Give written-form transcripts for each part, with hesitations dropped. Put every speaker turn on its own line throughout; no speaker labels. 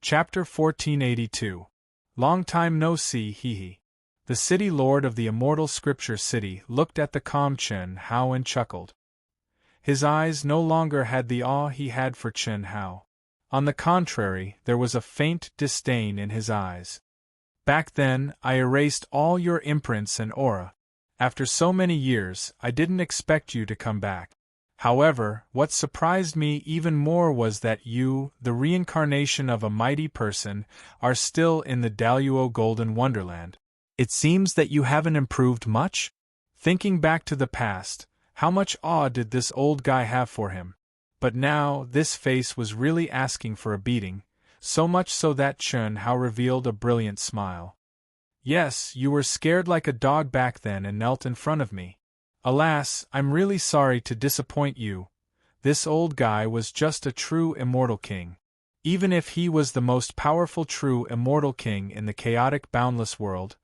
Chapter 1482. Long time no see, hee. The city lord of the immortal scripture city looked at the calm Chen Hao and chuckled. His eyes no longer had the awe he had for Chen Hao. On the contrary, there was a faint disdain in his eyes. Back then, I erased all your imprints and aura. After so many years, I didn't expect you to come back. However, what surprised me even more was that you, the reincarnation of a mighty person, are still in the Daluo Golden Wonderland. It seems that you haven't improved much? Thinking back to the past, how much awe did this old guy have for him? But now, this face was really asking for a beating, so much so that Chen Hao revealed a brilliant smile. Yes, you were scared like a dog back then and knelt in front of me. Alas, I'm really sorry to disappoint you. This old guy was just a true immortal king. Even if he was the most powerful true immortal king in the chaotic boundless world,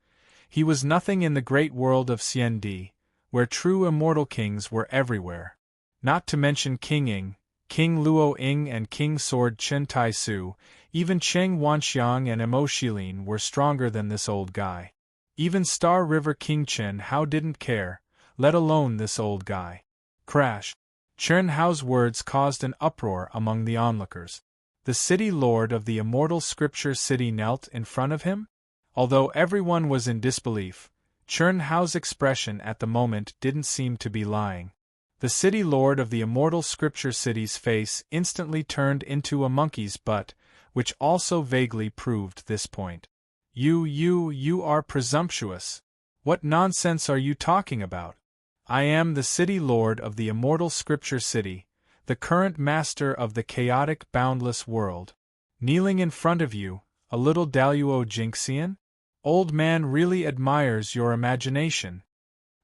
he was nothing in the great world of Xiandi, where true immortal kings were everywhere. Not to mention King Ying, King Luo Ying and King Sword Chen Tai Su, even Cheng Wanxiang and Mo Shilin were stronger than this old guy. Even Star River King Chen Hao didn't care, let alone this old guy. Crash! Chen Hao's words caused an uproar among the onlookers. The city lord of the immortal scripture city knelt in front of him? Although everyone was in disbelief, Chen Hao's expression at the moment didn't seem to be lying. The city lord of the immortal scripture city's face instantly turned into a monkey's butt, which also vaguely proved this point. You are presumptuous. What nonsense are you talking about? I am the city lord of the immortal scripture city, the current master of the chaotic boundless world. Kneeling in front of you, a little Daluo Jinxian? Old man really admires your imagination.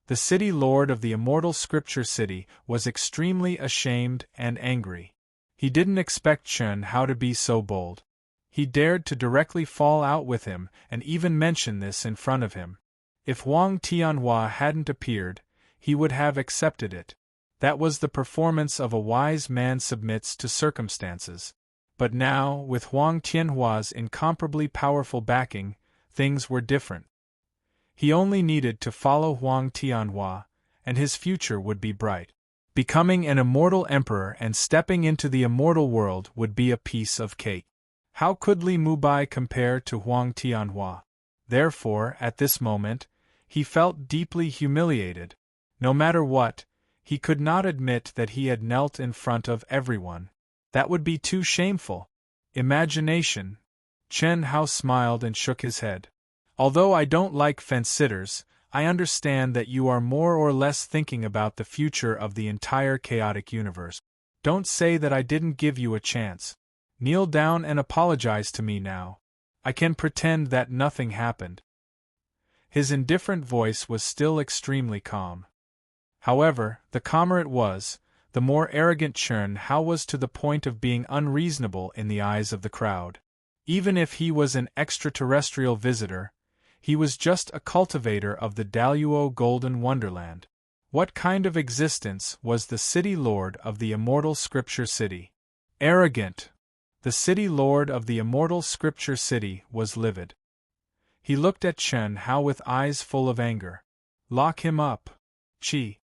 The city lord of the immortal scripture city was extremely ashamed and angry. He didn't expect Chen Hao to be so bold. He dared to directly fall out with him and even mention this in front of him. If Huang Tianhua hadn't appeared, he would have accepted it. That was the performance of a wise man submits to circumstances. But now, with Huang Tianhua's incomparably powerful backing, things were different. He only needed to follow Huang Tianhua, and his future would be bright. Becoming an immortal emperor and stepping into the immortal world would be a piece of cake. How could Li Mubai compare to Huang Tianhua? Therefore, at this moment, he felt deeply humiliated. No matter what, he could not admit that he had knelt in front of everyone. That would be too shameful. Imagination. Chen Hao smiled and shook his head. Although I don't like fence-sitters, I understand that you are more or less thinking about the future of the entire chaotic universe. Don't say that I didn't give you a chance. Kneel down and apologize to me now. I can pretend that nothing happened. His indifferent voice was still extremely calm. However, the calmer it was, the more arrogant Chen Hao was to the point of being unreasonable in the eyes of the crowd. Even if he was an extraterrestrial visitor, he was just a cultivator of the Daluo Golden Wonderland. What kind of existence was the city lord of the immortal scripture city? Arrogant! The city lord of the immortal scripture city was livid. He looked at Chen Hao with eyes full of anger. Lock him up. Chi.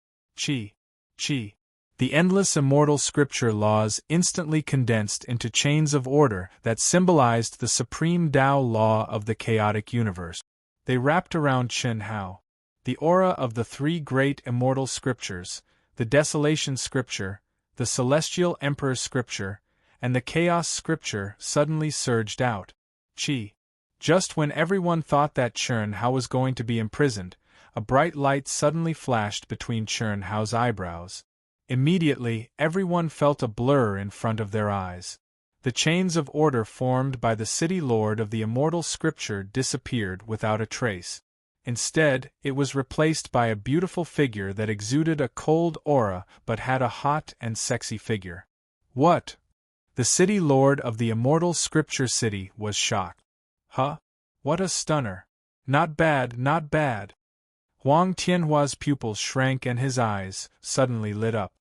The endless immortal scripture laws instantly condensed into chains of order that symbolized the supreme Tao law of the chaotic universe. They wrapped around Chen Hao. The aura of the three great immortal scriptures, the Desolation Scripture, the Celestial Emperor Scripture, and the Chaos Scripture suddenly surged out. Chi. Just when everyone thought that Chen Hao was going to be imprisoned, a bright light suddenly flashed between Chen Hao's eyebrows. Immediately, everyone felt a blur in front of their eyes. The chains of order formed by the city lord of the immortal scripture disappeared without a trace. Instead, it was replaced by a beautiful figure that exuded a cold aura but had a hot and sexy figure. What? The city lord of the immortal scripture city was shocked. Huh? What a stunner. Not bad, not bad. Huang Tianhua's pupils shrank and his eyes suddenly lit up.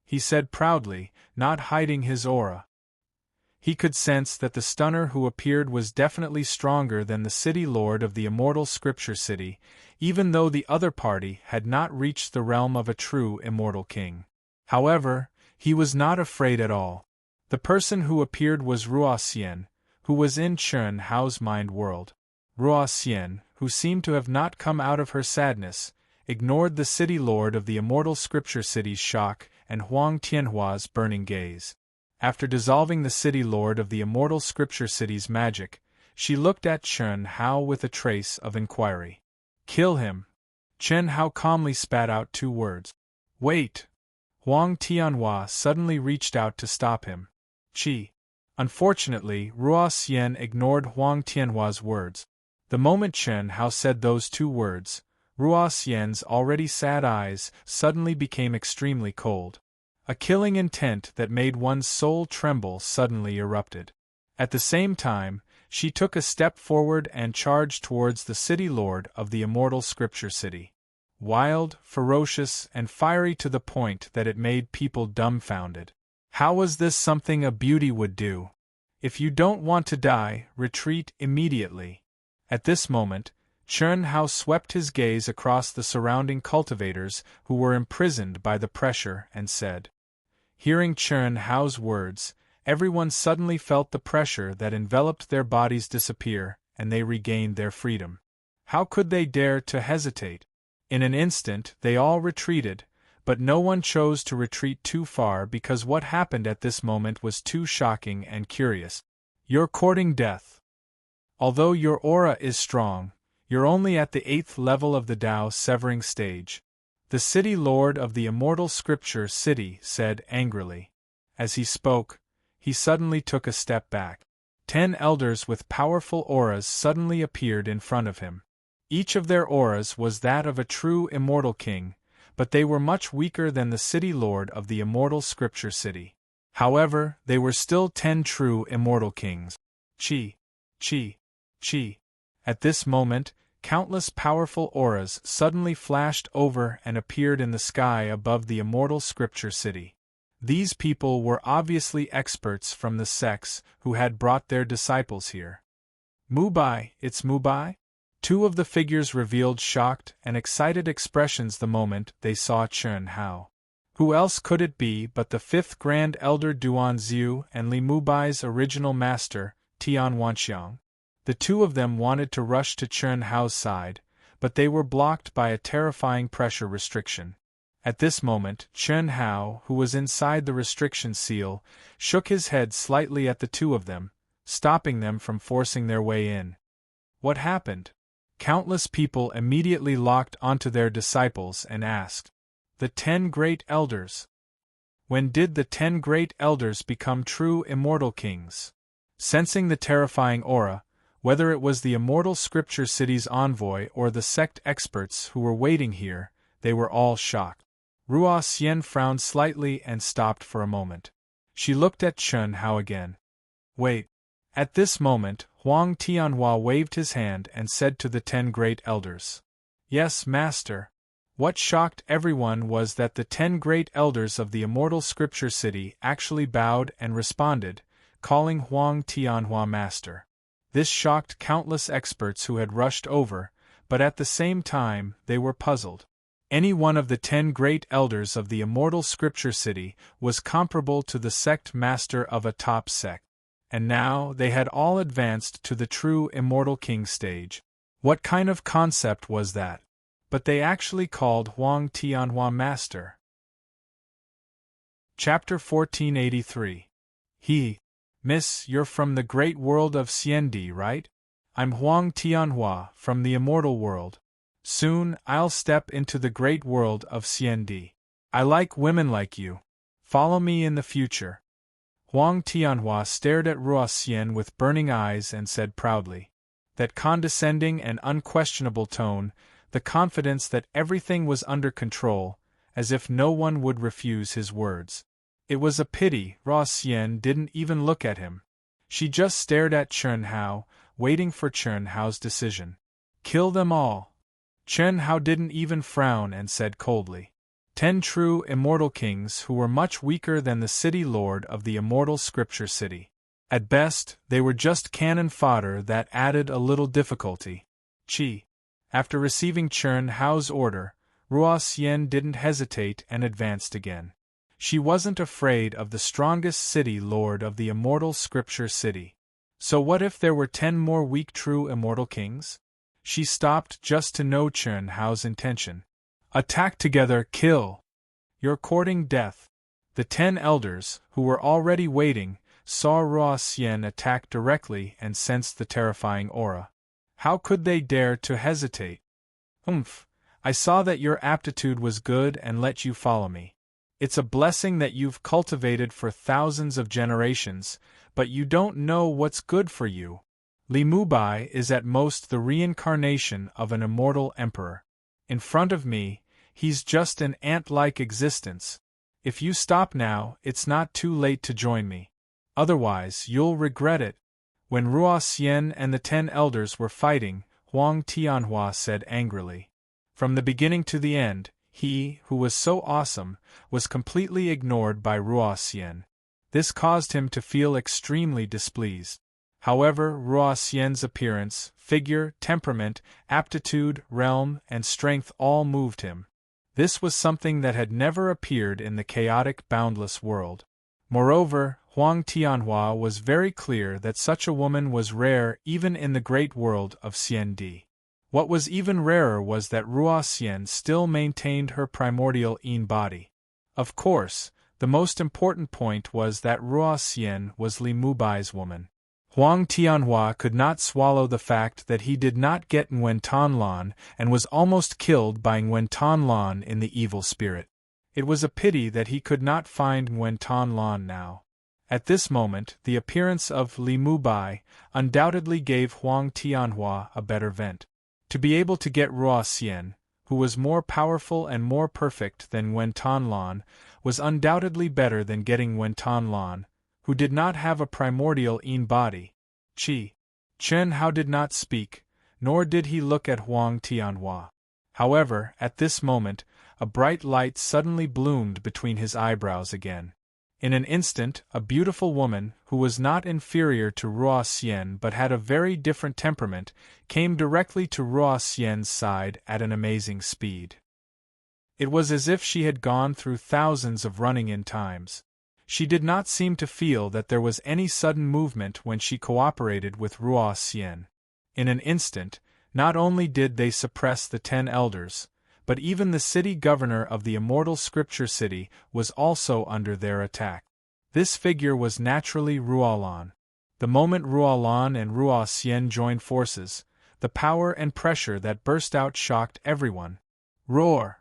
He said proudly, not hiding his aura. He could sense that the stunner who appeared was definitely stronger than the city lord of the immortal scripture city, even though the other party had not reached the realm of a true immortal king. However, he was not afraid at all. The person who appeared was Ruoxian, who was in Chen Hao's mind world. Ruoxian, who seemed to have not come out of her sadness, ignored the city lord of the immortal scripture city's shock and Huang Tianhua's burning gaze. After dissolving the city lord of the immortal scripture city's magic, she looked at Chen Hao with a trace of inquiry. "Kill him." Chen Hao calmly spat out 2 words. "Wait!" Huang Tianhua suddenly reached out to stop him. "Qi." Unfortunately, Ruoxian ignored Huang Tianhua's words. The moment Chen Hao said those 2 words, Ruoxian's already sad eyes suddenly became extremely cold. A killing intent that made one's soul tremble suddenly erupted. At the same time, she took a step forward and charged towards the city lord of the immortal scripture city. Wild, ferocious, and fiery to the point that it made people dumbfounded. How was this something a beauty would do? "If you don't want to die, retreat immediately." At this moment, Chen Hao swept his gaze across the surrounding cultivators who were imprisoned by the pressure and said. Hearing Chen Hao's words, everyone suddenly felt the pressure that enveloped their bodies disappear, and they regained their freedom. How could they dare to hesitate? In an instant they all retreated, but no one chose to retreat too far because what happened at this moment was too shocking and curious. "You're courting death. Although your aura is strong, you're only at the 8th level of the Dao severing stage," the city lord of the immortal scripture city said angrily. As he spoke, he suddenly took a step back. 10 elders with powerful auras suddenly appeared in front of him. Each of their auras was that of a true immortal king, but they were much weaker than the city lord of the immortal scripture city. However, they were still 10 true immortal kings. Qi, qi, qi. At this moment, countless powerful auras suddenly flashed over and appeared in the sky above the immortal scripture city. These people were obviously experts from the sects who had brought their disciples here. "Mubai, it's Mubai?" 2 of the figures revealed shocked and excited expressions the moment they saw Chen Hao. Who else could it be but the 5th Grand Elder Duan Xiu and Li Mubai's original master, Tian Wanxiang? The 2 of them wanted to rush to Chen Hao's side, but they were blocked by a terrifying pressure restriction. At this moment, Chen Hao, who was inside the restriction seal, shook his head slightly at the 2 of them, stopping them from forcing their way in. What happened? Countless people immediately locked onto their disciples and asked, "The 10 great elders? When did the 10 great elders become true immortal kings?" Sensing the terrifying aura, whether it was the immortal scripture city's envoy or the sect experts who were waiting here, they were all shocked. Ruoxian frowned slightly and stopped for a moment. She looked at Chen Hao again. "Wait." At this moment, Huang Tianhua waved his hand and said to the 10 great elders, "Yes, master." What shocked everyone was that the 10 great elders of the immortal scripture city actually bowed and responded, calling Huang Tianhua master. This shocked countless experts who had rushed over, but at the same time they were puzzled. Any one of the 10 great elders of the immortal scripture city was comparable to the sect master of a top sect. And now they had all advanced to the true immortal king stage. What kind of concept was that? But they actually called Huang Tianhua master. Chapter 1483. Miss, you're from the great world of Xiendi, right? I'm Huang Tianhua, from the immortal world. Soon, I'll step into the great world of Xiendi. I like women like you. Follow me in the future. Huang Tianhua stared at Ruoxian with burning eyes and said proudly. That condescending and unquestionable tone, the confidence that everything was under control, as if no one would refuse his words. It was a pity Ruoxian didn't even look at him. She just stared at Chen Hao, waiting for Chen Hao's decision. "Kill them all." Chen Hao didn't even frown and said coldly. 10 true immortal kings who were much weaker than the city lord of the immortal scripture city. At best, they were just cannon fodder that added a little difficulty. After receiving Chern Hao's order, Ruo Xian didn't hesitate and advanced again. She wasn't afraid of the strongest city lord of the immortal scripture city. So what if there were 10 more weak true immortal kings? She stopped just to know Chern Hao's intention. Attack together, kill! You're courting death. The 10 elders, who were already waiting, saw Ruo Xian attack directly and sensed the terrifying aura. How could they dare to hesitate? I saw that your aptitude was good and let you follow me. It's a blessing that you've cultivated for thousands of generations, but you don't know what's good for you. Li Mubai is at most the reincarnation of an immortal emperor. In front of me, he's just an ant-like existence. If you stop now, it's not too late to join me. Otherwise, you'll regret it. When Ruo Xian and the 10 elders were fighting, Huang Tianhua said angrily. From the beginning to the end, he, who was so awesome, was completely ignored by Ruo Xian. This caused him to feel extremely displeased. However, Ruo Xian's appearance, figure, temperament, aptitude, realm, and strength all moved him. This was something that had never appeared in the chaotic, boundless world. Moreover, Huang Tianhua was very clear that such a woman was rare even in the great world of Xiandi. What was even rarer was that Ruo Xian still maintained her primordial Yin body. Of course, the most important point was that Ruo Xian was Li Mubai's woman. Huang Tianhua could not swallow the fact that he did not get Nguyen Tanlan and was almost killed by Nguyen Tanlan in the evil spirit. It was a pity that he could not find Nguyen Tanlan now. At this moment, the appearance of Li Mubai undoubtedly gave Huang Tianhua a better vent. To be able to get Ruo Xian, who was more powerful and more perfect than Nguyen Tanlan, was undoubtedly better than getting Nguyen Tanlan, who did not have a primordial Yin body. Chen Hao did not speak, nor did he look at Huang Tianhua. However, at this moment, a bright light suddenly bloomed between his eyebrows again. In an instant, a beautiful woman, who was not inferior to Ruo Xian but had a very different temperament, came directly to Ruo Xian's side at an amazing speed. It was as if she had gone through thousands of running-in times. She did not seem to feel that there was any sudden movement when she cooperated with Ruo Xian. In an instant, not only did they suppress the 10 elders, but even the city governor of the immortal scripture city was also under their attack. This figure was naturally Ruolan. The moment Ruolan and Ruo Xian joined forces, the power and pressure that burst out shocked everyone. Roar!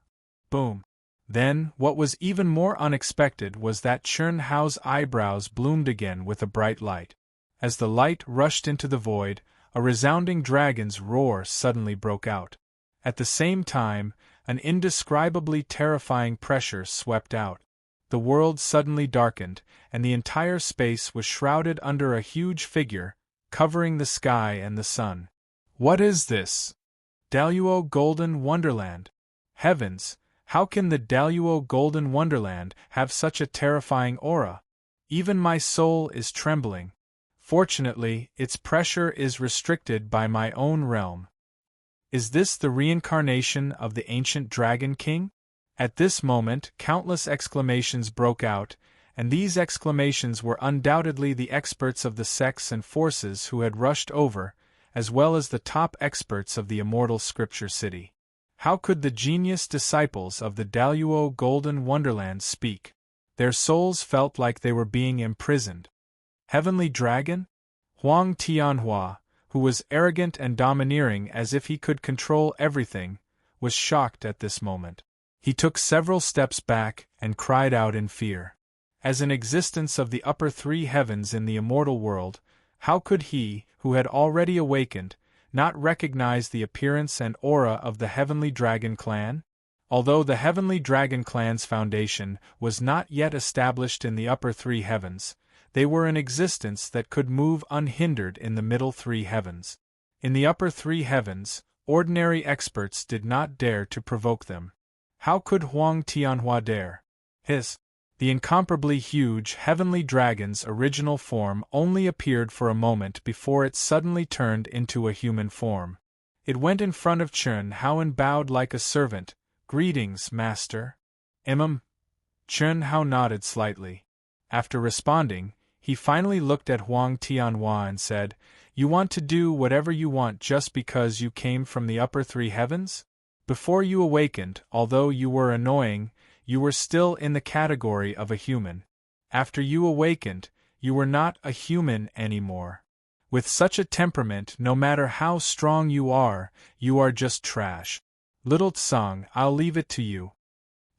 Boom! Then, what was even more unexpected was that Chern Hao's eyebrows bloomed again with a bright light. As the light rushed into the void, a resounding dragon's roar suddenly broke out. At the same time, an indescribably terrifying pressure swept out. The world suddenly darkened, and the entire space was shrouded under a huge figure, covering the sky and the sun. What is this? Daluo Golden Wonderland. Heavens, how can the Daluo Golden Wonderland have such a terrifying aura? Even my soul is trembling. Fortunately, its pressure is restricted by my own realm. Is this the reincarnation of the ancient Dragon King? At this moment, countless exclamations broke out, and these exclamations were undoubtedly the experts of the sects and forces who had rushed over, as well as the top experts of the immortal scripture city. How could the genius disciples of the Daluo Golden Wonderland speak? Their souls felt like they were being imprisoned. Heavenly Dragon? Huang Tianhua, who was arrogant and domineering as if he could control everything, was shocked at this moment. He took several steps back and cried out in fear. As an existence of the upper 3 heavens in the immortal world, how could he, who had already awakened, not recognize the appearance and aura of the Heavenly Dragon Clan? Although the Heavenly Dragon Clan's foundation was not yet established in the upper 3 heavens, they were an existence that could move unhindered in the middle 3 heavens. In the upper 3 heavens, ordinary experts did not dare to provoke them. How could Huang Tianhua dare? The incomparably huge heavenly dragon's original form only appeared for a moment before it suddenly turned into a human form. It went in front of Chen Hao and bowed like a servant. "Greetings, master." Chen Hao nodded slightly. After responding, he finally looked at Huang Tianhua and said, "You want to do whatever you want just because you came from the upper three heavens? Before you awakened, although you were annoying, you were still in the category of a human. After you awakened, you were not a human anymore. With such a temperament, no matter how strong you are just trash. Little Tsang, I'll leave it to you."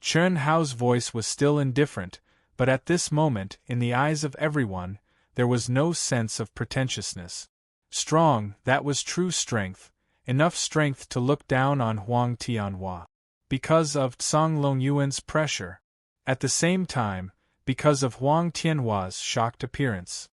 Chen Hao's voice was still indifferent, but at this moment, in the eyes of everyone, there was no sense of pretentiousness. Strong, that was true strength, enough strength to look down on Huang Tianhua. Because of Tsang Longyuan's pressure. At the same time, because of Huang Tianhua's shocked appearance.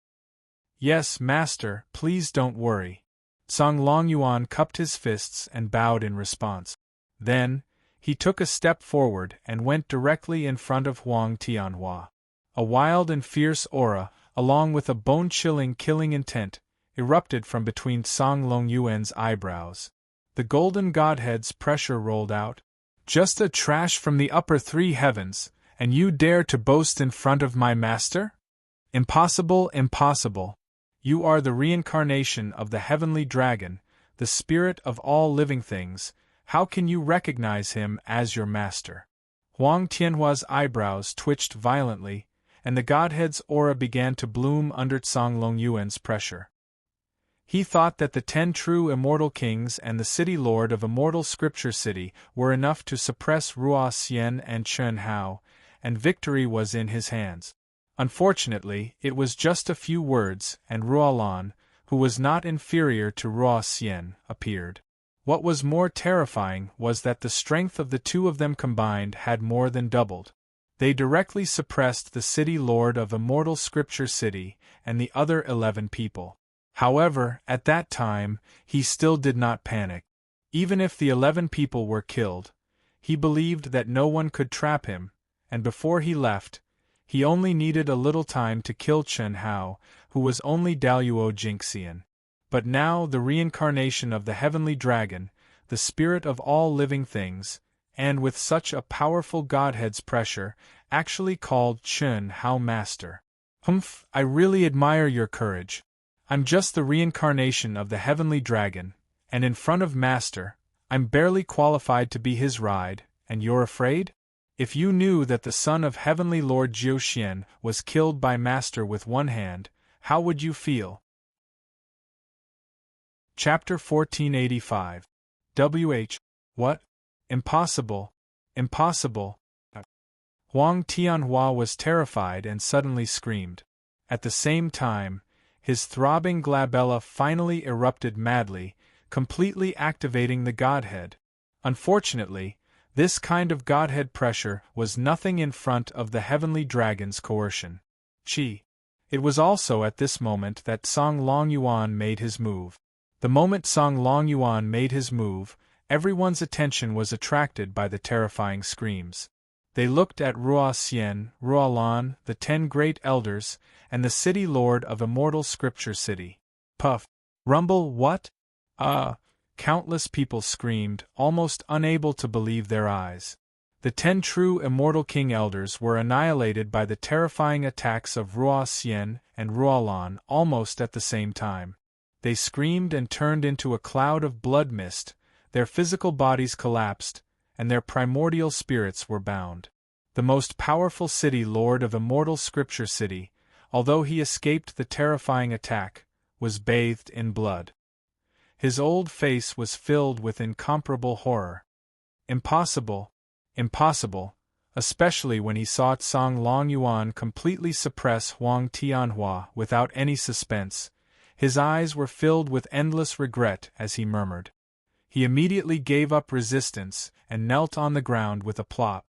"Yes, master, please don't worry." Tsang Longyuan cupped his fists and bowed in response. Then, he took a step forward and went directly in front of Huang Tianhua. A wild and fierce aura, along with a bone-chilling killing intent, erupted from between Tsang Longyuan's eyebrows. The golden godhead's pressure rolled out. "Just a trash from the upper three heavens, and you dare to boast in front of my master? Impossible, impossible. You are the reincarnation of the heavenly dragon, the spirit of all living things. How can you recognize him as your master?" Huang Tianhua's eyebrows twitched violently, and the godhead's aura began to bloom under Tsang Longyuan's pressure. He thought that the 10 true immortal kings and the city lord of Immortal Scripture City were enough to suppress Ruo Xian and Chen Hao, and victory was in his hands. Unfortunately, it was just a few words, and Ruolan, who was not inferior to Ruo Xian, appeared. What was more terrifying was that the strength of the two of them combined had more than doubled. They directly suppressed the city lord of Immortal Scripture City and the other 11 people. However, at that time, he still did not panic. Even if the 11 people were killed, he believed that no one could trap him, and before he left, he only needed a little time to kill Chen Hao, who was only Daluo Jinxian. But now the reincarnation of the heavenly dragon, the spirit of all living things, and with such a powerful godhead's pressure, actually called Chen Hao master. "Humph, I really admire your courage. I'm just the reincarnation of the heavenly dragon, and in front of master, I'm barely qualified to be his ride, and you're afraid? If you knew that the son of heavenly lord Jiuxian was killed by master with one hand, how would you feel?" Chapter 1485. What? Impossible. Impossible. Huang Tianhua was terrified and suddenly screamed. At the same time, his throbbing glabella finally erupted madly, completely activating the godhead. Unfortunately, this kind of godhead pressure was nothing in front of the heavenly dragon's coercion. It was also at this moment that Tsang Longyuan made his move. The moment Tsang Longyuan made his move, everyone's attention was attracted by the terrifying screams. They looked at Ruo Xian, Ruolan, the 10 great elders, and the city lord of Immortal Scripture City. Puff! Rumble! What? Countless people screamed, almost unable to believe their eyes. The 10 true immortal king elders were annihilated by the terrifying attacks of Ruo Xian and Ruolan almost at the same time. They screamed and turned into a cloud of blood mist, their physical bodies collapsed, and their primordial spirits were bound. The most powerful city lord of Immortal Scripture City, although he escaped the terrifying attack, was bathed in blood. His old face was filled with incomparable horror. Impossible, impossible, especially when he saw Tsang Longyuan completely suppress Huang Tianhua without any suspense. His eyes were filled with endless regret as he murmured. He immediately gave up resistance and knelt on the ground with a plop.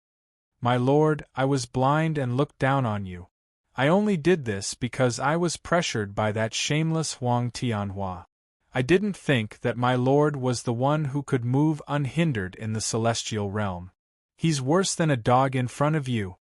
"My lord, I was blind and looked down on you. I only did this because I was pressured by that shameless Huang Tianhua. I didn't think that my lord was the one who could move unhindered in the celestial realm. He's worse than a dog in front of you.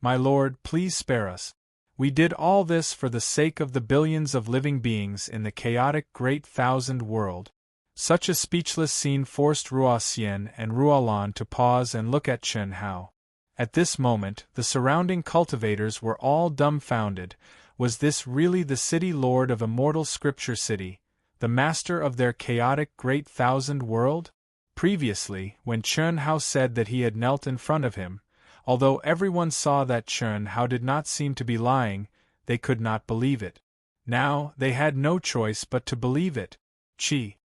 My lord, please spare us. We did all this for the sake of the billions of living beings in the chaotic Great Thousand World. Such a speechless scene forced Ruoxian and Ruolan to pause and look at Chen Hao. At this moment, the surrounding cultivators were all dumbfounded. Was this really the city lord of Immortal Scripture City, the master of their chaotic Great Thousand World? Previously, when Chen Hao said that he had knelt in front of him, although everyone saw that Chen Hao did not seem to be lying, they could not believe it. Now, they had no choice but to believe it. Chi.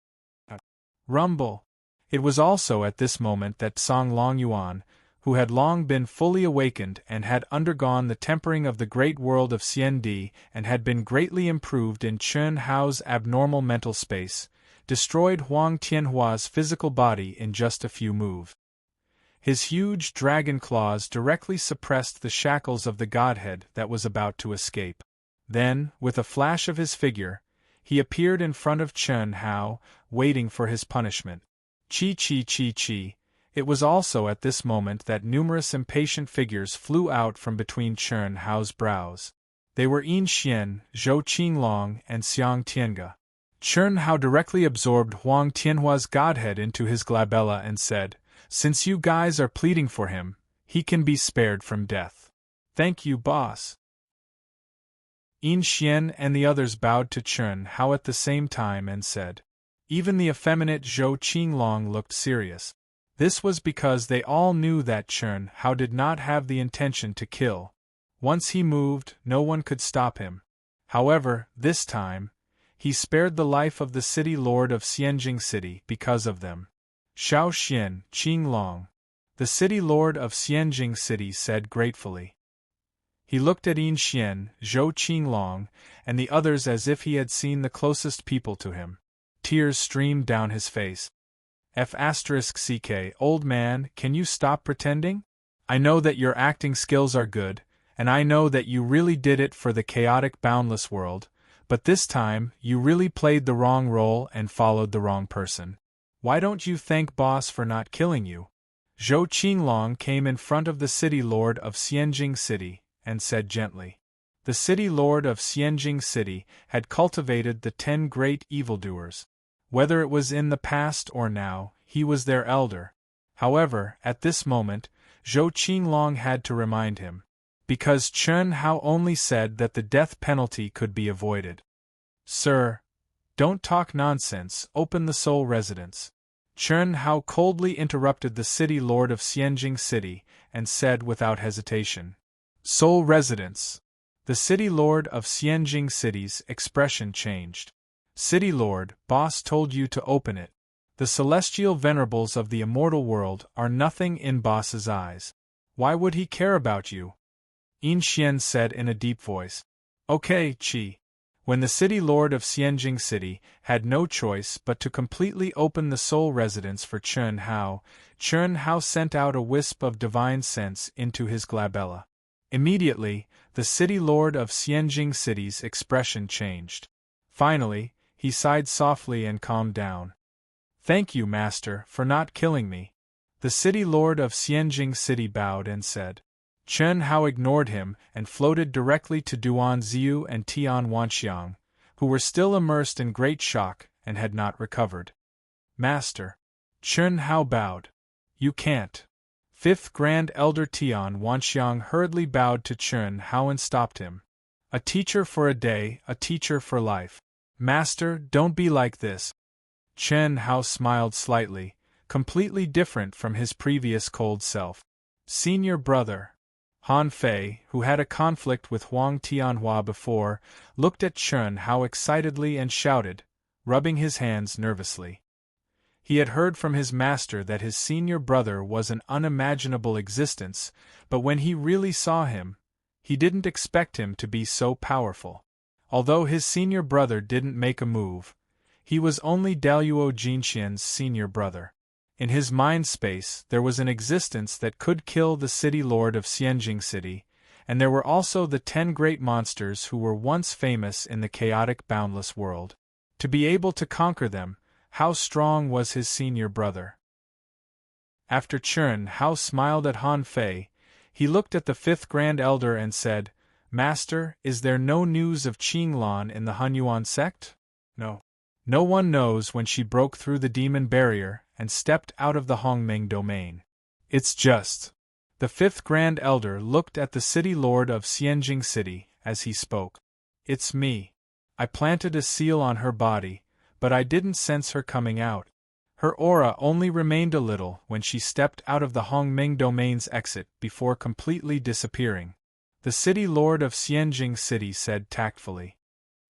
Rumble. It was also at this moment that Song Long Yuan, who had long been fully awakened and had undergone the tempering of the great world of Xiandi and had been greatly improved in Chen Hao's abnormal mental space, destroyed Huang Tianhua's physical body in just a few moves. His huge dragon claws directly suppressed the shackles of the godhead that was about to escape. Then, with a flash of his figure, he appeared in front of Chen Hao, waiting for his punishment. Chi. It was also at this moment that numerous impatient figures flew out from between Chen Hao's brows. They were Yin Xian, Zhou Qinglong, and Xiang Tianga. Chen Hao directly absorbed Huang Tianhua's godhead into his glabella and said, "Since you guys are pleading for him, he can be spared from death." "Thank you, boss." Yin Xian and the others bowed to Chen Hao at the same time and said. Even the effeminate Zhou Qinglong looked serious. This was because they all knew that Chen Hao did not have the intention to kill. Once he moved, no one could stop him. However, this time, he spared the life of the city lord of Xianjing City because of them. Xiao Xian, Qinglong. The city lord of Xianjing City said gratefully. He looked at Yin Xian, Zhou Qinglong, and the others as if he had seen the closest people to him. Tears streamed down his face. F***ck, old man, can you stop pretending? I know that your acting skills are good, and I know that you really did it for the chaotic boundless world, but this time, you really played the wrong role and followed the wrong person. Why don't you thank boss for not killing you? Zhou Qinglong came in front of the city lord of Xianjing City, and said gently. The city lord of Xianjing City had cultivated the 10 great evildoers. Whether it was in the past or now, he was their elder. However, at this moment, Zhou Qinglong had to remind him. Because Chen Hao only said that the death penalty could be avoided. Sir, don't talk nonsense, open the soul residence. Chen Hao coldly interrupted the city lord of Xianjing City, and said without hesitation. Soul residence. The city lord of Xianjing City's expression changed. City Lord, boss told you to open it. The celestial venerables of the immortal world are nothing in boss's eyes. Why would he care about you? Yin Xian said in a deep voice. Okay, Chi. When the city lord of Xianjing City had no choice but to completely open the soul residence for Chen Hao sent out a wisp of divine sense into his glabella. Immediately, the city lord of Xianjing City's expression changed. Finally, he sighed softly and calmed down. Thank you, master, for not killing me. The city lord of Xianjing City bowed and said. Chen Hao ignored him and floated directly to Duan Ziyu and Tian Wanxiang, who were still immersed in great shock and had not recovered. Master. Chen Hao bowed. You can't. Fifth Grand Elder Tian Wanxiang hurriedly bowed to Chen Hao and stopped him. A teacher for a day, a teacher for life. Master, don't be like this. Chen Hao smiled slightly, completely different from his previous cold self. Senior brother. Han Fei, who had a conflict with Huang Tianhua before, looked at Chen Hao excitedly and shouted, rubbing his hands nervously. He had heard from his master that his senior brother was an unimaginable existence, but when he really saw him, he didn't expect him to be so powerful. Although his senior brother didn't make a move, he was only Daluo Jinxian's senior brother. In his mind space, there was an existence that could kill the city lord of Xianjing City, and there were also the 10 great monsters who were once famous in the chaotic boundless world. To be able to conquer them, how strong was his senior brother? After Chen Hao smiled at Han Fei, He looked at the fifth Grand Elder and said, "Master, is there no news of Qinglan in the Hunyuan sect?" "No. No one knows when she broke through the demon barrier and stepped out of the Hongming domain. It's just." The fifth Grand Elder looked at the city lord of Xianjing City as he spoke. "It's me. I planted a seal on her body, but I didn't sense her coming out. Her aura only remained a little when she stepped out of the Hongming domain's exit before completely disappearing," the city lord of Xianjing City said tactfully.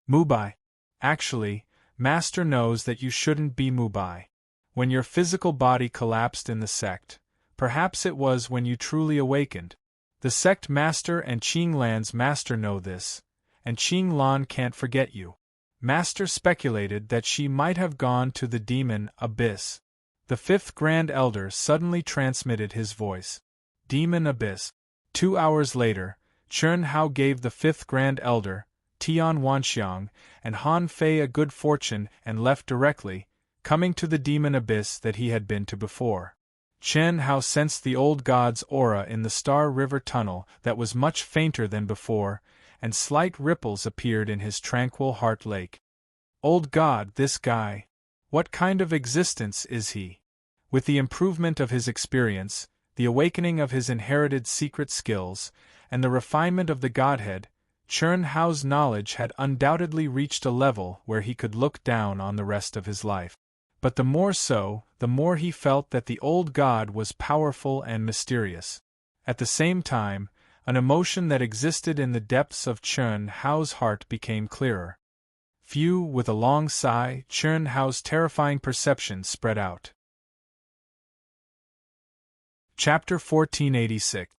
"Mubai. Actually, Master knows that you shouldn't be Mubai. When your physical body collapsed in the sect, perhaps it was when you truly awakened. The sect master and Qinglan's master know this, and Qinglan can't forget you. Master speculated that she might have gone to the demon abyss." The fifth Grand Elder suddenly transmitted his voice. Demon abyss. 2 hours later, Chen Hao gave the fifth Grand Elder, Tian Wanxiang, and Han Fei a good fortune and left directly, coming to the demon abyss that he had been to before. Chen Hao sensed the old god's aura in the Star River tunnel that was much fainter than before, and slight ripples appeared in his tranquil heart lake. Old god, this guy. What kind of existence is he? With the improvement of his experience, the awakening of his inherited secret skills, and the refinement of the godhead, Chen Hao's knowledge had undoubtedly reached a level where he could look down on the rest of his life. But the more so, the more he felt that the old god was powerful and mysterious. At the same time, an emotion that existed in the depths of Chen Hao's heart became clearer. Phew, with a long sigh, Chen Hao's terrifying perception spread out. Chapter 1486.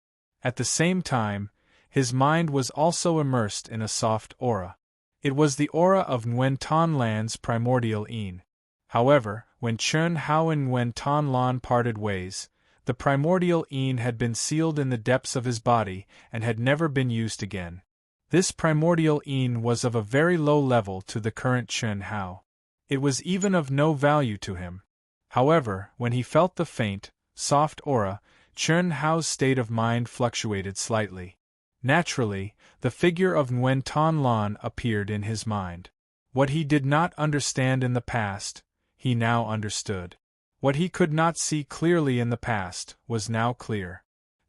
At the same time, his mind was also immersed in a soft aura. It was the aura of Nguyen Tan Lan's primordial Yin. However, when Chen Hao and Nguyen Tan Lan parted ways, the primordial Yin had been sealed in the depths of his body and had never been used again. This primordial Yin was of a very low level to the current Chen Hao. It was even of no value to him. However, when he felt the faint, soft aura, Chen Hao's state of mind fluctuated slightly. Naturally, the figure of Nguyen Tan Lan appeared in his mind. What he did not understand in the past, he now understood. What he could not see clearly in the past was now clear.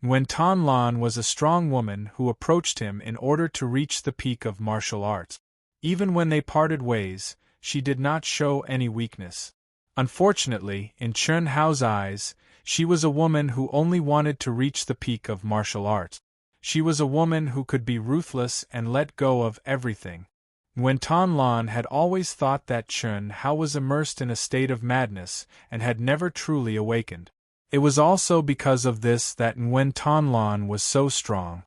Nguyen Tan Lan was a strong woman who approached him in order to reach the peak of martial arts. Even when they parted ways, she did not show any weakness. Unfortunately, in Chen Hao's eyes, she was a woman who only wanted to reach the peak of martial arts. She was a woman who could be ruthless and let go of everything. Nguyen Tan Lan had always thought that Chen Hao was immersed in a state of madness and had never truly awakened. It was also because of this that Nguyen Tan Lan was so strong.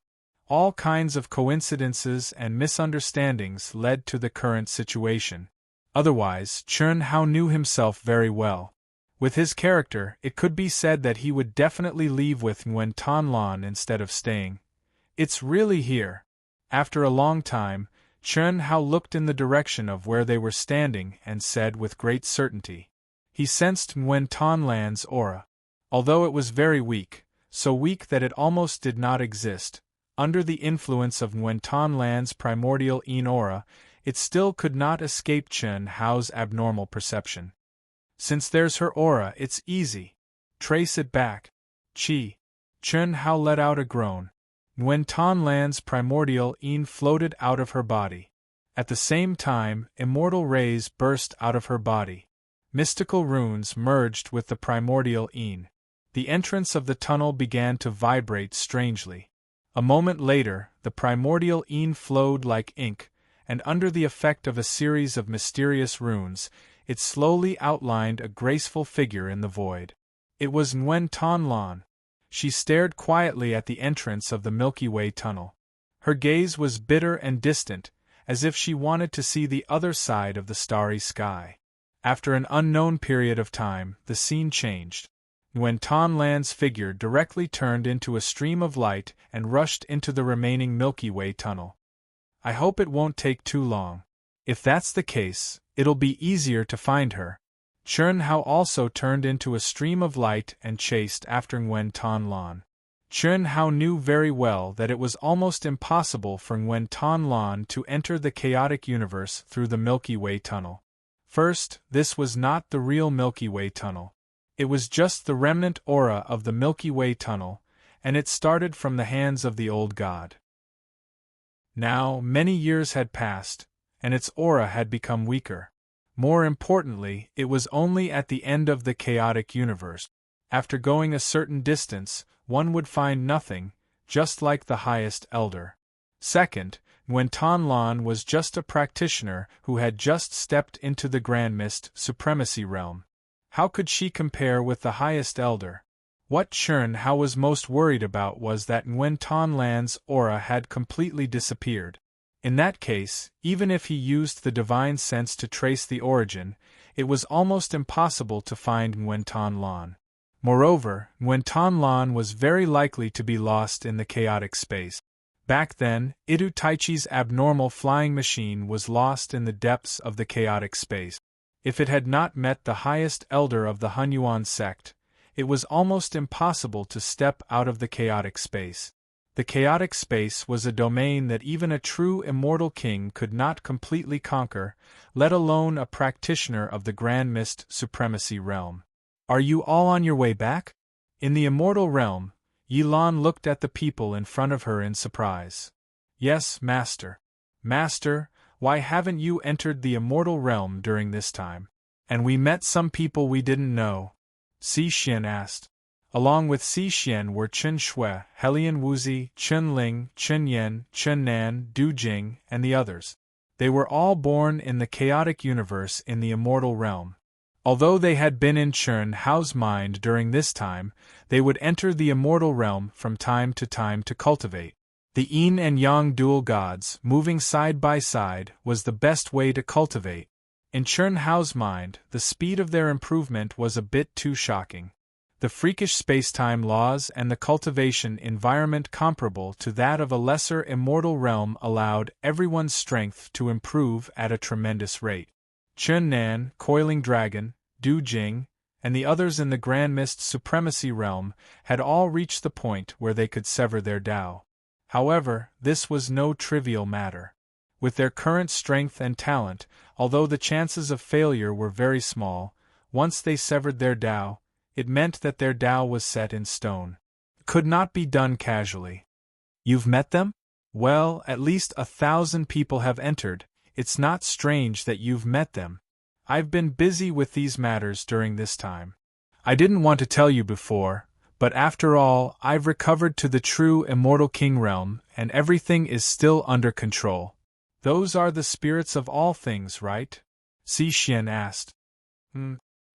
All kinds of coincidences and misunderstandings led to the current situation. Otherwise, Chen Hao knew himself very well. With his character, it could be said that he would definitely leave with Nguyen Tan Lan instead of staying. "It's really here." After a long time, Chen Hao looked in the direction of where they were standing and said with great certainty. He sensed Nguyen Tan Lan's aura. Although it was very weak, so weak that it almost did not exist, under the influence of Nguyen Tan Lan's primordial Yin aura, it still could not escape Chen Hao's abnormal perception. "Since there's her aura, it's easy. Trace it back." Chi. Chen Hao let out a groan. Nguyen Tan Lan's primordial Yin floated out of her body. At the same time, immortal rays burst out of her body. Mystical runes merged with the primordial Yin. The entrance of the tunnel began to vibrate strangely. A moment later, the primordial Yin flowed like ink, and under the effect of a series of mysterious runes, it slowly outlined a graceful figure in the void. It was Nguyen Tan Lan. She stared quietly at the entrance of the Milky Way tunnel. Her gaze was bitter and distant, as if she wanted to see the other side of the starry sky. After an unknown period of time, the scene changed. Nguyen Tan Lan's figure directly turned into a stream of light and rushed into the remaining Milky Way tunnel. "I hope it won't take too long. If that's the case, it'll be easier to find her." Chen Hao also turned into a stream of light and chased after Nguyen Tan Lan. Chun Hao knew very well that it was almost impossible for Nguyen Ton Lan to enter the chaotic universe through the Milky Way tunnel. First, this was not the real Milky Way tunnel. It was just the remnant aura of the Milky Way tunnel, and it started from the hands of the old god. Now, many years had passed, and its aura had become weaker. More importantly, it was only at the end of the chaotic universe. After going a certain distance, one would find nothing, just like the highest elder. Second, Nguyen Ton Lan was just a practitioner who had just stepped into the Grand Mist Supremacy realm. How could she compare with the highest elder? What Chun Hao was most worried about was that Nguyen Ton Lan's aura had completely disappeared. In that case, even if he used the divine sense to trace the origin, it was almost impossible to find Nguyen Ton Lan. Moreover, Nguyen Ton Lan was very likely to be lost in the chaotic space. Back then, Itu Taichi's abnormal flying machine was lost in the depths of the chaotic space. If it had not met the highest elder of the Hunyuan sect, it was almost impossible to step out of the chaotic space. The chaotic space was a domain that even a true immortal king could not completely conquer, let alone a practitioner of the Grand Mist Supremacy realm. Are you all on your way back? In the immortal realm, Yilan looked at the people in front of her in surprise. Yes, Master. Master, why haven't you entered the immortal realm during this time? And we met some people we didn't know. Si Xian asked. Along with Si Xian were Chen Shui, Helian Wuzi, Chen Ling, Chen Yan, Chen Nan, Du Jing, and the others. They were all born in the chaotic universe in the immortal realm. Although they had been in Chun Hao's mind during this time, they would enter the immortal realm from time to cultivate. The yin and yang dual gods, moving side by side, was the best way to cultivate. In Chun Hao's mind, the speed of their improvement was a bit too shocking. The freakish spacetime laws and the cultivation environment comparable to that of a lesser immortal realm allowed everyone's strength to improve at a tremendous rate. Chun Nan, Coiling Dragon, Du Jing, and the others in the Grand Mist Supremacy realm had all reached the point where they could sever their Tao. However, this was no trivial matter. With their current strength and talent, although the chances of failure were very small, once they severed their Tao, it meant that their Tao was set in stone. It could not be done casually. You've met them? Well, at least 1,000 people have entered. It's not strange that you've met them. I've been busy with these matters during this time. I didn't want to tell you before, but after all, I've recovered to the true immortal king realm, and everything is still under control. Those are the spirits of all things, right? Si Xian asked.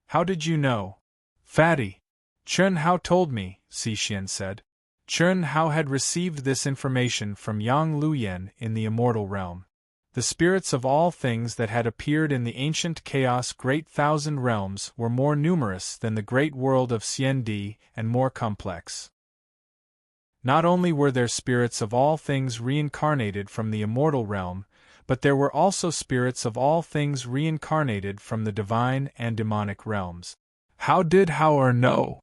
How did you know? Fatty. Chun Hao told me, Si Xian said. Chun Hao had received this information from Yang Luyen in the immortal realm. The spirits of all things that had appeared in the ancient chaos great thousand realms were more numerous than the great world of Xian Di and more complex. Not only were there spirits of all things reincarnated from the immortal realm, but there were also spirits of all things reincarnated from the divine and demonic realms. How did Hao know?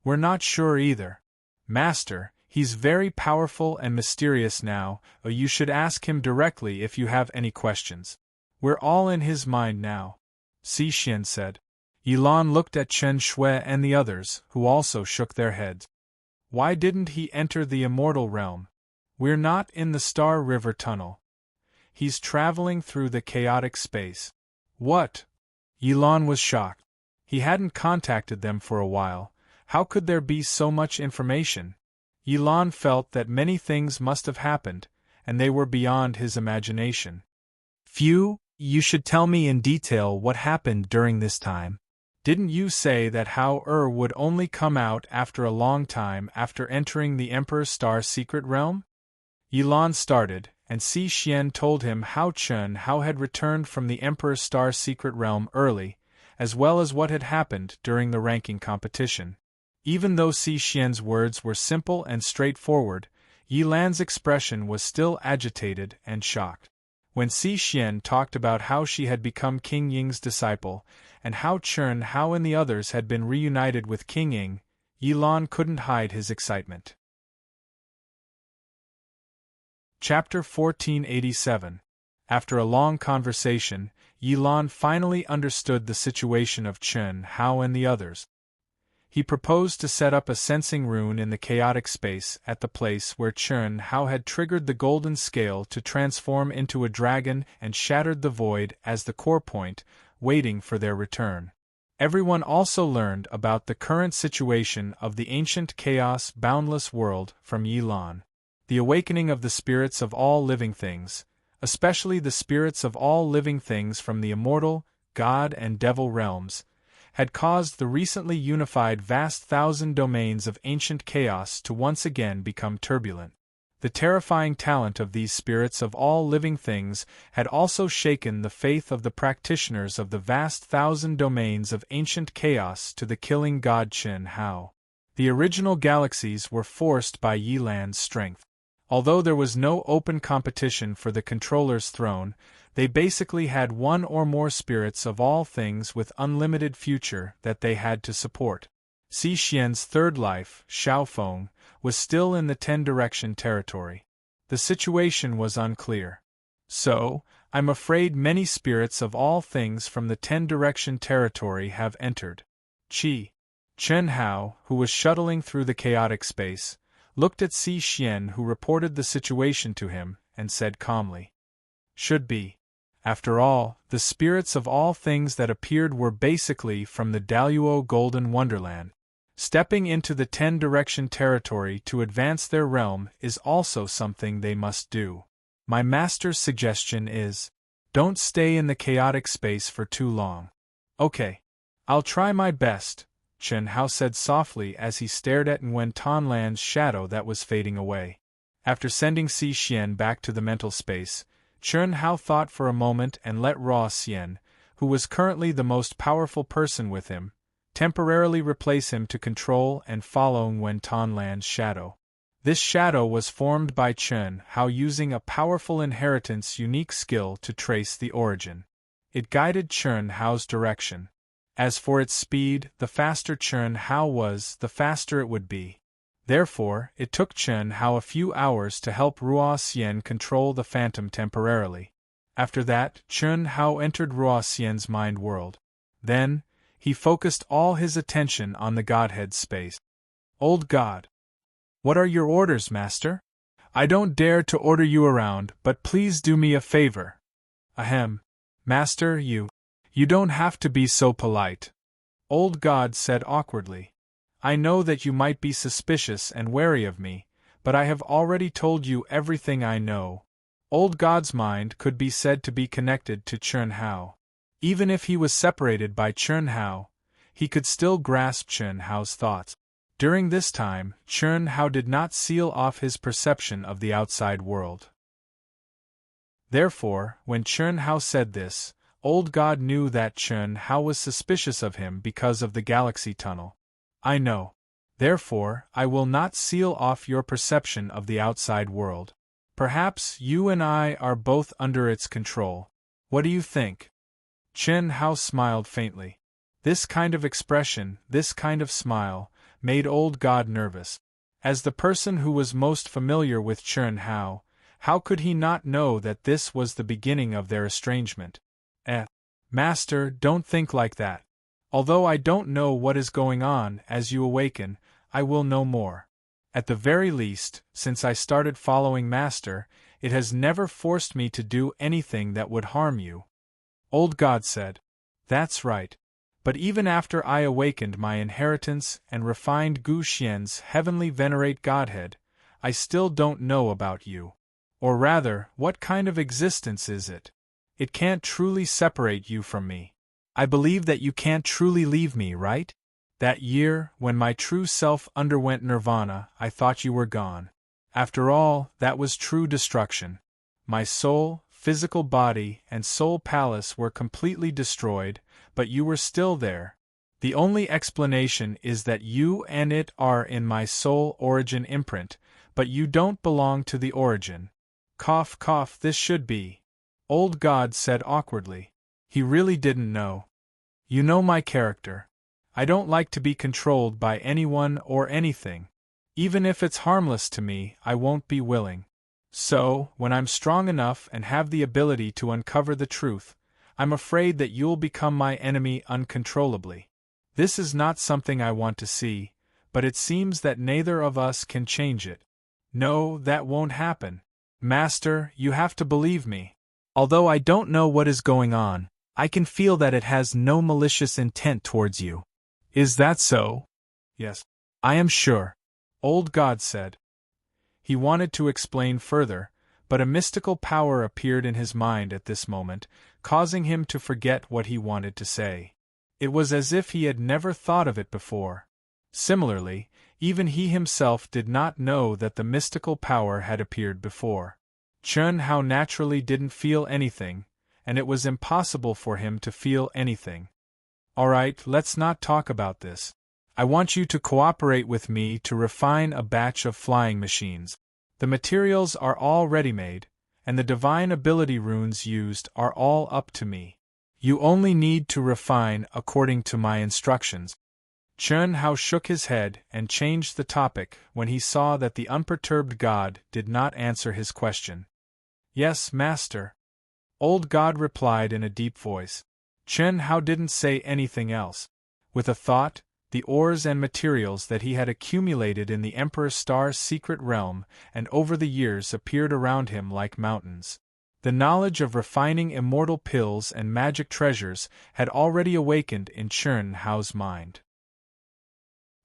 We're not sure either. Master, he's very powerful and mysterious now, or you should ask him directly if you have any questions. We're all in his mind now. Si Xian said. Yilan looked at Chen Shui and the others, who also shook their heads. Why didn't he enter the immortal realm? We're not in the Star River Tunnel. He's traveling through the chaotic space. What? Yilan was shocked. He hadn't contacted them for a while. How could there be so much information? Yilan felt that many things must have happened, and they were beyond his imagination. Phew, you should tell me in detail what happened during this time. Didn't you say that Hao would only come out after a long time after entering the Emperor's Star Secret Realm? Yilan started, and Si Xian told him how Chun Hao had returned from the Emperor's Star Secret Realm early, as well as what had happened during the ranking competition. Even though Si Xian's words were simple and straightforward, Yilan's expression was still agitated and shocked. When Si Xian talked about how she had become King Ying's disciple, and how Chun Hao and the others had been reunited with King Ying, Yilan couldn't hide his excitement. Chapter 1487. After a long conversation, Yilan finally understood the situation of Chen Hao and the others. He proposed to set up a sensing rune in the chaotic space at the place where Chen Hao had triggered the golden scale to transform into a dragon and shattered the void as the core point, waiting for their return. Everyone also learned about the current situation of the ancient chaos boundless world from Yilan. The awakening of the spirits of all living things, especially the spirits of all living things from the immortal, god and devil realms, had caused the recently unified vast thousand domains of ancient chaos to once again become turbulent. The terrifying talent of these spirits of all living things had also shaken the faith of the practitioners of the vast thousand domains of ancient chaos to the killing god Chen Hao. The original galaxies were forced by Yilan's strength. Although there was no open competition for the controller's throne, they basically had one or more spirits of all things with unlimited future that they had to support. Xi Xian's third life, Xiaofeng, was still in the Ten-Direction territory. The situation was unclear. So, I'm afraid many spirits of all things from the Ten-Direction territory have entered. Chen Hao, who was shuttling through the chaotic space, looked at Xi Xian, who reported the situation to him, and said calmly, "Should be. After all, the spirits of all things that appeared were basically from the Daluo Golden Wonderland. Stepping into the Ten-Direction territory to advance their realm is also something they must do. My master's suggestion is, don't stay in the chaotic space for too long." "Okay. I'll try my best," Chen Hao said softly as he stared at Nguyen Tanlan's shadow that was fading away. After sending Xi Xian back to the mental space, Chen Hao thought for a moment and let Ruo Xian, who was currently the most powerful person with him, temporarily replace him to control and follow Nguyen Tanlan's shadow. This shadow was formed by Chen Hao using a powerful inheritance unique skill to trace the origin. It guided Chen Hao's direction. As for its speed, the faster Chen Hao was, the faster it would be. Therefore, it took Chen Hao a few hours to help Ruo Xian control the phantom temporarily. After that, Chen Hao entered Ruo Xian's mind world. Then, he focused all his attention on the Godhead space. "Old God. What are your orders, Master? I don't dare to order you around, but please do me a favor." "Ahem. Master, You don't have to be so polite," Old God said awkwardly. "I know that you might be suspicious and wary of me, but I have already told you everything I know." Old God's mind could be said to be connected to Chen Hao. Even if he was separated by Chen Hao, he could still grasp Chen Hao's thoughts. During this time, Chen Hao did not seal off his perception of the outside world. Therefore, when Chen Hao said this, Old God knew that Chen Hao was suspicious of him because of the galaxy tunnel. "I know. Therefore, I will not seal off your perception of the outside world. Perhaps you and I are both under its control. What do you think?" Chen Hao smiled faintly. This kind of expression, this kind of smile, made Old God nervous. As the person who was most familiar with Chen Hao, how could he not know that this was the beginning of their estrangement? Master, don't think like that. Although I don't know what is going on, as you awaken, I will know more. At the very least, since I started following Master, it has never forced me to do anything that would harm you." Old God said, "That's right. But even after I awakened my inheritance and refined Gu Xian's heavenly venerate Godhead, I still don't know about you. Or rather, what kind of existence is it? It can't truly separate you from me. I believe that you can't truly leave me, right? That year, when my true self underwent nirvana, I thought you were gone. After all, that was true destruction. My soul, physical body, and soul palace were completely destroyed, but you were still there. The only explanation is that you and it are in my soul origin imprint, but you don't belong to the origin. Cough, cough, this should be," Old God said awkwardly. He really didn't know. "You know my character. I don't like to be controlled by anyone or anything. Even if it's harmless to me, I won't be willing. So, when I'm strong enough and have the ability to uncover the truth, I'm afraid that you'll become my enemy uncontrollably. This is not something I want to see, but it seems that neither of us can change it. No, that won't happen. Master, you have to believe me. Although I don't know what is going on, I can feel that it has no malicious intent towards you. Is that so? Yes. I am sure. Old God said. He wanted to explain further, but a mystical power appeared in his mind at this moment, causing him to forget what he wanted to say. It was as if he had never thought of it before. Similarly, even he himself did not know that the mystical power had appeared before. Chun Hao naturally didn't feel anything, and it was impossible for him to feel anything. Alright, let's not talk about this. I want you to cooperate with me to refine a batch of flying machines. The materials are all ready-made, and the divine ability runes used are all up to me. You only need to refine according to my instructions. Chun Hao shook his head and changed the topic when he saw that the unperturbed god did not answer his question. Yes, master. Old God replied in a deep voice. Chun Hao didn't say anything else. With a thought, the ores and materials that he had accumulated in the Emperor Star's secret realm and over the years appeared around him like mountains. The knowledge of refining immortal pills and magic treasures had already awakened in Chun Hao's mind.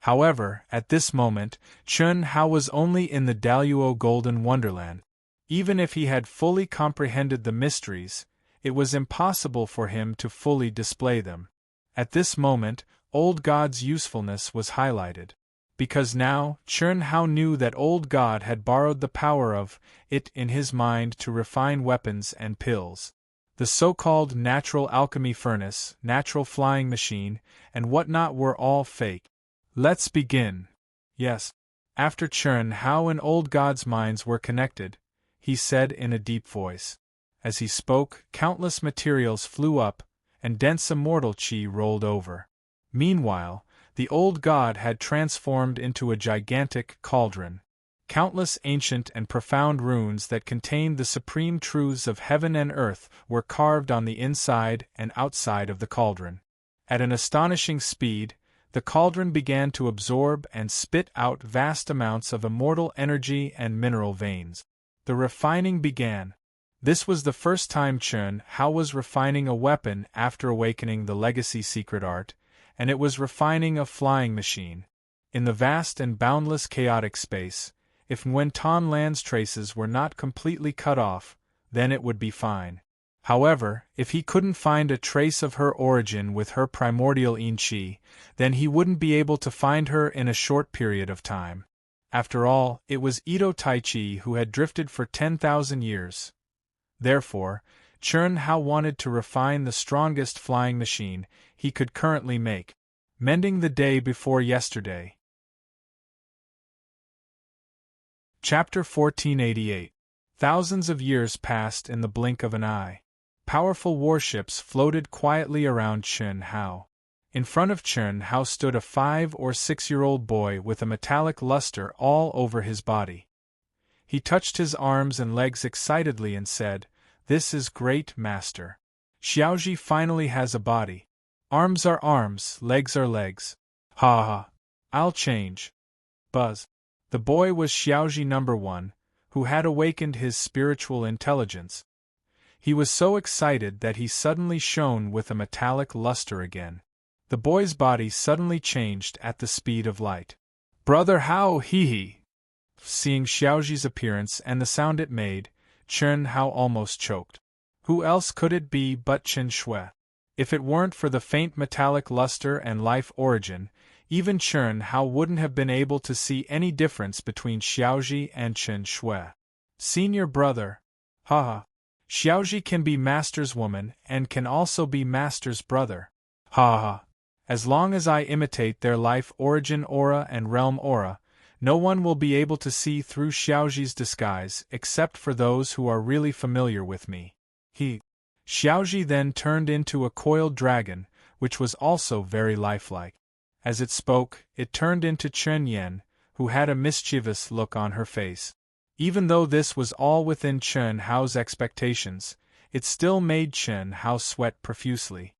However, at this moment, Chun Hao was only in the Daluo Golden Wonderland. Even if he had fully comprehended the mysteries, it was impossible for him to fully display them. At this moment, Old God's usefulness was highlighted. Because now, Chun Hao knew that Old God had borrowed the power of it in his mind to refine weapons and pills. The so-called natural alchemy furnace, natural flying machine, and whatnot were all fake. Let's begin. Yes. After Chun Hao and Old God's minds were connected, he said in a deep voice. As he spoke, countless materials flew up, and dense immortal chi rolled over. Meanwhile, the old god had transformed into a gigantic cauldron. Countless ancient and profound runes that contained the supreme truths of heaven and earth were carved on the inside and outside of the cauldron. At an astonishing speed, the cauldron began to absorb and spit out vast amounts of immortal energy and mineral veins. The refining began. This was the first time Chun Hao was refining a weapon after awakening the legacy secret art, and it was refining a flying machine. In the vast and boundless chaotic space, if Nguyen Ton Land's traces were not completely cut off, then it would be fine. However, if he couldn't find a trace of her origin with her primordial yin qi, then he wouldn't be able to find her in a short period of time. After all, it was Ito Taichi who had drifted for 10,000 years. Therefore, Chun Hao wanted to refine the strongest flying machine he could currently make, mending the day before yesterday. Chapter 1488. Thousands of years passed in the blink of an eye. Powerful warships floated quietly around Chun Hao. In front of Chun Hao stood a 5- or 6-year-old boy with a metallic luster all over his body. He touched his arms and legs excitedly and said, "This is great, master. Xiaoji finally has a body. Arms are arms, legs are legs. Ha ha. I'll change." Buzz. The boy was Xiaoji number 1, who had awakened his spiritual intelligence. He was so excited that he suddenly shone with a metallic luster again. The boy's body suddenly changed at the speed of light. "Brother Hao, hee." Seeing Xiaoji's appearance and the sound it made, Chun Hao almost choked. Who else could it be but Chen Shui? If it weren't for the faint metallic luster and life origin, even Chun Hao wouldn't have been able to see any difference between Xiaoji and Chen Shui. Senior brother. Haha. Xiaoji can be master's woman and can also be master's brother. Haha. As long as I imitate their life origin aura and realm aura, no one will be able to see through Xiaoji's disguise except for those who are really familiar with me. Xiaoji then turned into a coiled dragon, which was also very lifelike. As it spoke, it turned into Chen Yen, who had a mischievous look on her face. Even though this was all within Chen Hao's expectations, it still made Chen Hao sweat profusely.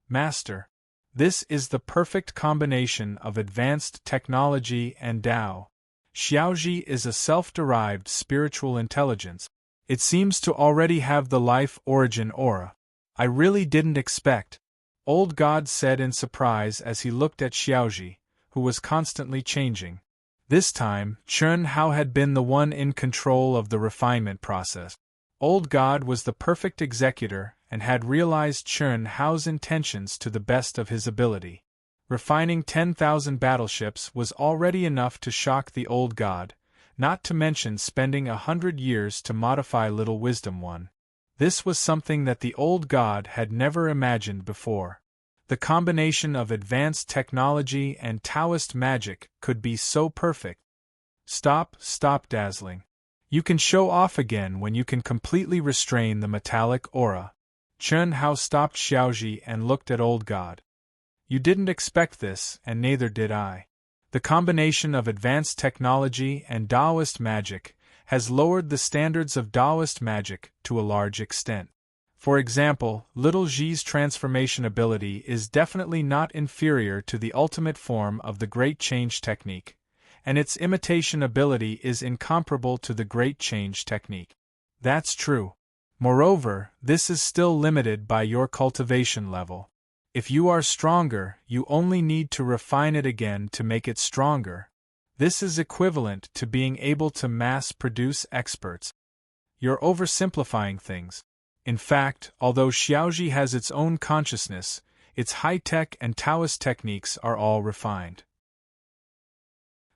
Master, this is the perfect combination of advanced technology and Tao. Xiaoji is a self-derived spiritual intelligence. It seems to already have the life origin aura. I really didn't expect, Old God said in surprise as he looked at Xiaoji, who was constantly changing. This time, Chen Hao had been the one in control of the refinement process. Old God was the perfect executor and had realized Chen Hao's intentions to the best of his ability. Refining 10,000 battleships was already enough to shock the Old God, not to mention spending 100 years to modify Little Wisdom 1. This was something that the Old God had never imagined before. The combination of advanced technology and Taoist magic could be so perfect. Stop, dazzling. You can show off again when you can completely restrain the metallic aura. Chen Hao stopped Xiaoji and looked at Old God. You didn't expect this, and neither did I. The combination of advanced technology and Taoist magic has lowered the standards of Taoist magic to a large extent. For example, Little Ji's transformation ability is definitely not inferior to the ultimate form of the Great Change technique, and its imitation ability is incomparable to the Great Change technique. That's true. Moreover, this is still limited by your cultivation level. If you are stronger, you only need to refine it again to make it stronger. This is equivalent to being able to mass-produce experts. You're oversimplifying things. In fact, although Xiaoji has its own consciousness, its high-tech and Taoist techniques are all refined.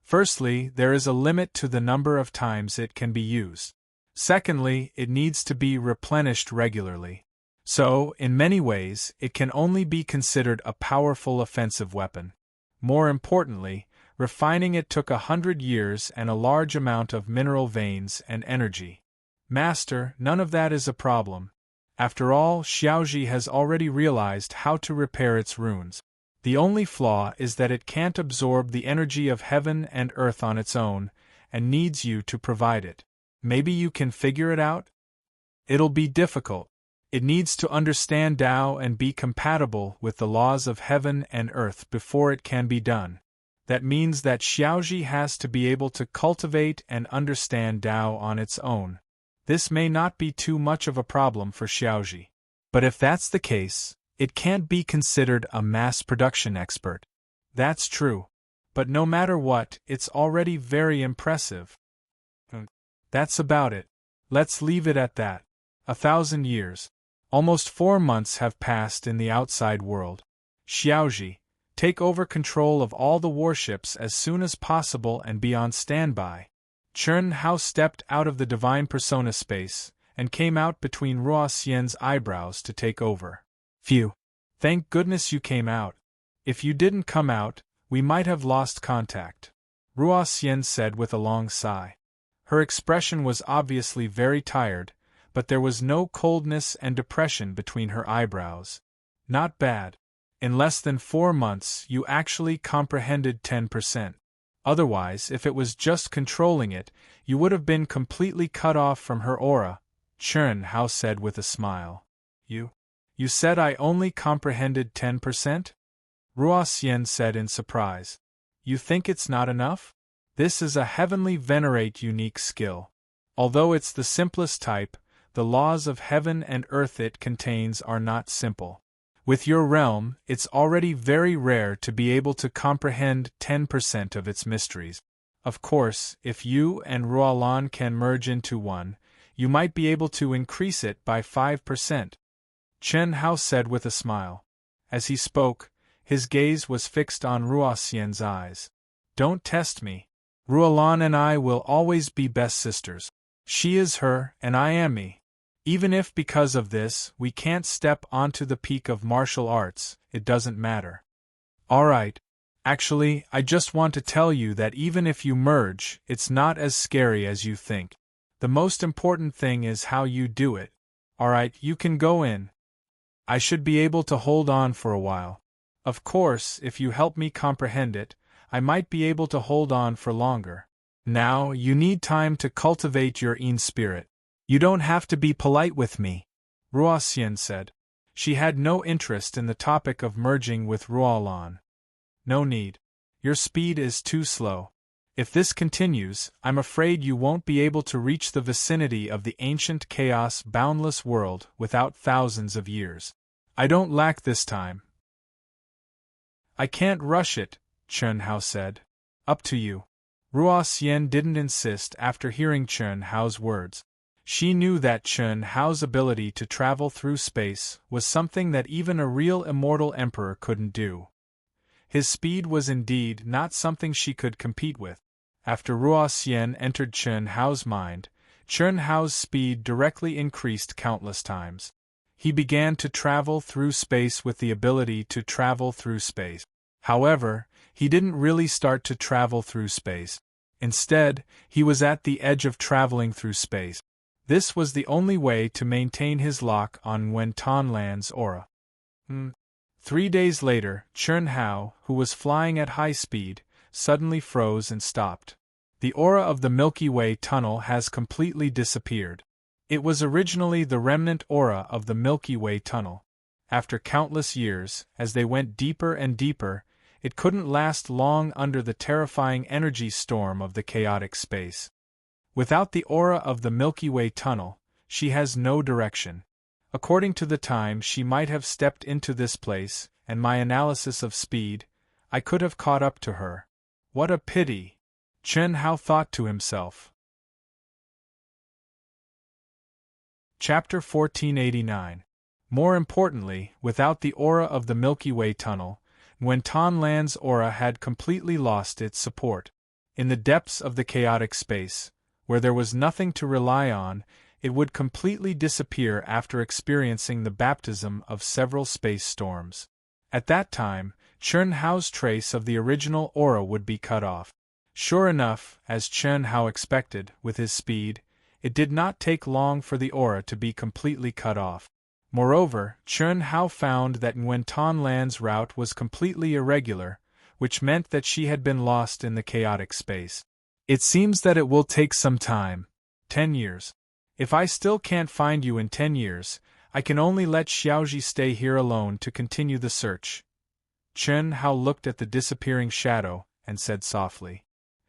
Firstly, there is a limit to the number of times it can be used. Secondly, it needs to be replenished regularly. So, in many ways, it can only be considered a powerful offensive weapon. More importantly, refining it took 100 years and a large amount of mineral veins and energy. Master, none of that is a problem. After all, Xiaoji has already realized how to repair its runes. The only flaw is that it can't absorb the energy of heaven and earth on its own, and needs you to provide it. Maybe you can figure it out? It'll be difficult. It needs to understand Tao and be compatible with the laws of heaven and earth before it can be done. That means that Xiaoji has to be able to cultivate and understand Tao on its own. This may not be too much of a problem for Xiaoji. But if that's the case, it can't be considered a mass production expert. That's true. But no matter what, it's already very impressive. That's about it. Let's leave it at that. 1,000 years. Almost 4 months have passed in the outside world. Xiaoji, take over control of all the warships as soon as possible and be on standby. Chen Hao stepped out of the divine persona space and came out between Ruo Xian's eyebrows to take over. Phew. Thank goodness you came out. If you didn't come out, we might have lost contact. Ruo Xian said with a long sigh. Her expression was obviously very tired, but there was no coldness and depression between her eyebrows. Not bad. In less than 4 months you actually comprehended 10%. Otherwise, if it was just controlling it, you would have been completely cut off from her aura, Chen Hao said with a smile. You said I only comprehended 10%? Ruo Xian said in surprise. You think it's not enough? This is a heavenly venerate unique skill. Although it's the simplest type, the laws of heaven and earth it contains are not simple. With your realm, it's already very rare to be able to comprehend 10% of its mysteries. Of course, if you and Ruolan can merge into one, you might be able to increase it by 5%. Chen Hao said with a smile. As he spoke, his gaze was fixed on Ruo Xian's eyes. Don't test me. Ruolan and I will always be best sisters. She is her, and I am me. Even if because of this, we can't step onto the peak of martial arts, it doesn't matter. Alright. Actually, I just want to tell you that even if you merge, it's not as scary as you think. The most important thing is how you do it. Alright, you can go in. I should be able to hold on for a while. Of course, if you help me comprehend it, I might be able to hold on for longer. Now, you need time to cultivate your own spirit. You don't have to be polite with me, Ruoxian said. She had no interest in the topic of merging with Ruolan. No need. Your speed is too slow. If this continues, I'm afraid you won't be able to reach the vicinity of the ancient chaos boundless world without thousands of years. I don't lack this time. I can't rush it, Chen Hao said. Up to you. Ruoxian didn't insist after hearing Chen Hao's words. She knew that Chen Hao's ability to travel through space was something that even a real immortal emperor couldn't do. His speed was indeed not something she could compete with. After Ruoxian entered Chen Hao's mind, Chen Hao's speed directly increased countless times. He began to travel through space with the ability to travel through space. However, he didn't really start to travel through space. Instead, he was at the edge of traveling through space. This was the only way to maintain his lock on Nguyen Tan Lan's aura. 3 days later, Chen Hao, who was flying at high speed, suddenly froze and stopped. The aura of the Milky Way tunnel has completely disappeared. It was originally the remnant aura of the Milky Way tunnel. After countless years, as they went deeper and deeper, it couldn't last long under the terrifying energy storm of the chaotic space. Without the aura of the Milky Way tunnel, she has no direction. According to the time she might have stepped into this place, and my analysis of speed, I could have caught up to her. What a pity! Chen Hao thought to himself. Chapter 1489. More importantly, without the aura of the Milky Way tunnel, Nguyen Tan Lan's aura had completely lost its support. In the depths of the chaotic space, where there was nothing to rely on, it would completely disappear after experiencing the baptism of several space storms. At that time, Chen Hao's trace of the original aura would be cut off. Sure enough, as Chen Hao expected, with his speed, it did not take long for the aura to be completely cut off. Moreover, Chen Hao found that Nguyen Tan Lan's route was completely irregular, which meant that she had been lost in the chaotic space. It seems that it will take some time. 10 years. If I still can't find you in 10 years, I can only let Xiaoji stay here alone to continue the search. Chen Hao looked at the disappearing shadow, and said softly.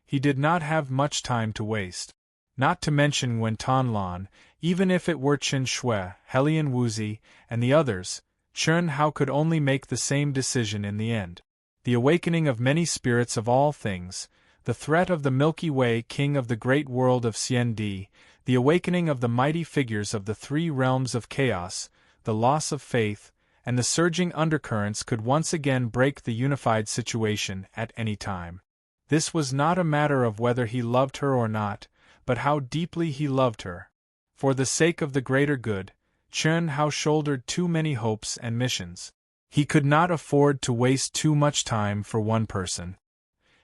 He did not have much time to waste. Not to mention Nguyen Tan Lan, even if it were Chen Shui, Helian Wuzi, and the others, Chen Hao could only make the same decision in the end. The awakening of many spirits of all things, the threat of the Milky Way king of the great world of Xiandi, the awakening of the mighty figures of the 3 realms of chaos, the loss of faith, and the surging undercurrents could once again break the unified situation at any time. This was not a matter of whether he loved her or not, but how deeply he loved her. For the sake of the greater good, Chen Hao shouldered too many hopes and missions. He could not afford to waste too much time for one person.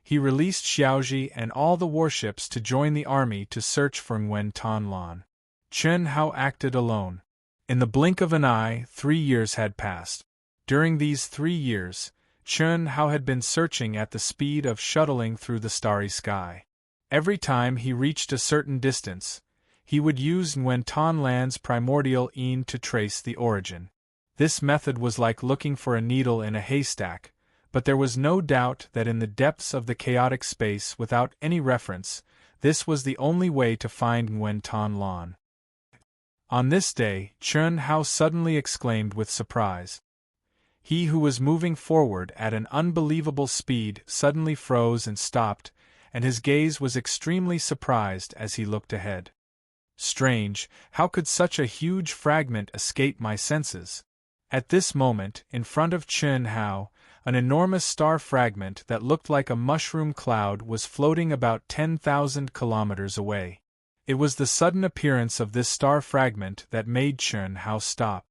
He released Xiaoji and all the warships to join the army to search for Nguyen Tan Lan. Chen Hao acted alone. In the blink of an eye, 3 years had passed. During these 3 years, Chen Hao had been searching at the speed of shuttling through the starry sky. Every time he reached a certain distance, he would use Nguyen Tan Lan's primordial Yin to trace the origin. This method was like looking for a needle in a haystack, but there was no doubt that in the depths of the chaotic space without any reference, this was the only way to find Nguyen Tan Lan. On this day, Chen Hao suddenly exclaimed with surprise. He who was moving forward at an unbelievable speed suddenly froze and stopped, and his gaze was extremely surprised as he looked ahead. Strange, how could such a huge fragment escape my senses? At this moment, in front of Chen Hao, an enormous star fragment that looked like a mushroom cloud was floating about 10,000 kilometers away. It was the sudden appearance of this star fragment that made Chen Hao stop.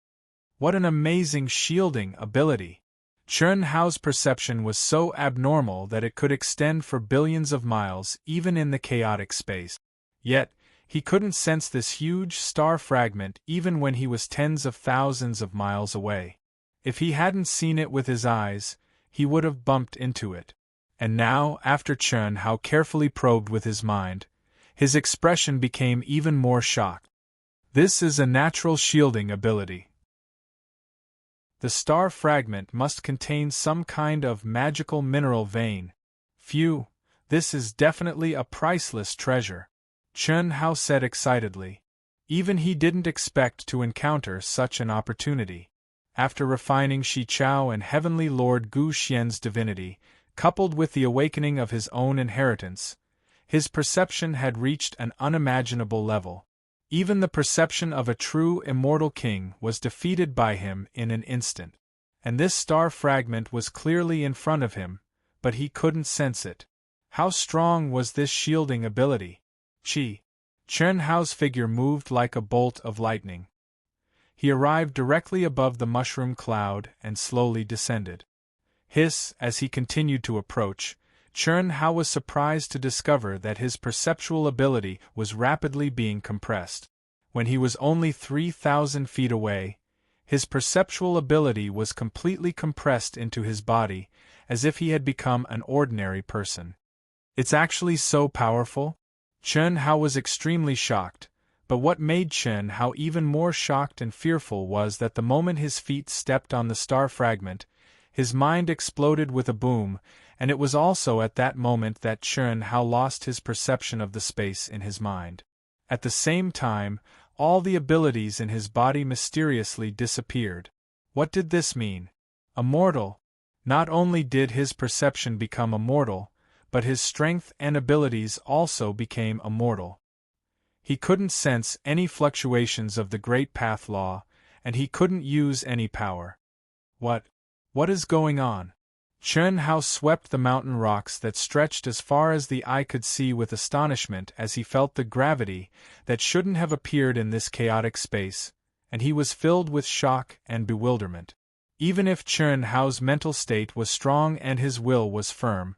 What an amazing shielding ability! Chen Hao's perception was so abnormal that it could extend for billions of miles even in the chaotic space. Yet, he couldn't sense this huge star fragment even when he was tens of thousands of miles away. If he hadn't seen it with his eyes, he would have bumped into it. And now, after Chen Hao carefully probed with his mind, his expression became even more shocked. This is a natural shielding ability. The star fragment must contain some kind of magical mineral vein. Phew, this is definitely a priceless treasure, Chen Hao said excitedly. Even he didn't expect to encounter such an opportunity. After refining Shi Chao and Heavenly Lord Gu Xian's divinity, coupled with the awakening of his own inheritance, his perception had reached an unimaginable level. Even the perception of a true immortal king was defeated by him in an instant. And this star fragment was clearly in front of him, but he couldn't sense it. How strong was this shielding ability? Chen Hao's figure moved like a bolt of lightning. He arrived directly above the mushroom cloud and slowly descended. As he continued to approach, Chen Hao was surprised to discover that his perceptual ability was rapidly being compressed. When he was only 3,000 feet away, his perceptual ability was completely compressed into his body, as if he had become an ordinary person. It's actually so powerful? Chen Hao was extremely shocked, but what made Chen Hao even more shocked and fearful was that the moment his feet stepped on the star fragment, his mind exploded with a boom, and it was also at that moment that Chen Hao lost his perception of the space in his mind. At the same time, all the abilities in his body mysteriously disappeared. What did this mean? Immortal. Not only did his perception become immortal, but his strength and abilities also became immortal. He couldn't sense any fluctuations of the Great Path Law, and he couldn't use any power. What is going on? Chen Hao swept the mountain rocks that stretched as far as the eye could see with astonishment as he felt the gravity that shouldn't have appeared in this chaotic space, and he was filled with shock and bewilderment. Even if Chen Hao's mental state was strong and his will was firm,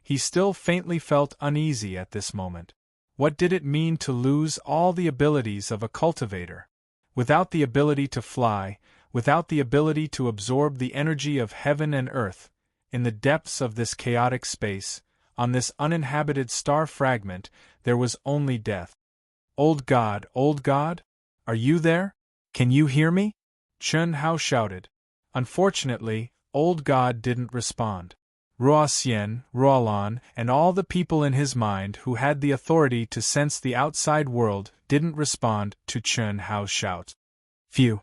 he still faintly felt uneasy at this moment. What did it mean to lose all the abilities of a cultivator? Without the ability to fly, without the ability to absorb the energy of heaven and earth, in the depths of this chaotic space, on this uninhabited star fragment, there was only death. Old God, are you there? Can you hear me? Chen Hao shouted. Unfortunately, Old God didn't respond. Ruoxian, Ruolan, and all the people in his mind who had the authority to sense the outside world didn't respond to Chen Hao's shout. Phew!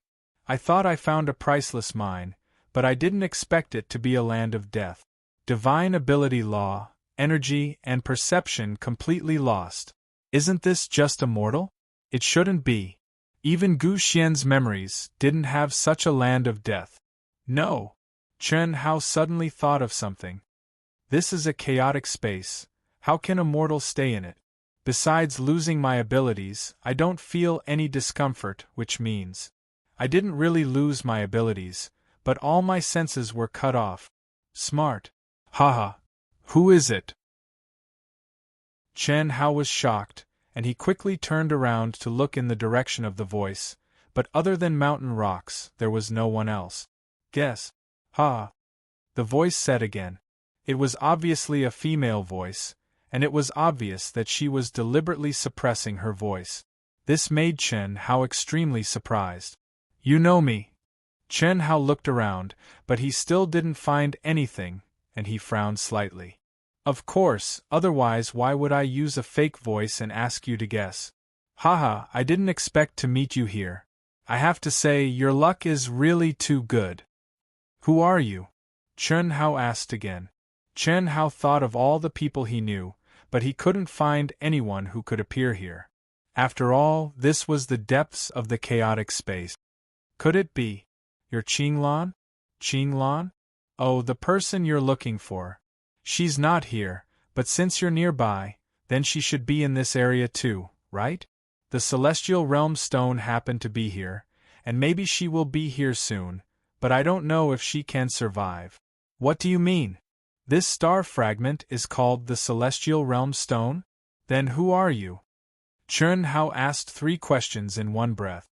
I thought I found a priceless mine, but I didn't expect it to be a land of death. Divine ability law, energy, and perception completely lost. Isn't this just immortal? It shouldn't be. Even Gu Xian's memories didn't have such a land of death. No! Chen Hao suddenly thought of something. This is a chaotic space. How can a mortal stay in it? Besides losing my abilities, I don't feel any discomfort, which means I didn't really lose my abilities, but all my senses were cut off. Smart. Haha. Who is it? Chen Hao was shocked, and he quickly turned around to look in the direction of the voice, but other than mountain rocks, there was no one else. Guess. Ha! The voice said again. It was obviously a female voice, and it was obvious that she was deliberately suppressing her voice. This made Chen Hao extremely surprised. You know me. Chen Hao looked around, but he still didn't find anything, and he frowned slightly. Of course, otherwise why would I use a fake voice and ask you to guess? Haha, I didn't expect to meet you here. I have to say, your luck is really too good. Who are you? Chen Hao asked again. Chen Hao thought of all the people he knew, but he couldn't find anyone who could appear here. After all, this was the depths of the chaotic space. Could it be your Qinglan? Qinglan? Oh, the person you're looking for. She's not here, but since you're nearby, then she should be in this area too, right? The Celestial Realm Stone happened to be here, and maybe she will be here soon, but I don't know if she can survive. What do you mean? This star fragment is called the Celestial Realm Stone? Then who are you? Chen Hao asked 3 questions in one breath.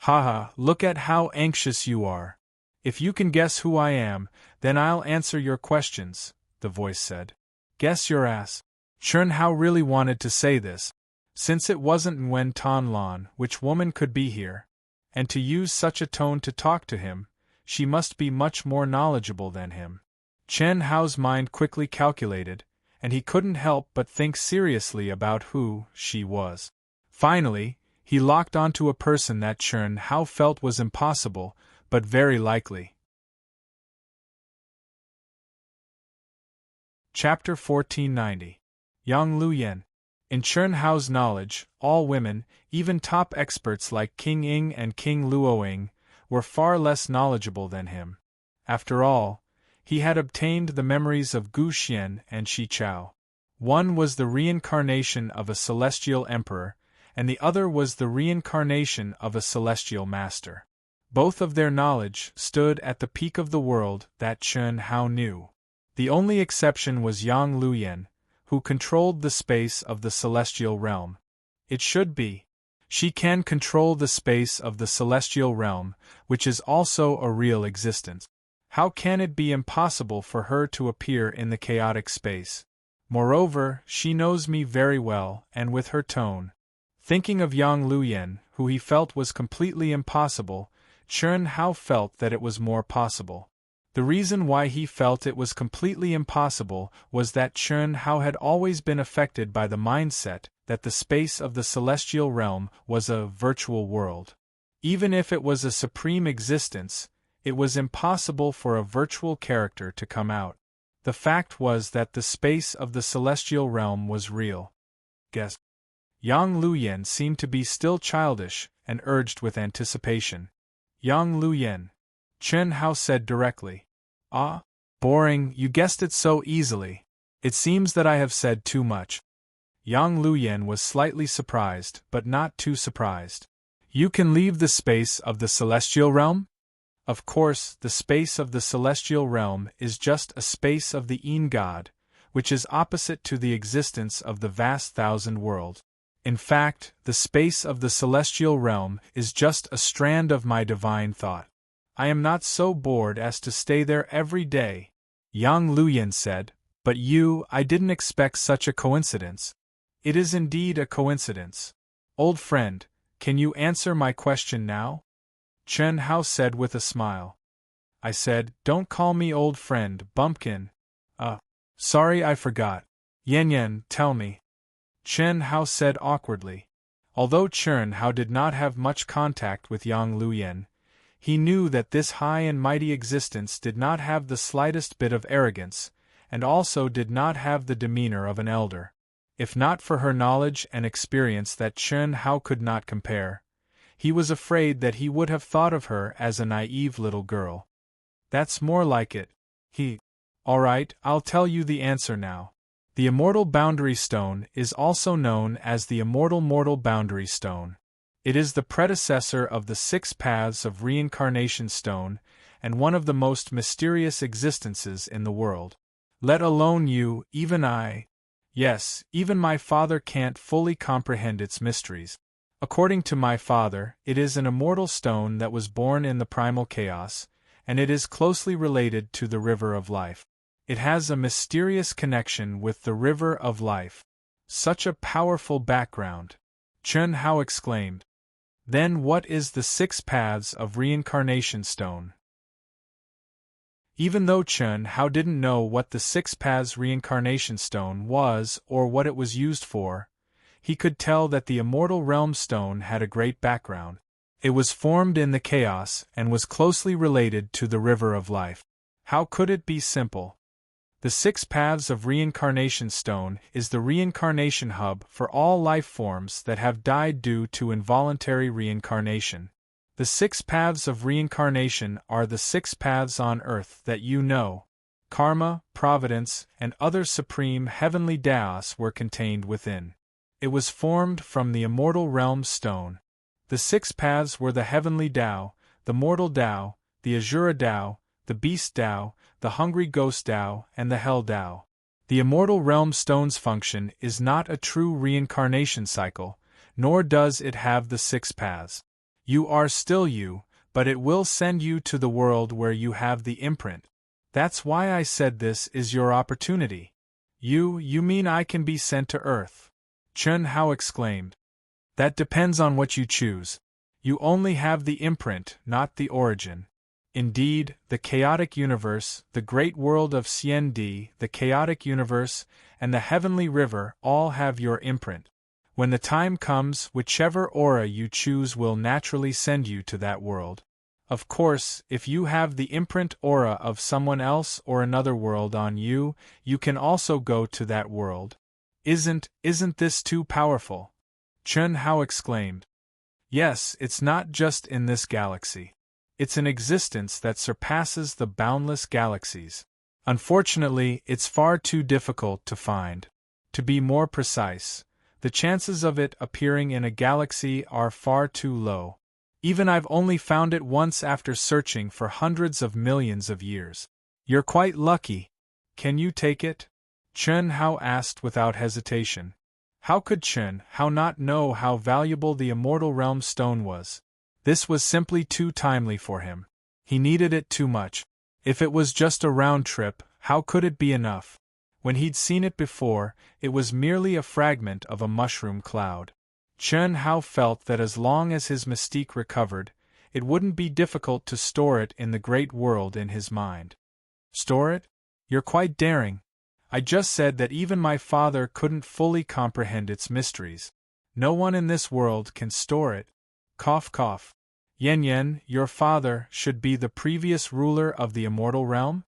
Haha, look at how anxious you are. If you can guess who I am, then I'll answer your questions, the voice said. Guess your ass. Chun Hao really wanted to say this, since it wasn't Nguyen Tan Lan, which woman could be here, and to use such a tone to talk to him, she must be much more knowledgeable than him. Chen Hao's mind quickly calculated, and he couldn't help but think seriously about who she was. Finally, he locked onto a person that Chen Hao felt was impossible, but very likely. Chapter 1490. Yang Luyen. In Chen Hao's knowledge, all women, even top experts like King Ying and King Luoying, were far less knowledgeable than him. After all, he had obtained the memories of Gu Xian and Shi Chao. One was the reincarnation of a celestial emperor, and the other was the reincarnation of a celestial master. Both of their knowledge stood at the peak of the world that Chen Hao knew. The only exception was Yang Luyen, who controlled the space of the celestial realm. It should be. She can control the space of the celestial realm, which is also a real existence. How can it be impossible for her to appear in the chaotic space? Moreover, she knows me very well, and with her tone. Thinking of Yang Luyen, who he felt was completely impossible, Chen Hao felt that it was more possible. The reason why he felt it was completely impossible was that Chen Hao had always been affected by the mindset that the space of the celestial realm was a virtual world. Even if it was a supreme existence, it was impossible for a virtual character to come out. The fact was that the space of the celestial realm was real. Guess. Yang Luyen seemed to be still childish and urged with anticipation. Yang Luyen. Chen Hao said directly. Ah, boring, you guessed it so easily. It seems that I have said too much. Yang Luyen was slightly surprised, but not too surprised. You can leave the space of the celestial realm? Of course, the space of the celestial realm is just a space of the Yin God, which is opposite to the existence of the vast thousand world. In fact, the space of the celestial realm is just a strand of my divine thought. I am not so bored as to stay there every day, Yang Luyen said, but I didn't expect such a coincidence. It is indeed a coincidence. Old friend, can you answer my question now? Chen Hao said with a smile. I said, don't call me old friend, bumpkin. Sorry I forgot. Yen, tell me. Chen Hao said awkwardly. Although Chen Hao did not have much contact with Yang Luyen, he knew that this high and mighty existence did not have the slightest bit of arrogance, and also did not have the demeanor of an elder. If not for her knowledge and experience that Chen Hao could not compare, he was afraid that he would have thought of her as a naive little girl. That's more like it. All right, I'll tell you the answer now. The immortal boundary stone is also known as the immortal mortal boundary stone. It is the predecessor of the 6 paths of reincarnation stone, and one of the most mysterious existences in the world. Let alone you, even I. Yes, even my father can't fully comprehend its mysteries. According to my father, it is an immortal stone that was born in the primal chaos, and it is closely related to the river of life. It has a mysterious connection with the river of life. Such a powerful background! Chen Hao exclaimed. Then what is the 6 paths of reincarnation stone? Even though Chen Hao didn't know what the 6 paths reincarnation stone was or what it was used for, he could tell that the immortal realm stone had a great background. It was formed in the chaos and was closely related to the river of life. How could it be simple? The 6 paths of reincarnation stone is the reincarnation hub for all life forms that have died due to involuntary reincarnation. The 6 paths of reincarnation are the 6 paths on earth that you know. Karma, providence, and other supreme heavenly Daos were contained within. It was formed from the immortal realm stone. The 6 paths were the heavenly Tao, the mortal Tao, the Azura Tao, the beast Tao, the hungry ghost Tao, and the hell Tao. The immortal realm stone's function is not a true reincarnation cycle, nor does it have the 6 paths. You are still you, but it will send you to the world where you have the imprint. That's why I said this is your opportunity. You mean I can be sent to Earth? Chen Hao exclaimed. That depends on what you choose. You only have the imprint, not the origin. Indeed, the chaotic universe, the great world of Xiandi, the chaotic universe, and the heavenly river all have your imprint. When the time comes, whichever aura you choose will naturally send you to that world. Of course, if you have the imprint aura of someone else or another world on you, you can also go to that world. Isn't this too powerful? Chen Hao exclaimed. Yes, it's not just in this galaxy. It's an existence that surpasses the boundless galaxies. Unfortunately, it's far too difficult to find. To be more precise, the chances of it appearing in a galaxy are far too low. Even I've only found it once after searching for hundreds of millions of years. You're quite lucky. Can you take it? Chen Hao asked without hesitation. How could Chen Hao not know how valuable the Immortal Realm stone was? This was simply too timely for him. He needed it too much. If it was just a round trip, how could it be enough? When he'd seen it before, it was merely a fragment of a mushroom cloud. Chen Hao felt that as long as his mystique recovered, it wouldn't be difficult to store it in the great world in his mind. Store it? You're quite daring. I just said that even my father couldn't fully comprehend its mysteries. No one in this world can store it. Cough cough. Yan, your father should be the previous ruler of the Immortal Realm?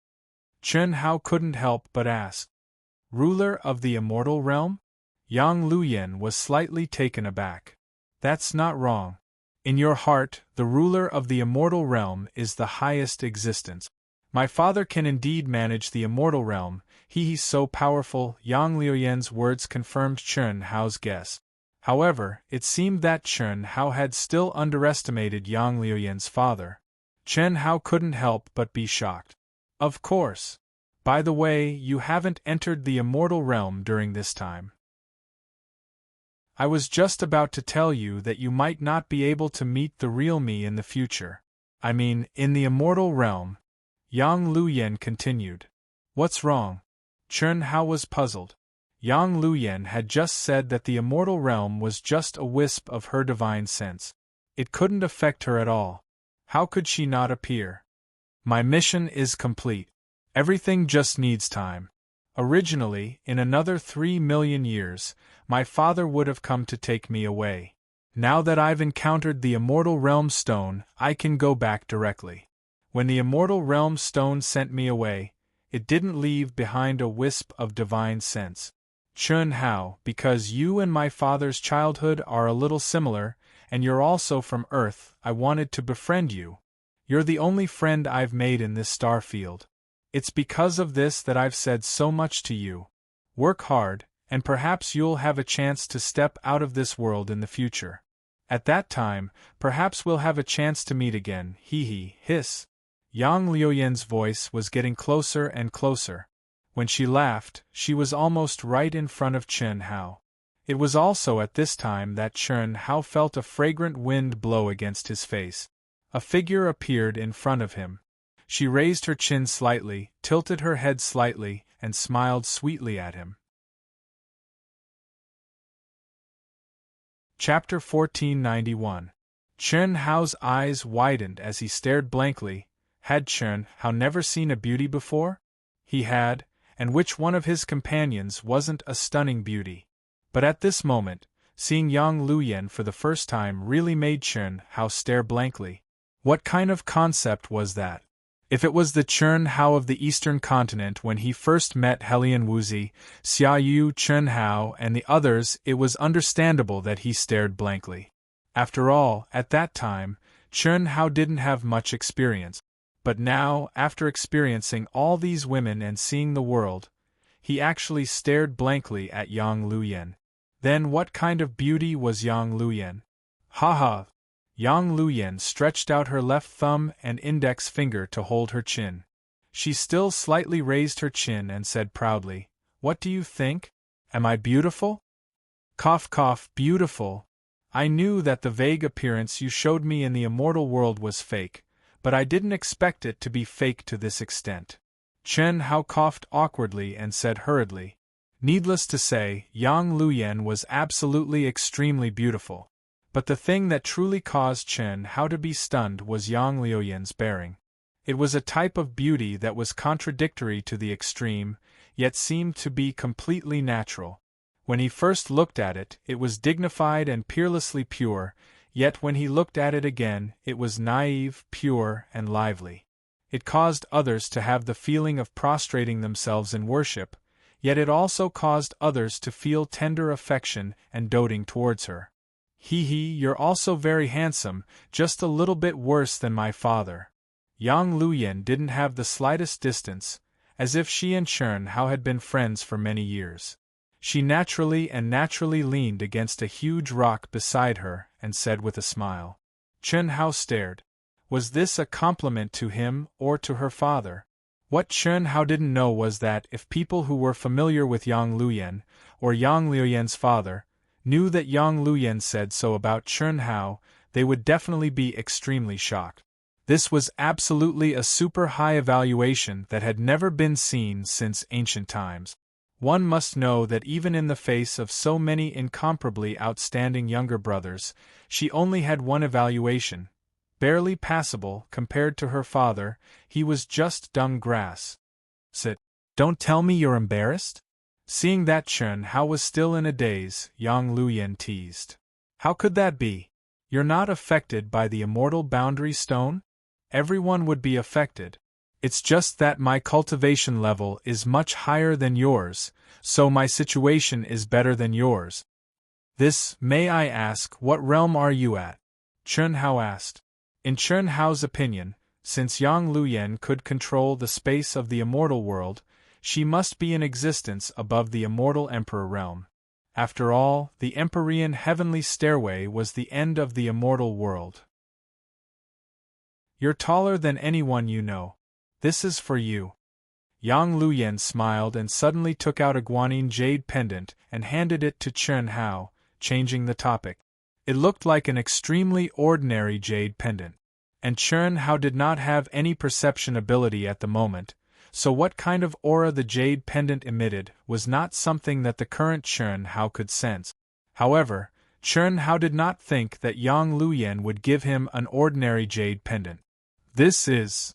Chen Hao couldn't help but ask. Ruler of the Immortal Realm? Yang Luoyan was slightly taken aback. That's not wrong. In your heart, the ruler of the Immortal Realm is the highest existence. My father can indeed manage the Immortal Realm, he's so powerful. Yang Luoyan's words confirmed Chen Hao's guess. However, it seemed that Chen Hao had still underestimated Yang Luoyan's father. Chen Hao couldn't help but be shocked. Of course. By the way, you haven't entered the Immortal Realm during this time. I was just about to tell you that you might not be able to meet the real me in the future. I mean, in the Immortal Realm. Yang Luoyan continued. What's wrong? Chen Hao was puzzled. Yang Luoyan had just said that the Immortal Realm was just a wisp of her divine sense. It couldn't affect her at all. How could she not appear? My mission is complete. Everything just needs time. Originally, in another 3 million years, my father would have come to take me away. Now that I've encountered the Immortal Realm Stone, I can go back directly. When the Immortal Realm Stone sent me away, it didn't leave behind a wisp of divine sense. Chen Hao, because you and my father's childhood are a little similar, and you're also from Earth, I wanted to befriend you. You're the only friend I've made in this star field. It's because of this that I've said so much to you. Work hard, and perhaps you'll have a chance to step out of this world in the future. At that time, perhaps we'll have a chance to meet again, hiss. Yang Luoyan's voice was getting closer and closer. When she laughed, she was almost right in front of Chen Hao. It was also at this time that Chen Hao felt a fragrant wind blow against his face. A figure appeared in front of him. She raised her chin slightly, tilted her head slightly, and smiled sweetly at him. Chapter 1491. Chen Hao's eyes widened as he stared blankly. Had Chen Hao never seen a beauty before? He had, and which one of his companions wasn't a stunning beauty? But at this moment, seeing Yang Luoyan for the first time really made Chen Hao stare blankly. What kind of concept was that? If it was the Chen Hao of the Eastern Continent when he first met Helian Wuzi, Xiaoyu Chen Hao, and the others, it was understandable that he stared blankly. After all, at that time, Chen Hao didn't have much experience. But now, after experiencing all these women and seeing the world, he actually stared blankly at Yang Luoyan. Then what kind of beauty was Yang Luoyan? Ha! Yang Luoyan stretched out her left thumb and index finger to hold her chin. She still slightly raised her chin and said proudly, "What do you think? Am I beautiful?" Cough cough, beautiful. I knew that the vague appearance you showed me in the immortal world was fake, but I didn't expect it to be fake to this extent. Chen Hao coughed awkwardly and said hurriedly, Needless to say, Yang Luoyan was absolutely extremely beautiful. But the thing that truly caused Chen Hao to be stunned was Yang Luoyan's bearing. It was a type of beauty that was contradictory to the extreme, yet seemed to be completely natural. When he first looked at it, it was dignified and peerlessly pure, yet when he looked at it again, it was naive, pure, and lively. It caused others to have the feeling of prostrating themselves in worship, yet it also caused others to feel tender affection and doting towards her. You're also very handsome, just a little bit worse than my father. Yang Luoyan didn't have the slightest distance, as if she and Chen Hao had been friends for many years. She naturally leaned against a huge rock beside her and said with a smile. Chen Hao stared. Was this a compliment to him or to her father? What Chen Hao didn't know was that if people who were familiar with Yang Luoyan, or Yang Luoyan's father, knew that Yang Luoyan said so about Chen Hao, they would definitely be extremely shocked. This was absolutely a super high evaluation that had never been seen since ancient times. One must know that even in the face of so many incomparably outstanding younger brothers, she only had one evaluation. Barely passable compared to her father, he was just dung grass. Sit. Don't tell me you're embarrassed? Seeing that Chen Hao was still in a daze, Yang Luoyan teased. How could that be? You're not affected by the immortal boundary stone? Everyone would be affected. It's just that my cultivation level is much higher than yours, so my situation is better than yours. May I ask, what realm are you at? Chen Hao asked. In Chen Hao's opinion, since Yang Luoyan could control the space of the immortal world, she must be in existence above the immortal emperor realm. After all, the Empyrean heavenly stairway was the end of the immortal world. You're taller than anyone you know. This is for you. Yang Luoyan smiled and suddenly took out a guanine jade pendant and handed it to Chen Hao, changing the topic. It looked like an extremely ordinary jade pendant. And Chen Hao did not have any perception ability at the moment, so what kind of aura the jade pendant emitted was not something that the current Chen Hao could sense. However, Chen Hao did not think that Yang Luoyan would give him an ordinary jade pendant. This is...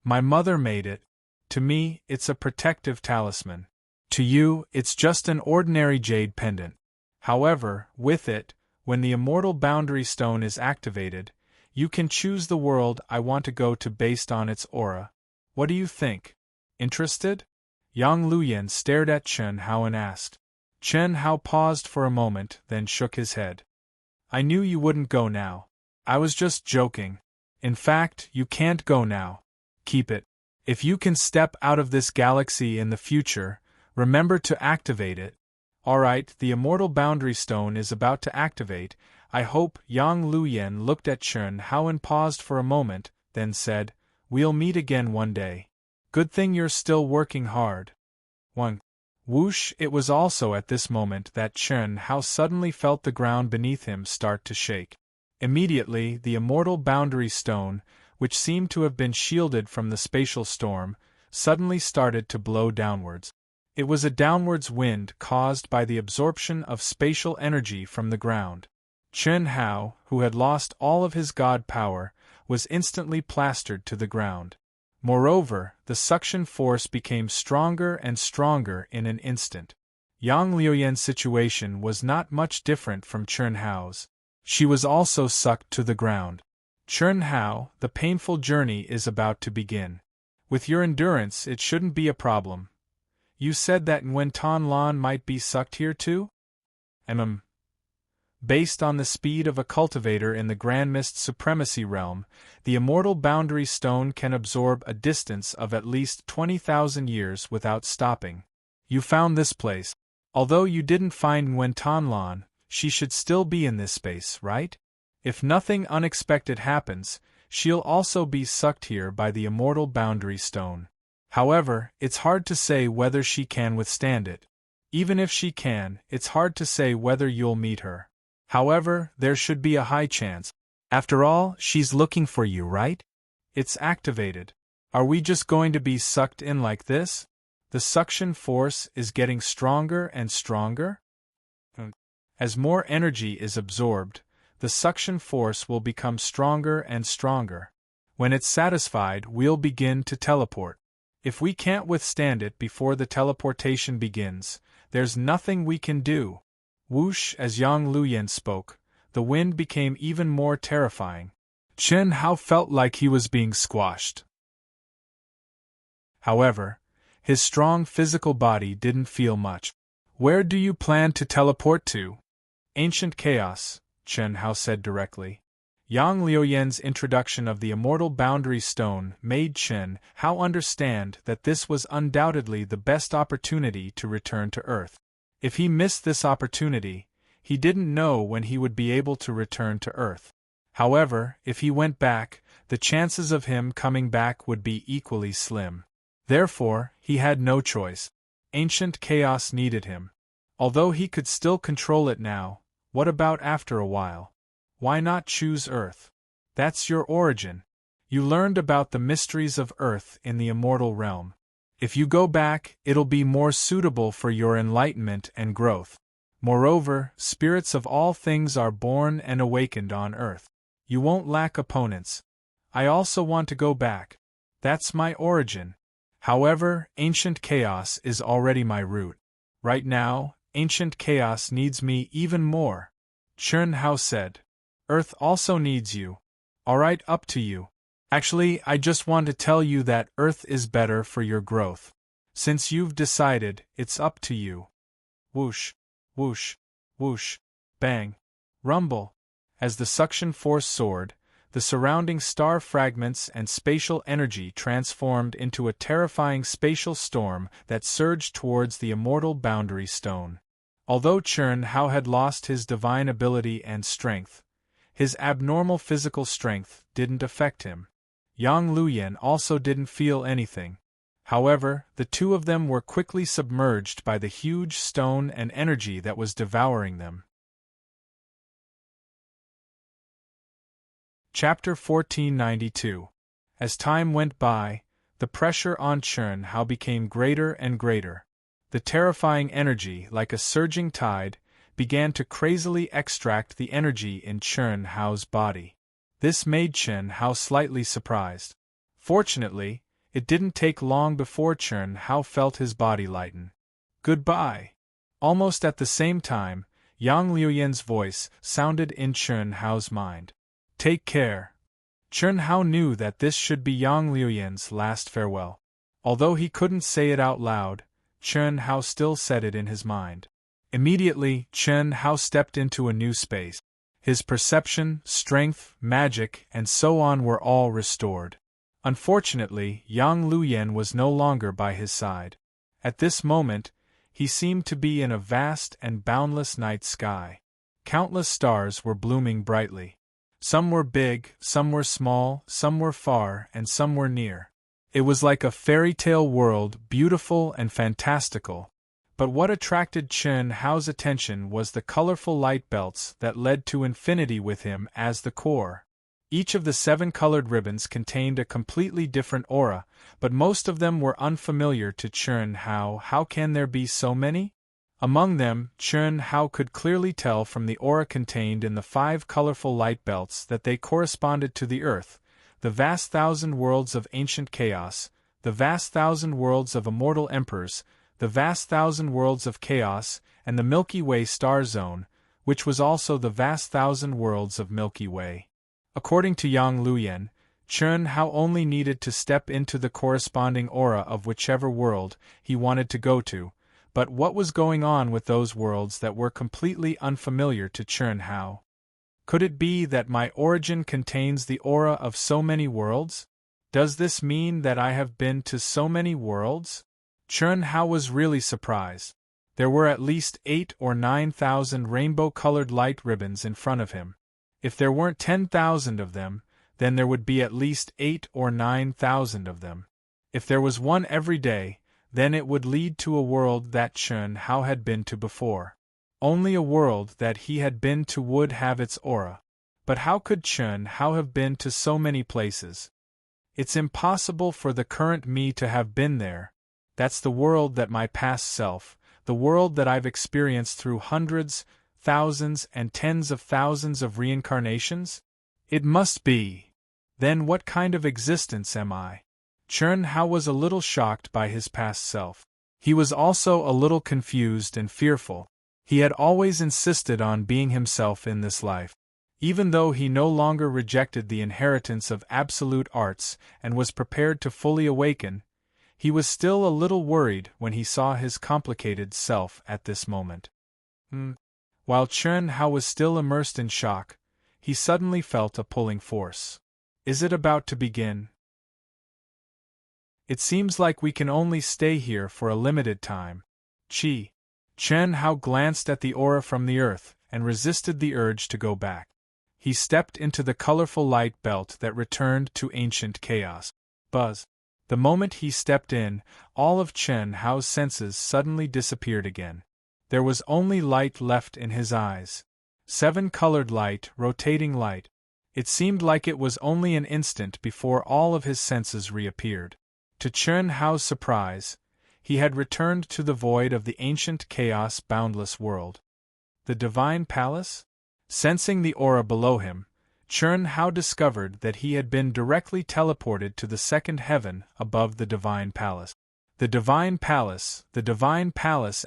My mother made it. To me, it's a protective talisman. To you, it's just an ordinary jade pendant. However, with it, when the immortal boundary stone is activated, you can choose the world I want to go to based on its aura. What do you think? Interested? Yang Luoyan stared at Chen Hao and asked. Chen Hao paused for a moment, then shook his head. I knew you wouldn't go now. I was just joking. In fact, you can't go now. Keep it. If you can step out of this galaxy in the future, remember to activate it. Alright, the immortal boundary stone is about to activate. I hope. Yang Luoyan looked at Chen Hao and paused for a moment, then said, We'll meet again one day. Good thing you're still working hard. 1. Whoosh! It was also at this moment that Chen Hao suddenly felt the ground beneath him start to shake. Immediately, the immortal boundary stone, which seemed to have been shielded from the spatial storm, suddenly started to blow downwards. It was a downwards wind caused by the absorption of spatial energy from the ground. Chen Hao, who had lost all of his god power, was instantly plastered to the ground. Moreover, the suction force became stronger and stronger in an instant. Yang Luoyan's situation was not much different from Chen Hao's. She was also sucked to the ground. Chen Hao, the painful journey is about to begin. With your endurance, it shouldn't be a problem. You said that Nguyen Tan Lan might be sucked here too? Based on the speed of a cultivator in the Grand Mist Supremacy realm, the immortal boundary stone can absorb a distance of at least 20,000 years without stopping. You found this place. Although you didn't find Nguyen Tan Lan, she should still be in this space, right? If nothing unexpected happens, she'll also be sucked here by the immortal boundary stone. However, it's hard to say whether she can withstand it. Even if she can, it's hard to say whether you'll meet her. However, there should be a high chance. After all, she's looking for you, right? It's activated. Are we just going to be sucked in like this? The suction force is getting stronger and stronger? As more energy is absorbed, the suction force will become stronger and stronger. When it's satisfied, we'll begin to teleport. If we can't withstand it before the teleportation begins, there's nothing we can do. Whoosh! As Yang Luoyan spoke, the wind became even more terrifying. Chen Hao felt like he was being squashed. However, his strong physical body didn't feel much. Where do you plan to teleport to? Ancient chaos, Chen Hao said directly. Yang Luoyan's introduction of the immortal boundary stone made Chen Hao understand that this was undoubtedly the best opportunity to return to Earth. If he missed this opportunity, he didn't know when he would be able to return to Earth. However, if he went back, the chances of him coming back would be equally slim. Therefore, he had no choice. Ancient chaos needed him. Although he could still control it now, what about after a while? Why not choose Earth? That's your origin. You learned about the mysteries of Earth in the immortal realm. If you go back, it'll be more suitable for your enlightenment and growth. Moreover, spirits of all things are born and awakened on Earth. You won't lack opponents. I also want to go back. That's my origin. However, ancient chaos is already my root. Right now, ancient chaos needs me even more. Chen Hao said. Earth also needs you. Alright, up to you. Actually, I just want to tell you that Earth is better for your growth. Since you've decided, it's up to you. Whoosh, whoosh, whoosh, bang, rumble. As the suction force soared, the surrounding star fragments and spatial energy transformed into a terrifying spatial storm that surged towards the immortal boundary stone. Although Chen Hao had lost his divine ability and strength, his abnormal physical strength didn't affect him. Yang Luoyan also didn't feel anything. However, the two of them were quickly submerged by the huge stone and energy that was devouring them. Chapter 1492. As time went by, the pressure on Chen Hao became greater and greater. The terrifying energy, like a surging tide, began to crazily extract the energy in Chen Hao's body. This made Chen Hao slightly surprised. Fortunately, it didn't take long before Chen Hao felt his body lighten. Goodbye. Almost at the same time, Yang Luoyan's voice sounded in Chen Hao's mind. Take care. Chen Hao knew that this should be Yang Luoyan's last farewell. Although he couldn't say it out loud, Chen Hao still said it in his mind. Immediately, Chen Hao stepped into a new space. His perception, strength, magic, and so on were all restored. Unfortunately, Yang Luoyan was no longer by his side. At this moment, he seemed to be in a vast and boundless night sky. Countless stars were blooming brightly. Some were big, some were small, some were far, and some were near. It was like a fairy tale world, beautiful and fantastical. But what attracted Chen Hao's attention was the colorful light belts that led to infinity with him as the core. Each of the 7 colored ribbons contained a completely different aura, but most of them were unfamiliar to Chen Hao. How can there be so many? Among them, Chen Hao could clearly tell from the aura contained in the 5 colorful light belts that they corresponded to the Earth, the vast 1,000 worlds of ancient chaos, the vast 1,000 worlds of immortal emperors, the vast 1,000 worlds of chaos, and the Milky Way star zone, which was also the vast 1,000 worlds of Milky Way. According to Yang Luoyan, Chen Hao only needed to step into the corresponding aura of whichever world he wanted to go to, but what was going on with those worlds that were completely unfamiliar to Chen Hao? Could it be that my origin contains the aura of so many worlds? Does this mean that I have been to so many worlds? Chen Hao was really surprised. There were at least 8 or 9,000 rainbow-colored light ribbons in front of him. If there weren't 10,000 of them, then there would be at least 8 or 9,000 of them. If there was one every day, then it would lead to a world that Chen Hao had been to before. Only a world that he had been to would have its aura. But how could Chen Hao have been to so many places? It's impossible for the current me to have been there. That's the world that my past self, the world that I've experienced through hundreds, thousands, and tens of thousands of reincarnations? It must be. Then what kind of existence am I? Chun Hao was a little shocked by his past self. He was also a little confused and fearful. He had always insisted on being himself in this life. Even though he no longer rejected the inheritance of absolute arts and was prepared to fully awaken, he was still a little worried when he saw his complicated self at this moment. While Chun Hao was still immersed in shock, he suddenly felt a pulling force. Is it about to begin? It seems like we can only stay here for a limited time. Chun Hao glanced at the aura from the earth and resisted the urge to go back. He stepped into the colorful light belt that returned to ancient chaos. Buzz. The moment he stepped in, all of Chun Hao's senses suddenly disappeared again. There was only light left in his eyes. 7-colored light, rotating light. It seemed like it was only an instant before all of his senses reappeared. To Chun Hao's surprise, he had returned to the void of the ancient chaos boundless world. The Divine Palace? Sensing the aura below him, Chun Hao discovered that he had been directly teleported to the second heaven above the Divine Palace. The Divine Palace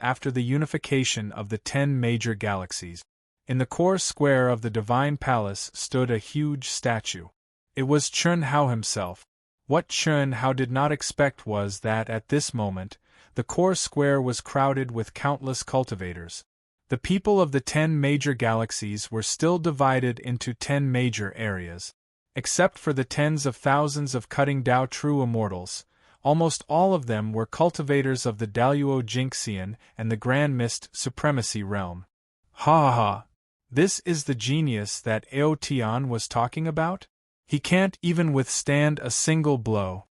after the unification of the 10 major galaxies. In the core square of the Divine Palace stood a huge statue. It was Chun Hao himself. What Chun Hao did not expect was that at this moment, the core square was crowded with countless cultivators. The people of the 10 major galaxies were still divided into 10 major areas. Except for the tens of thousands of cutting Dao true immortals, almost all of them were cultivators of the Daluo Jinxian and the Grand Mist Supremacy realm. Ha ha ha! This is the genius that Ao Tian was talking about? He can't even withstand a single blow.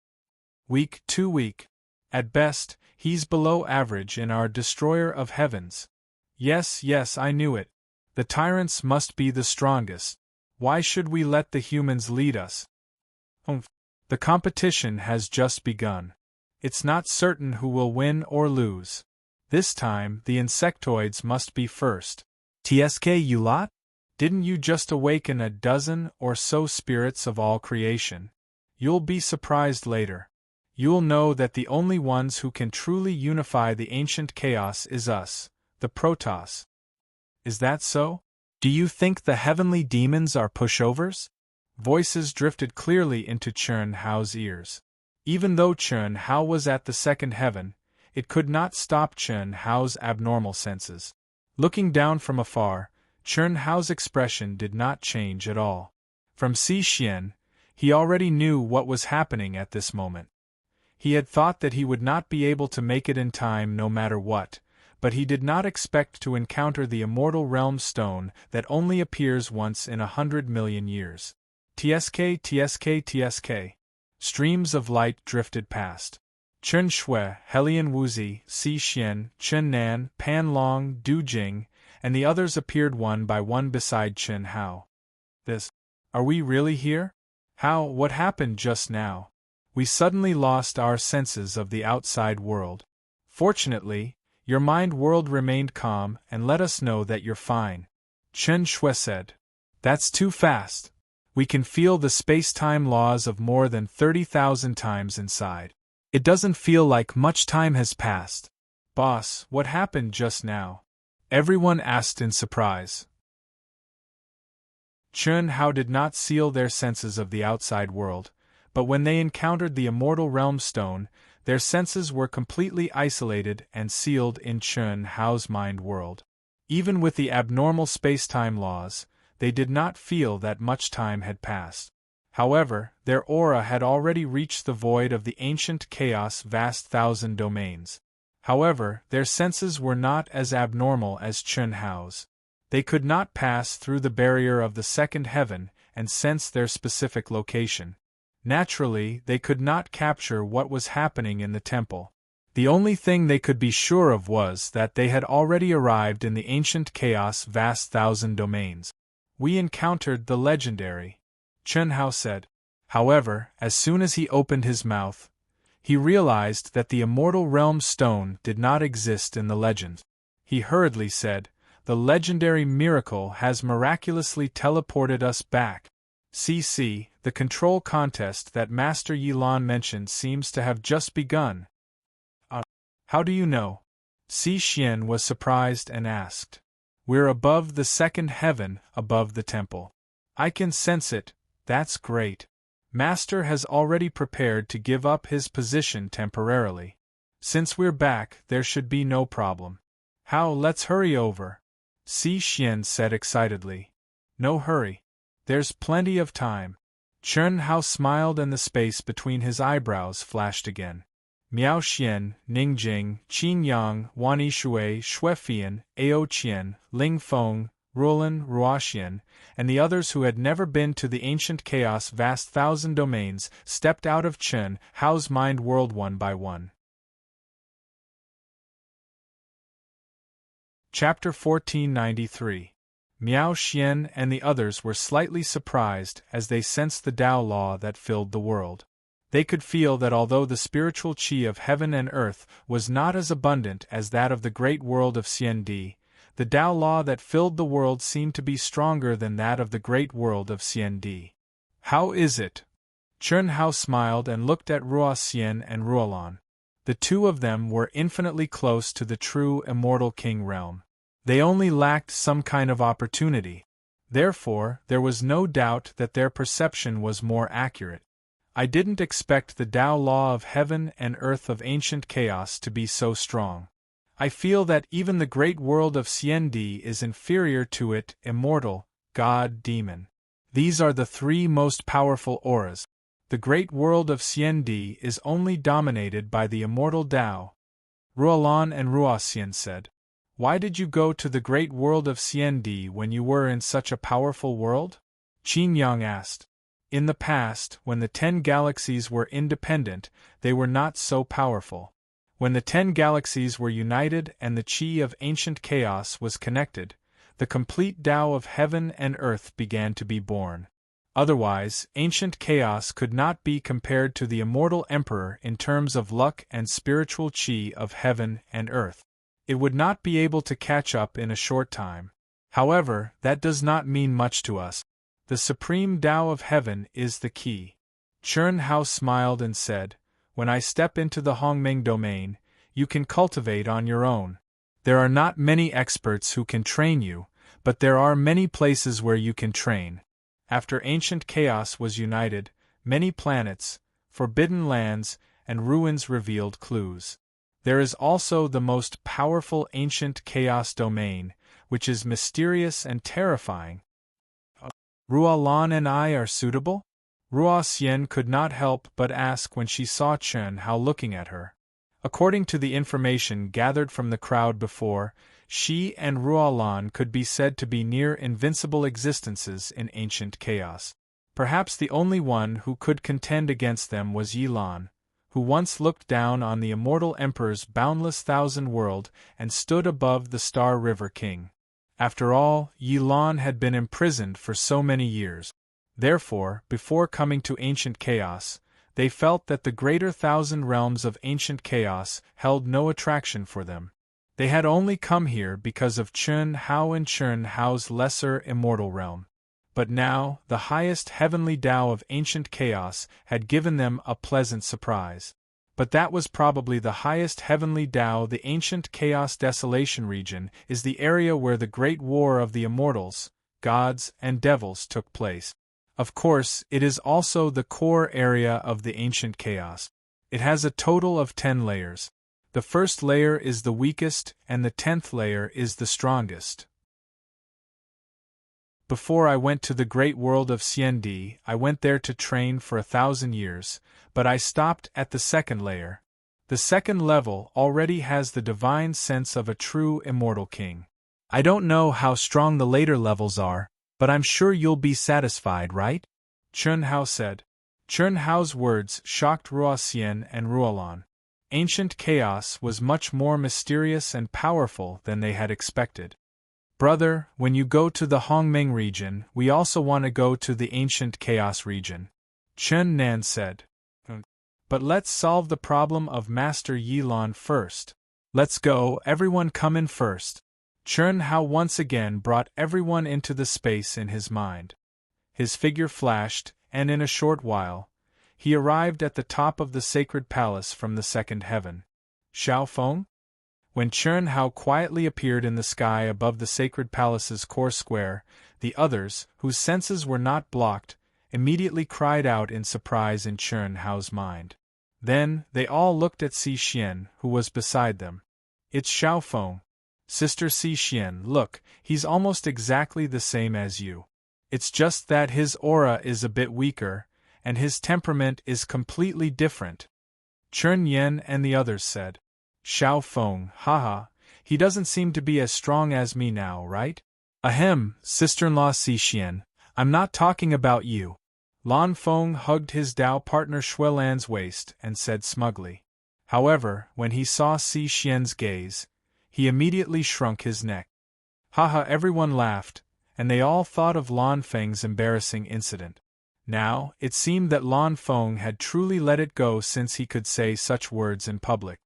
Weak, too weak. At best, he's below average in our Destroyer of Heavens. Yes, I knew it. The tyrants must be the strongest. Why should we let the humans lead us? The competition has just begun. It's not certain who will win or lose. This time, the insectoids must be first. TSK you lot? Didn't you just awaken a dozen or so spirits of all creation? You'll be surprised later. You'll know that the only ones who can truly unify the ancient chaos is us, the Protoss. Is that so? Do you think the heavenly demons are pushovers? Voices drifted clearly into Chun Hao's ears. Even though Chun Hao was at the second heaven, it could not stop Chun Hao's abnormal senses. Looking down from afar, Chun Hao's expression did not change at all. From Xixian, he already knew what was happening at this moment. He had thought that he would not be able to make it in time no matter what, but he did not expect to encounter the immortal realm stone that only appears once in 100 million years. TSK. Streams of light drifted past. Chun Shui, Helian Wuzi, Si Xian, Chun Nan, Pan Long, Du Jing, and the others appeared one by one beside Chun Hao. Are we really here? How, what happened just now? We suddenly lost our senses of the outside world. Fortunately, your mind world remained calm and let us know that you're fine. Chun Shui said. That's too fast. We can feel the space-time laws of more than 30,000 times inside. It doesn't feel like much time has passed. Boss, what happened just now? Everyone asked in surprise. Chun Hao did not seal their senses of the outside world, but when they encountered the immortal realm stone, their senses were completely isolated and sealed in Chun Hao's mind world. Even with the abnormal space-time laws, they did not feel that much time had passed. However, their aura had already reached the void of the ancient chaos vast thousand domains. However, their senses were not as abnormal as Chun Hao's. They could not pass through the barrier of the second heaven and sense their specific location. Naturally, they could not capture what was happening in the temple. The only thing they could be sure of was that they had already arrived in the ancient chaos vast thousand domains. We encountered the legendary, Chun Hao said. However, as soon as he opened his mouth, He realized that the immortal realm stone did not exist in the legend. He hurriedly said, "The legendary miracle has miraculously teleported us back. CC, the control contest that Master Yilan mentioned seems to have just begun." How do you know?" Si Xian was surprised and asked. "We're above the second heaven, above the temple. I can sense it, that's great. Master has already prepared to give up his position temporarily. Since we're back, there should be no problem. How, let's hurry over," Si Xian said excitedly. "No hurry. There's plenty of time." Chen Hao smiled and the space between his eyebrows flashed again. Miao Xian, Ningjing, Qin Yang, Wan Yishui, Shuefian, Ao Qian, Ling Feng, Ruolin, Ruoxian, and the others who had never been to the ancient chaos vast thousand domains stepped out of Chen Hao's mind world one by one. Chapter 1493. Miao Xian and the others were slightly surprised as they sensed the Tao law that filled the world. They could feel that although the spiritual qi of heaven and earth was not as abundant as that of the great world of Xiandi, the Tao law that filled the world seemed to be stronger than that of the great world of Xiandi. "How is it?" Chen Hao smiled and looked at Ruoxian and Ruolan. The two of them were infinitely close to the true immortal king realm. They only lacked some kind of opportunity. Therefore, there was no doubt that their perception was more accurate. "I didn't expect the Tao law of heaven and earth of ancient chaos to be so strong. I feel that even the great world of Xiandi is inferior to it, immortal, god, demon. These are the three most powerful auras. The great world of Xiandi is only dominated by the immortal Tao." Ruolan and Ruoxian said. "Why did you go to the great world of Xiandi when you were in such a powerful world?" Qin Yang asked. "In the past, when the 10 galaxies were independent, they were not so powerful. When the 10 galaxies were united and the qi of ancient chaos was connected, the complete Tao of heaven and earth began to be born. Otherwise, ancient chaos could not be compared to the immortal emperor in terms of luck and spiritual qi of heaven and earth. It would not be able to catch up in a short time. However, that does not mean much to us. The supreme Tao of heaven is the key." Chen Hao smiled and said, "When I step into the Hongmeng domain, you can cultivate on your own. There are not many experts who can train you, but there are many places where you can train. After ancient chaos was united, many planets, forbidden lands, and ruins revealed clues. There is also the most powerful ancient chaos domain, which is mysterious and terrifying." "Ruolan and I are suitable?" Ruoxian could not help but ask when she saw Chen Hao looking at her. According to the information gathered from the crowd before, she and Ruolan could be said to be near invincible existences in ancient chaos. Perhaps the only one who could contend against them was Yilan, who once looked down on the immortal emperor's boundless thousand world and stood above the Star River King. After all, Yilan had been imprisoned for so many years. Therefore, before coming to ancient chaos, they felt that the greater thousand realms of ancient chaos held no attraction for them. They had only come here because of Chen Hao and Chen Hao's lesser immortal realm. But now, the highest heavenly Tao of ancient chaos had given them a pleasant surprise. But that was probably the highest heavenly Tao. The ancient chaos desolation region is the area where the great war of the immortals, gods, and devils took place. Of course, it is also the core area of the ancient chaos. It has a total of 10 layers. The first layer is the weakest, and the 10th layer is the strongest. Before I went to the great world of Xiandi, I went there to train for 1,000 years, but I stopped at the second layer. The second level already has the divine sense of a true immortal king. I don't know how strong the later levels are, but I'm sure you'll be satisfied, right?" Chen Hao said. Chen Hao's words shocked Ruoxian and Ruolan. Ancient chaos was much more mysterious and powerful than they had expected. "Brother, when you go to the Hongmeng region, we also want to go to the ancient chaos region," Chen Nan said. But let's solve the problem of Master Yilan first. Let's go, everyone come in first. Chun Hao once again brought everyone into the space in his mind. His figure flashed, and in a short while, he arrived at the top of the sacred palace from the second heaven. Xiao Feng? When Chun Hao quietly appeared in the sky above the sacred palace's core square, the others, whose senses were not blocked, immediately cried out in surprise in Chun Hao's mind. Then, they all looked at Si Xian, who was beside them. It's Xiao Feng. Sister Si Xian, look, he's almost exactly the same as you. It's just that his aura is a bit weaker, and his temperament is completely different. Chun Yen and the others said. Xiao Feng, haha, he doesn't seem to be as strong as me now, right? Ahem, sister-in-law Si Xian, I'm not talking about you. Lan Feng hugged his Dao partner Xuelan's waist and said smugly. However, when he saw Si Xian's gaze, he immediately shrunk his neck. Haha, everyone laughed, and they all thought of Lan Feng's embarrassing incident. Now, it seemed that Lan Feng had truly let it go since he could say such words in public.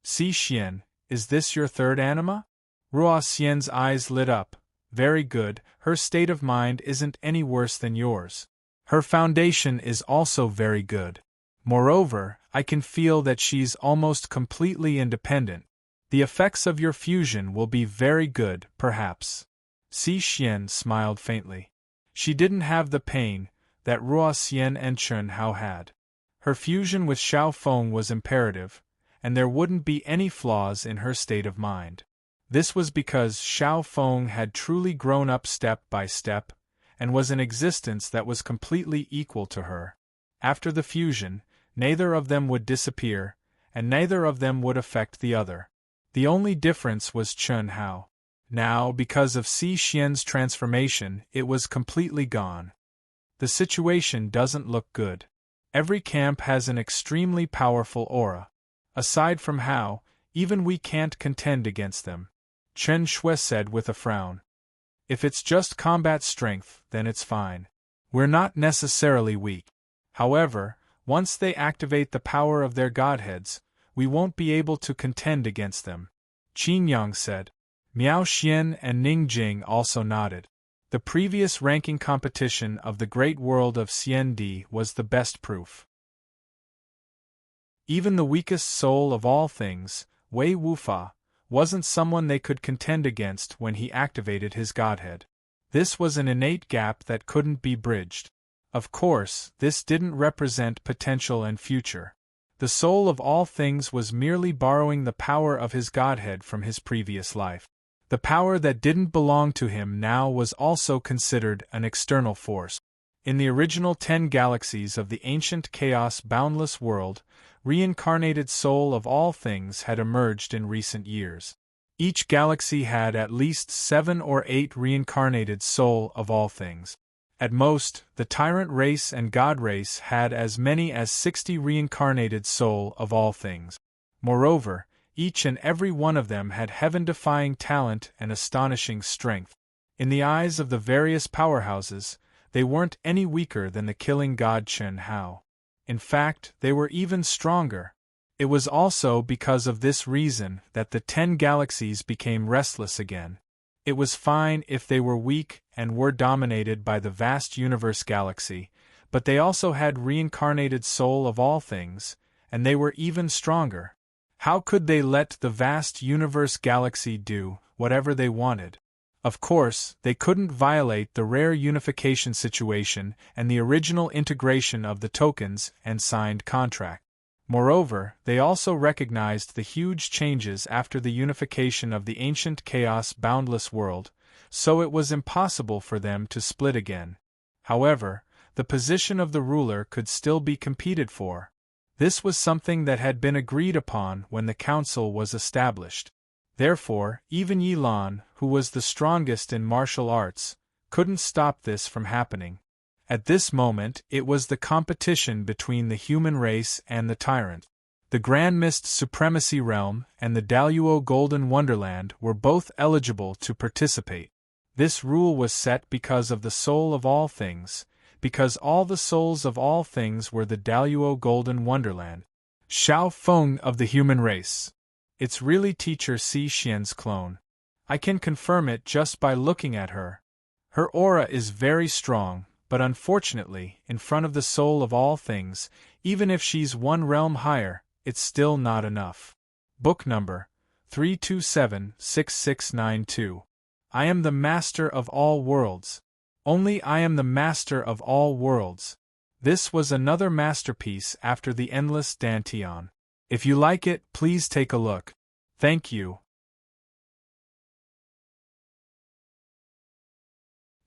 Si Xian, is this your third anima? Ruo Xian's eyes lit up. Very good, her state of mind isn't any worse than yours. Her foundation is also very good. Moreover, I can feel that she's almost completely independent. The effects of your fusion will be very good, perhaps. Si Xian smiled faintly. She didn't have the pain that Ruo Xian and Chun Hao had. Her fusion with Xiao Feng was imperative, and there wouldn't be any flaws in her state of mind. This was because Xiao Feng had truly grown up step by step, and was an existence that was completely equal to her. After the fusion, neither of them would disappear, and neither of them would affect the other. The only difference was Chun Hao. Now, because of Si Xian's transformation, it was completely gone. The situation doesn't look good. Every camp has an extremely powerful aura. Aside from Hao, even we can't contend against them. Chen Shui said with a frown. If it's just combat strength, then it's fine. We're not necessarily weak. However, once they activate the power of their godheads, we won't be able to contend against them. Qin Yang said. Miao Xian and Ning Jing also nodded. The previous ranking competition of the great world of Xiandi was the best proof. Even the weakest soul of all things, Wei Wufa, wasn't someone they could contend against when he activated his godhead. This was an innate gap that couldn't be bridged. Of course, this didn't represent potential and future. The soul of all things was merely borrowing the power of his godhead from his previous life. The power that didn't belong to him now was also considered an external force. In the original 10 galaxies of the ancient chaos boundless world, reincarnated soul of all things had emerged in recent years. Each galaxy had at least 7 or 8 reincarnated soul of all things. At most, the tyrant race and god race had as many as 60 reincarnated soul of all things. Moreover, each and every one of them had heaven-defying talent and astonishing strength. In the eyes of the various powerhouses, they weren't any weaker than the killing god Chun Hao. In fact, they were even stronger. It was also because of this reason that the 10 galaxies became restless again. It was fine if they were weak and were dominated by the vast universe galaxy, but they also had reincarnated soul of all things, and they were even stronger. How could they let the vast universe galaxy do whatever they wanted? Of course, they couldn't violate the rare unification situation and the original integration of the tokens and signed contract. Moreover, they also recognized the huge changes after the unification of the ancient chaos boundless world, so it was impossible for them to split again. However, the position of the ruler could still be competed for. This was something that had been agreed upon when the council was established. Therefore, even Yilan, who was the strongest in martial arts, couldn't stop this from happening. At this moment, it was the competition between the human race and the tyrant. The Grand Mist Supremacy Realm and the Daluo Golden Wonderland were both eligible to participate. This rule was set because of the soul of all things, because all the souls of all things were the Daluo Golden Wonderland. Xiao Feng of the human race. It's really teacher Si Xian's clone. I can confirm it just by looking at her. Her aura is very strong, but unfortunately, in front of the soul of all things, even if she's one realm higher, it's still not enough. Book number 3276692. I am the master of all worlds. Only I am the master of all worlds. This was another masterpiece after the endless Dantian. If you like it, please take a look. Thank you.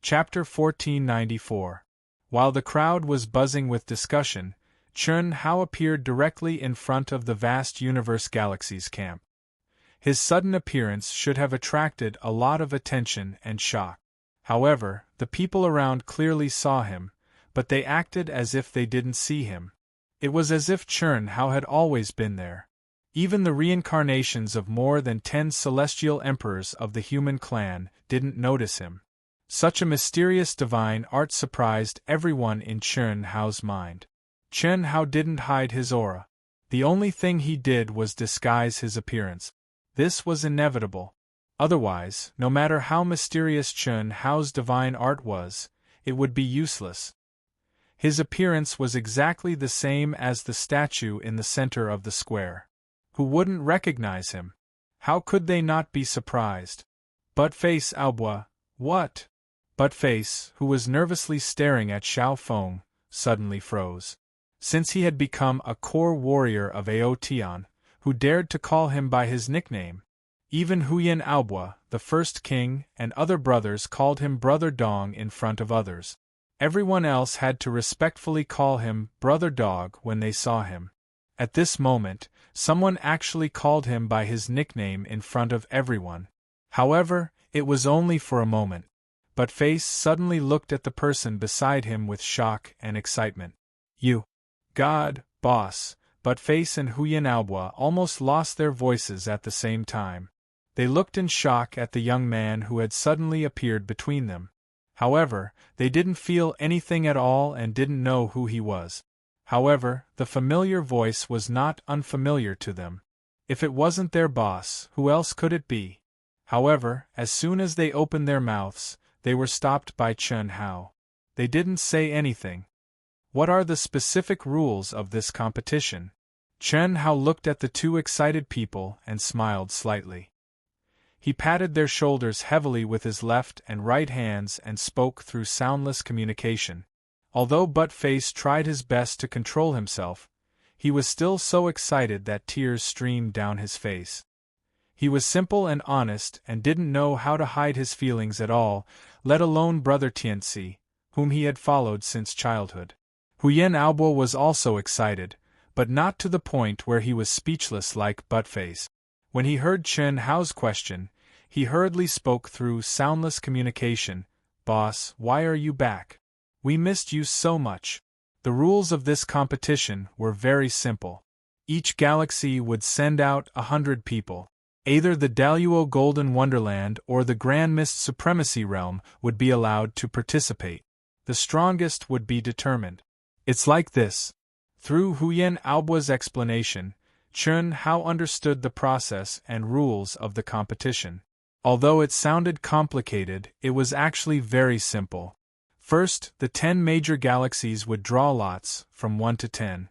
Chapter 1494. While the crowd was buzzing with discussion, Chun Hao appeared directly in front of the vast Universe Galaxies camp. His sudden appearance should have attracted a lot of attention and shock. However, the people around clearly saw him, but they acted as if they didn't see him. It was as if Chun Hao had always been there. Even the reincarnations of more than 10 celestial emperors of the human clan didn't notice him. Such a mysterious divine art surprised everyone in Chun Hao's mind. Chun Hao didn't hide his aura. The only thing he did was disguise his appearance. This was inevitable. Otherwise, no matter how mysterious Chun Hao's divine art was, it would be useless. His appearance was exactly the same as the statue in the center of the square. Who wouldn't recognize him? How could they not be surprised? Buttface Aoba, what? Buttface, who was nervously staring at Xiao Feng, suddenly froze. Since he had become a core warrior of Aotian, who dared to call him by his nickname, even Huyan Aoba, the first king, and other brothers called him Brother Dong in front of others. Everyone else had to respectfully call him Brother Dog when they saw him. At this moment, someone actually called him by his nickname in front of everyone. However, it was only for a moment. Buttface suddenly looked at the person beside him with shock and excitement. You! God, boss! Buttface and Huyan Aoba almost lost their voices at the same time. They looked in shock at the young man who had suddenly appeared between them. However, they didn't feel anything at all and didn't know who he was. However, the familiar voice was not unfamiliar to them. If it wasn't their boss, who else could it be? However, as soon as they opened their mouths, they were stopped by Chun Hao. They didn't say anything. What are the specific rules of this competition? Chun Hao looked at the two excited people and smiled slightly. He patted their shoulders heavily with his left and right hands and spoke through soundless communication. Although Buttface tried his best to control himself, he was still so excited that tears streamed down his face. He was simple and honest and didn't know how to hide his feelings at all, let alone Brother Tianxi, whom he had followed since childhood. Huyan Aobo was also excited, but not to the point where he was speechless like Buttface. When he heard Chun Hao's question, he hurriedly spoke through soundless communication. Boss, why are you back? We missed you so much. The rules of this competition were very simple. Each galaxy would send out 100 people. Either the Daluo Golden Wonderland or the Grand Mist Supremacy Realm would be allowed to participate. The strongest would be determined. It's like this. Through Huyan Aobo's explanation, Chun Hao understood the process and rules of the competition. Although it sounded complicated, it was actually very simple. First, the 10 major galaxies would draw lots, from 1 to 10.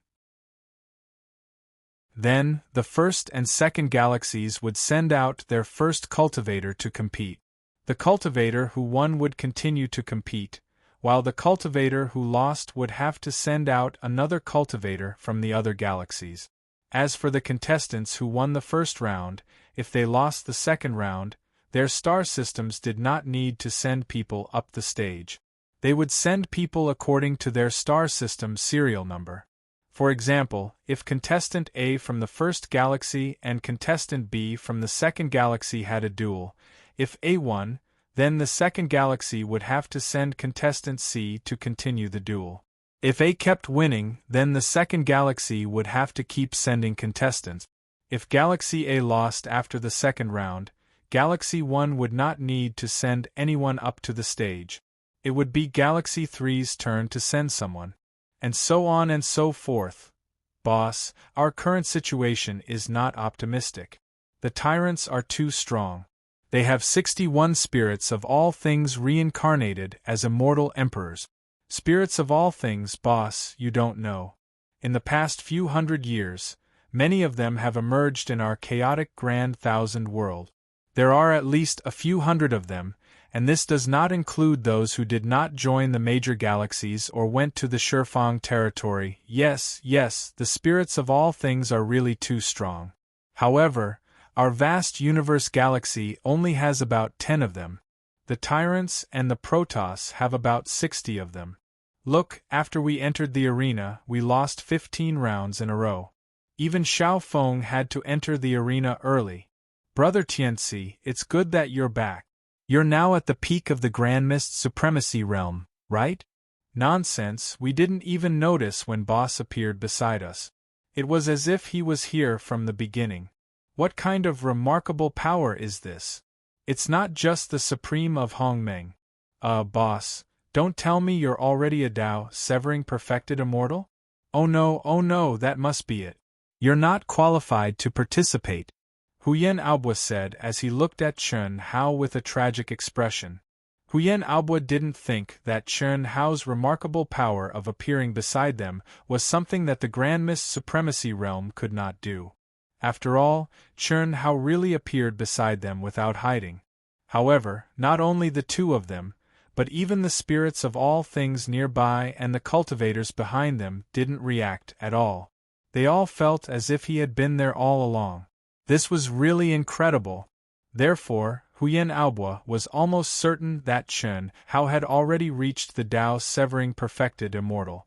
Then, the first and second galaxies would send out their first cultivator to compete. The cultivator who won would continue to compete, while the cultivator who lost would have to send out another cultivator from the other galaxies. As for the contestants who won the first round, if they lost the second round, their star systems did not need to send people up the stage. They would send people according to their star system serial number. For example, if contestant A from the first galaxy and contestant B from the second galaxy had a duel, if A won, then the second galaxy would have to send contestant C to continue the duel. If A kept winning, then the second galaxy would have to keep sending contestants. If Galaxy A lost after the second round, Galaxy 1 would not need to send anyone up to the stage. it would be Galaxy 3's turn to send someone. And so on and so forth. Boss, our current situation is not optimistic. The tyrants are too strong. They have 61 spirits of all things reincarnated as immortal emperors. Spirits of all things, boss, you don't know. In the past few hundred years, many of them have emerged in our chaotic grand thousand world. There are at least a few hundred of them, and this does not include those who did not join the major galaxies or went to the Shurfang territory. Yes, the spirits of all things are really too strong. However, our vast universe galaxy only has about 10 of them. The tyrants and the Protoss have about 60 of them. Look, after we entered the arena, we lost 15 rounds in a row. Even Xiao Feng had to enter the arena early. Brother Tianci, it's good that you're back. You're now at the peak of the Grand Mist Supremacy realm, right? Nonsense, we didn't even notice when Boss appeared beside us. It was as if he was here from the beginning. What kind of remarkable power is this? It's not just the Supreme of Hongmeng. Boss, don't tell me you're already a Dao Severing Perfected Immortal? Oh no, that must be it. You're not qualified to participate, Huyen Aobo said as he looked at Chen Hao with a tragic expression. Huyen Aobo didn't think that Chen Hao's remarkable power of appearing beside them was something that the Grand Mist Supremacy realm could not do. After all, Chen Hao really appeared beside them without hiding. However, not only the two of them, but even the spirits of all things nearby and the cultivators behind them didn't react at all. They all felt as if he had been there all along. This was really incredible. Therefore, Huyen Aobo was almost certain that Chen Hao had already reached the Dao Severing Perfected Immortal.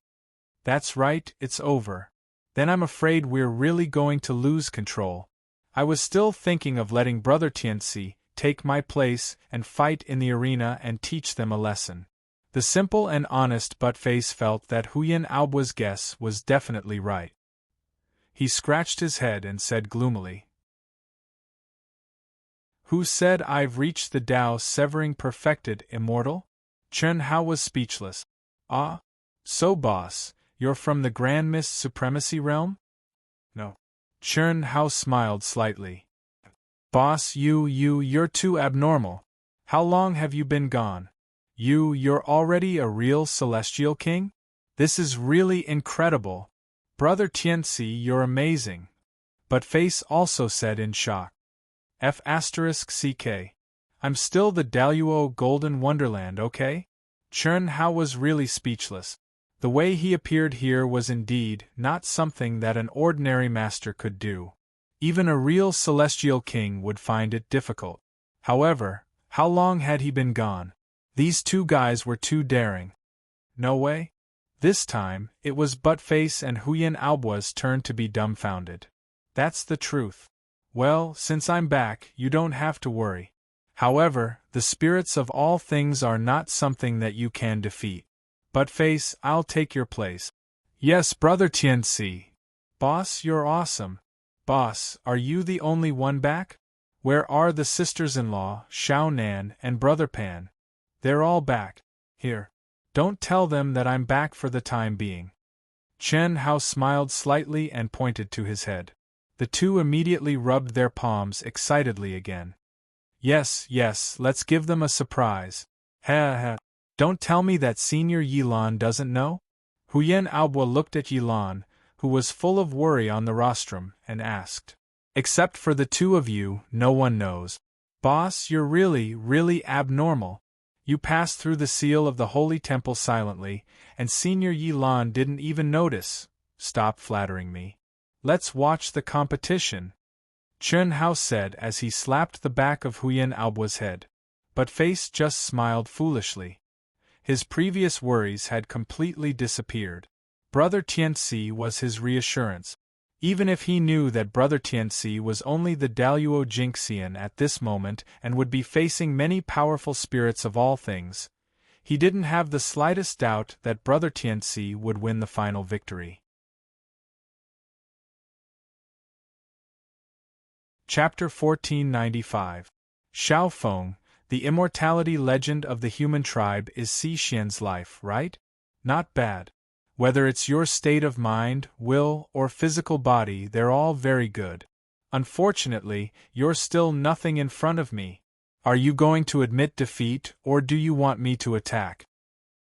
That's right, it's over. Then I'm afraid we're really going to lose control. I was still thinking of letting Brother Tianci take my place and fight in the arena and teach them a lesson. The simple and honest Buttface felt that Huyen Aobo's guess was definitely right. He scratched his head and said gloomily, "Who said I've reached the Dao Severing Perfected Immortal?" Chen Hao was speechless. "Ah? So boss, you're from the Grand Mist Supremacy realm?" "No." Chen Hao smiled slightly. "Boss, you're too abnormal. How long have you been gone? You're already a real celestial king? This is really incredible. Brother Tianci, you're amazing." But Face also said in shock. F***CK. I'm still the Daluo Golden Wonderland, okay? Chen Hao was really speechless. The way he appeared here was indeed not something that an ordinary master could do. Even a real celestial king would find it difficult. However, how long had he been gone? These two guys were too daring. No way? This time, it was Buttface and Huyen Aobo's turn to be dumbfounded. That's the truth. Well, since I'm back, you don't have to worry. However, the spirits of all things are not something that you can defeat. Buttface, I'll take your place. Yes, Brother Tianci. Boss, you're awesome. Boss, are you the only one back? Where are the sisters-in-law, Xiao Nan and Brother Pan? They're all back. Here. Don't tell them that I'm back for the time being. Chen Hao smiled slightly and pointed to his head. The two immediately rubbed their palms excitedly again. Yes, let's give them a surprise. Ha. Don't tell me that Senior Yilan doesn't know? Huyen Aobo looked at Yilan, who was full of worry on the rostrum, and asked. Except for the two of you, no one knows. Boss, you're really abnormal. You passed through the seal of the Holy Temple silently, and Senior Yilan didn't even notice. Stop flattering me. Let's watch the competition, Chen Hao said as he slapped the back of Huyen Aobo's head. But Face just smiled foolishly. His previous worries had completely disappeared. Brother Tianci was his reassurance. Even if he knew that Brother Tianci was only the Daluo Jinxian at this moment and would be facing many powerful spirits of all things, he didn't have the slightest doubt that Brother Tianci would win the final victory. Chapter 1495. Xiao Feng, The immortality legend of the human tribe is Xian's life, right? Not bad. Whether it's your state of mind, will, or physical body, they're all very good. Unfortunately, you're still nothing in front of me. Are you going to admit defeat, or do you want me to attack?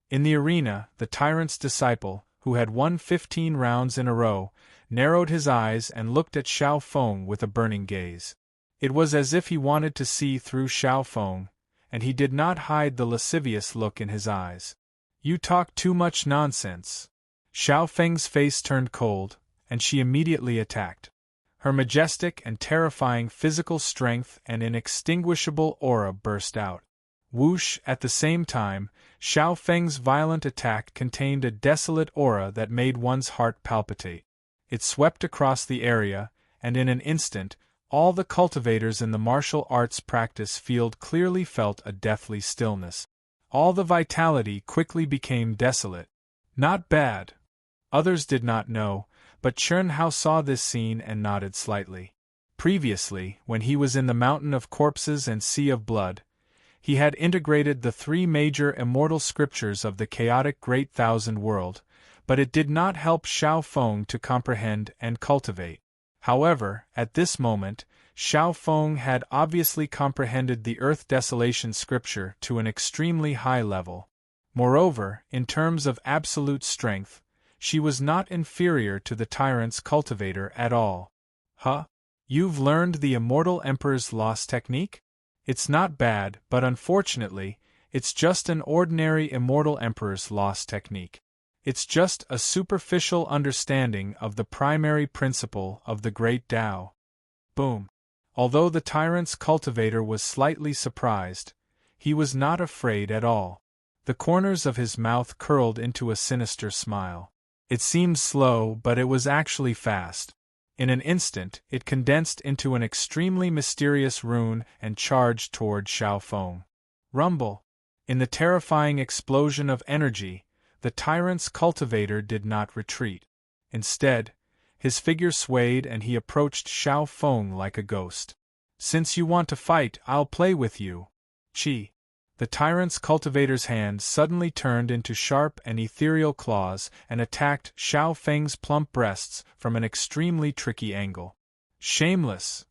In the arena, the tyrant's disciple, who had won 15 rounds in a row, narrowed his eyes and looked at Xiao Feng with a burning gaze. It was as if he wanted to see through Xiao Feng, and he did not hide the lascivious look in his eyes. You talk too much nonsense. Xiao Feng's face turned cold, and she immediately attacked. Her majestic and terrifying physical strength and inextinguishable aura burst out. Whoosh! At the same time, Xiao Feng's violent attack contained a desolate aura that made one's heart palpitate. It swept across the area, and in an instant, all the cultivators in the martial arts practice field clearly felt a deathly stillness. All the vitality quickly became desolate. Not bad. Others did not know, but Chernhao saw this scene and nodded slightly. Previously, when he was in the mountain of corpses and sea of blood, he had integrated the 3 major immortal scriptures of the chaotic Great Thousand World, but it did not help Xiao Feng to comprehend and cultivate. However, at this moment, Xiao Feng had obviously comprehended the Earth Desolation scripture to an extremely high level. Moreover, in terms of absolute strength, she was not inferior to the tyrant's cultivator at all. Huh? You've learned the Immortal Emperor's Lost technique? It's not bad, but unfortunately, it's just an ordinary Immortal Emperor's Lost technique. It's just a superficial understanding of the primary principle of the Great Tao. Boom. Although the tyrant's cultivator was slightly surprised, he was not afraid at all. The corners of his mouth curled into a sinister smile. It seemed slow, but it was actually fast. In an instant, it condensed into an extremely mysterious rune and charged toward Xiao Feng. Rumble! In the terrifying explosion of energy, the tyrant's cultivator did not retreat. Instead, his figure swayed and he approached Xiao Feng like a ghost. Since you want to fight, I'll play with you. Chi. The tyrant's cultivator's hand suddenly turned into sharp and ethereal claws and attacked Xiao Feng's plump breasts from an extremely tricky angle. Shameless!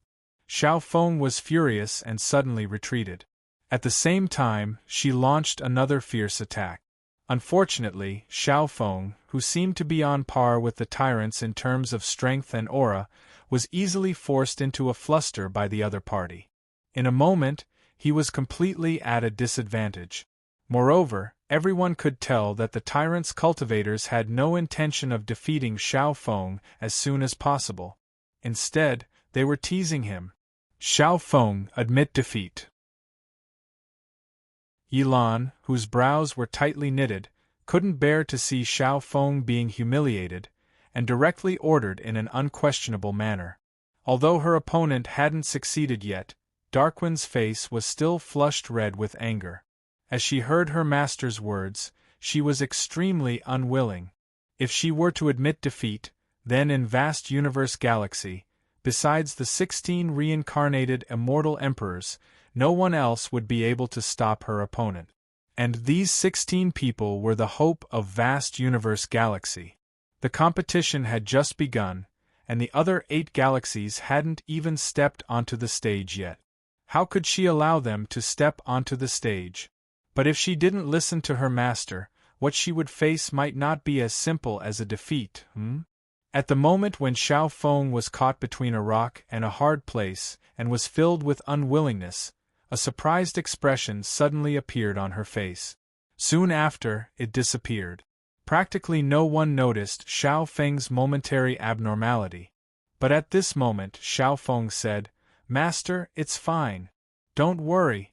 Xiao Feng was furious and suddenly retreated. At the same time, she launched another fierce attack. Unfortunately, Xiao Feng, who seemed to be on par with the tyrants in terms of strength and aura, was easily forced into a fluster by the other party. In a moment, he was completely at a disadvantage. Moreover, everyone could tell that the tyrant's cultivators had no intention of defeating Xiao Feng as soon as possible. Instead, they were teasing him. Xiao Feng, admit defeat. Yilan, whose brows were tightly knitted, couldn't bear to see Xiao Feng being humiliated, and directly ordered in an unquestionable manner. Although her opponent hadn't succeeded yet, Darkwind's face was still flushed red with anger. As she heard her master's words, she was extremely unwilling. If she were to admit defeat, then in vast universe galaxy, besides the 16 reincarnated immortal emperors, no one else would be able to stop her opponent. And these 16 people were the hope of vast universe galaxy. The competition had just begun, and the other 8 galaxies hadn't even stepped onto the stage yet. How could she allow them to step onto the stage? But if she didn't listen to her master, what she would face might not be as simple as a defeat, At the moment when Xiao Feng was caught between a rock and a hard place, and was filled with unwillingness, a surprised expression suddenly appeared on her face. Soon after, it disappeared. Practically no one noticed Xiao Feng's momentary abnormality. But at this moment Xiao Feng said, "Master, it's fine. Don't worry."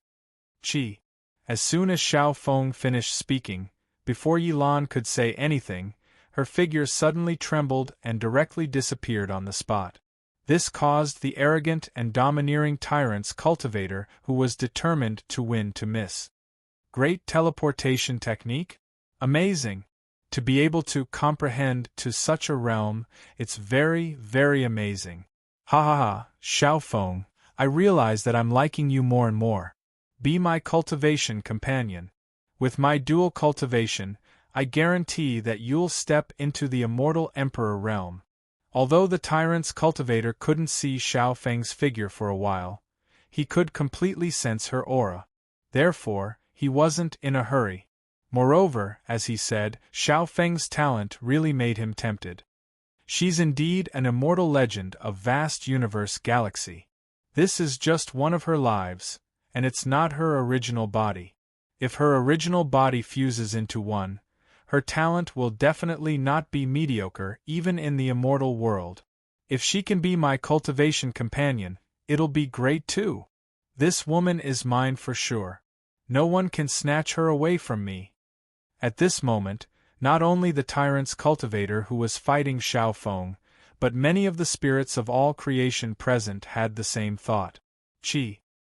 Chi. As soon as Xiao Feng finished speaking, before Yilan could say anything, her figure suddenly trembled and directly disappeared on the spot. This caused the arrogant and domineering tyrant's cultivator, who was determined to win, to miss. Great teleportation technique? Amazing! To be able to comprehend to such a realm, it's very, very amazing. Ha ha ha, Xiao Feng, I realize that I'm liking you more and more. Be my cultivation companion. With my dual cultivation, I guarantee that you'll step into the immortal emperor realm. Although the tyrant's cultivator couldn't see Xiao Feng's figure for a while, he could completely sense her aura. Therefore, he wasn't in a hurry. Moreover, as he said, Xiao Feng's talent really made him tempted. She's indeed an immortal legend of vast universe galaxy. This is just one of her lives, and it's not her original body. If her original body fuses into one, her talent will definitely not be mediocre even in the immortal world. If she can be my cultivation companion, it'll be great too. This woman is mine for sure. No one can snatch her away from me. At this moment, not only the tyrant's cultivator who was fighting Xiao Feng, but many of the spirits of all creation present had the same thought.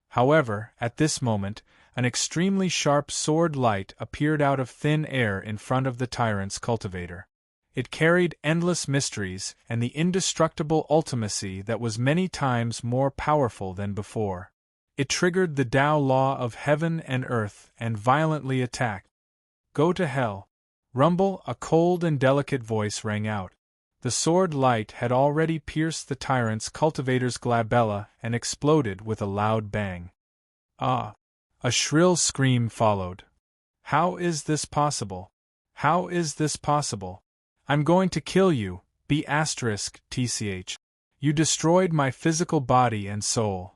However, at this moment, an extremely sharp sword light appeared out of thin air in front of the tyrant's cultivator. It carried endless mysteries and the indestructible ultimacy that was many times more powerful than before. It triggered the Tao law of heaven and earth and violently attacked. Go to hell. Rumble, a cold and delicate voice rang out. The sword light had already pierced the tyrant's cultivator's glabella and exploded with a loud bang. Ah! A shrill scream followed. How is this possible? How is this possible? I'm going to kill you, B*TCH. You destroyed my physical body and soul.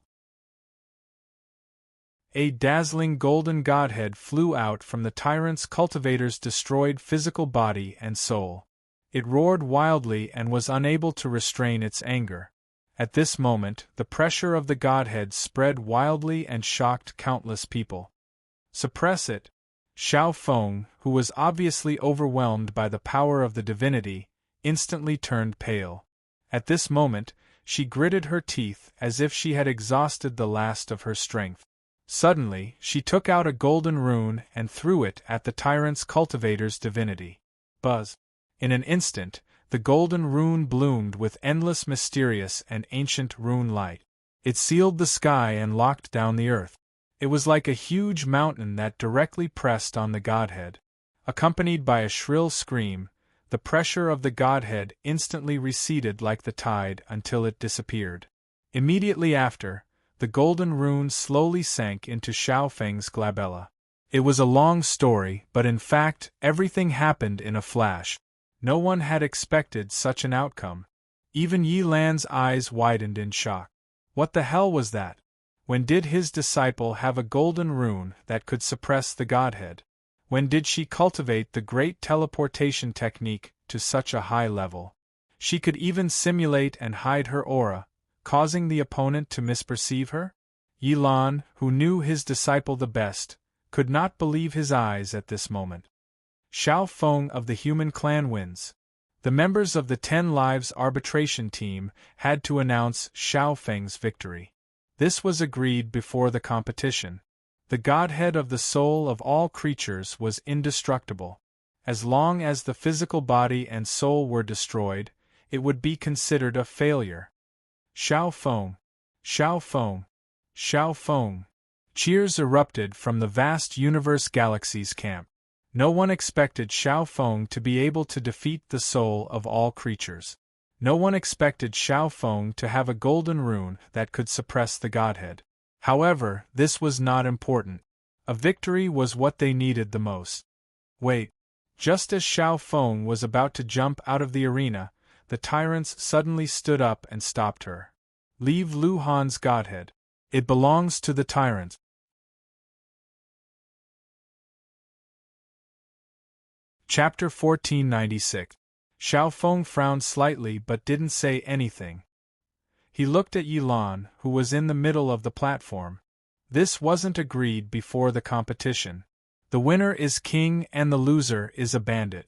A dazzling golden godhead flew out from the tyrant's cultivator's destroyed physical body and soul. It roared wildly and was unable to restrain its anger. At this moment, the pressure of the godhead spread wildly and shocked countless people. Suppress it. Xiao Feng, who was obviously overwhelmed by the power of the divinity, instantly turned pale. At this moment, she gritted her teeth as if she had exhausted the last of her strength. Suddenly, she took out a golden rune and threw it at the tyrant's cultivator's divinity. Buzz! In an instant, the golden rune bloomed with endless mysterious and ancient rune light. It sealed the sky and locked down the earth. It was like a huge mountain that directly pressed on the godhead. Accompanied by a shrill scream, the pressure of the godhead instantly receded like the tide until it disappeared. Immediately after, the golden rune slowly sank into Xiao Feng's glabella. It was a long story, but in fact, everything happened in a flash. No one had expected such an outcome. Even Yi Lan's eyes widened in shock. What the hell was that? When did his disciple have a golden rune that could suppress the godhead? When did she cultivate the great teleportation technique to such a high level? She could even simulate and hide her aura, causing the opponent to misperceive her? Yi Lan, who knew his disciple the best, could not believe his eyes at this moment. Xiao Feng of the human clan wins. The members of the 10 Lives arbitration team had to announce Xiao Feng's victory. This was agreed before the competition. The godhead of the soul of all creatures was indestructible. As long as the physical body and soul were destroyed, it would be considered a failure. Xiao Feng! Xiao Feng! Xiao Feng! Cheers erupted from the vast universe galaxy's camp. No one expected Xiao Feng to be able to defeat the soul of all creatures. No one expected Xiao Feng to have a golden rune that could suppress the godhead. However, this was not important. A victory was what they needed the most. Wait. Just as Xiao Feng was about to jump out of the arena, the tyrants suddenly stood up and stopped her. Leave Lu Han's godhead. It belongs to the tyrant. Chapter 1496. Xiao Feng frowned slightly but didn't say anything. He looked at Yi Lan, who was in the middle of the platform. This wasn't agreed before the competition. The winner is king and the loser is a bandit.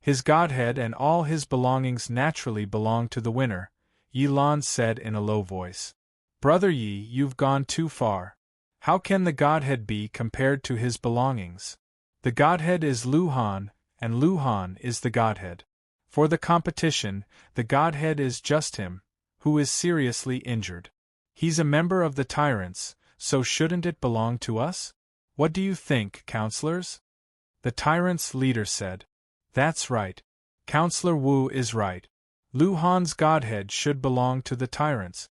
His godhead and all his belongings naturally belong to the winner, Yi Lan said in a low voice. Brother Yi, you've gone too far. How can the godhead be compared to his belongings? The godhead is Lu Han, and Lu Han is the godhead. For the competition, the godhead is just him, who is seriously injured. He's a member of the tyrants, so shouldn't it belong to us? What do you think, counselors? The tyrant's leader said. That's right. Counselor Wu is right. Lu Han's godhead should belong to the tyrants.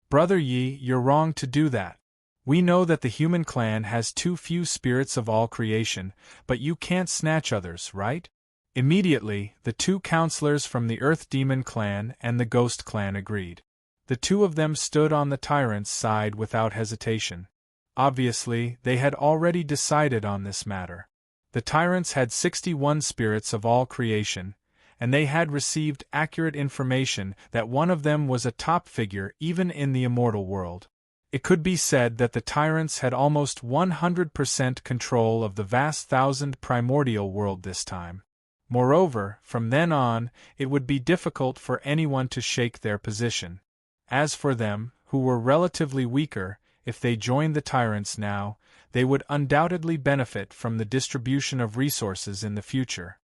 Brother Yi, you're wrong to do that. We know that the human clan has too few spirits of all creation, but you can't snatch others, right? Immediately, the two counselors from the Earth Demon clan and the Ghost clan agreed. The two of them stood on the tyrant's side without hesitation. Obviously, they had already decided on this matter. The tyrants had 61 spirits of all creation, and they had received accurate information that one of them was a top figure even in the immortal world. It could be said that the tyrants had almost 100% control of the vast thousand primordial world this time. Moreover, from then on, it would be difficult for anyone to shake their position. As for them, who were relatively weaker, if they joined the tyrants now, they would undoubtedly benefit from the distribution of resources in the future.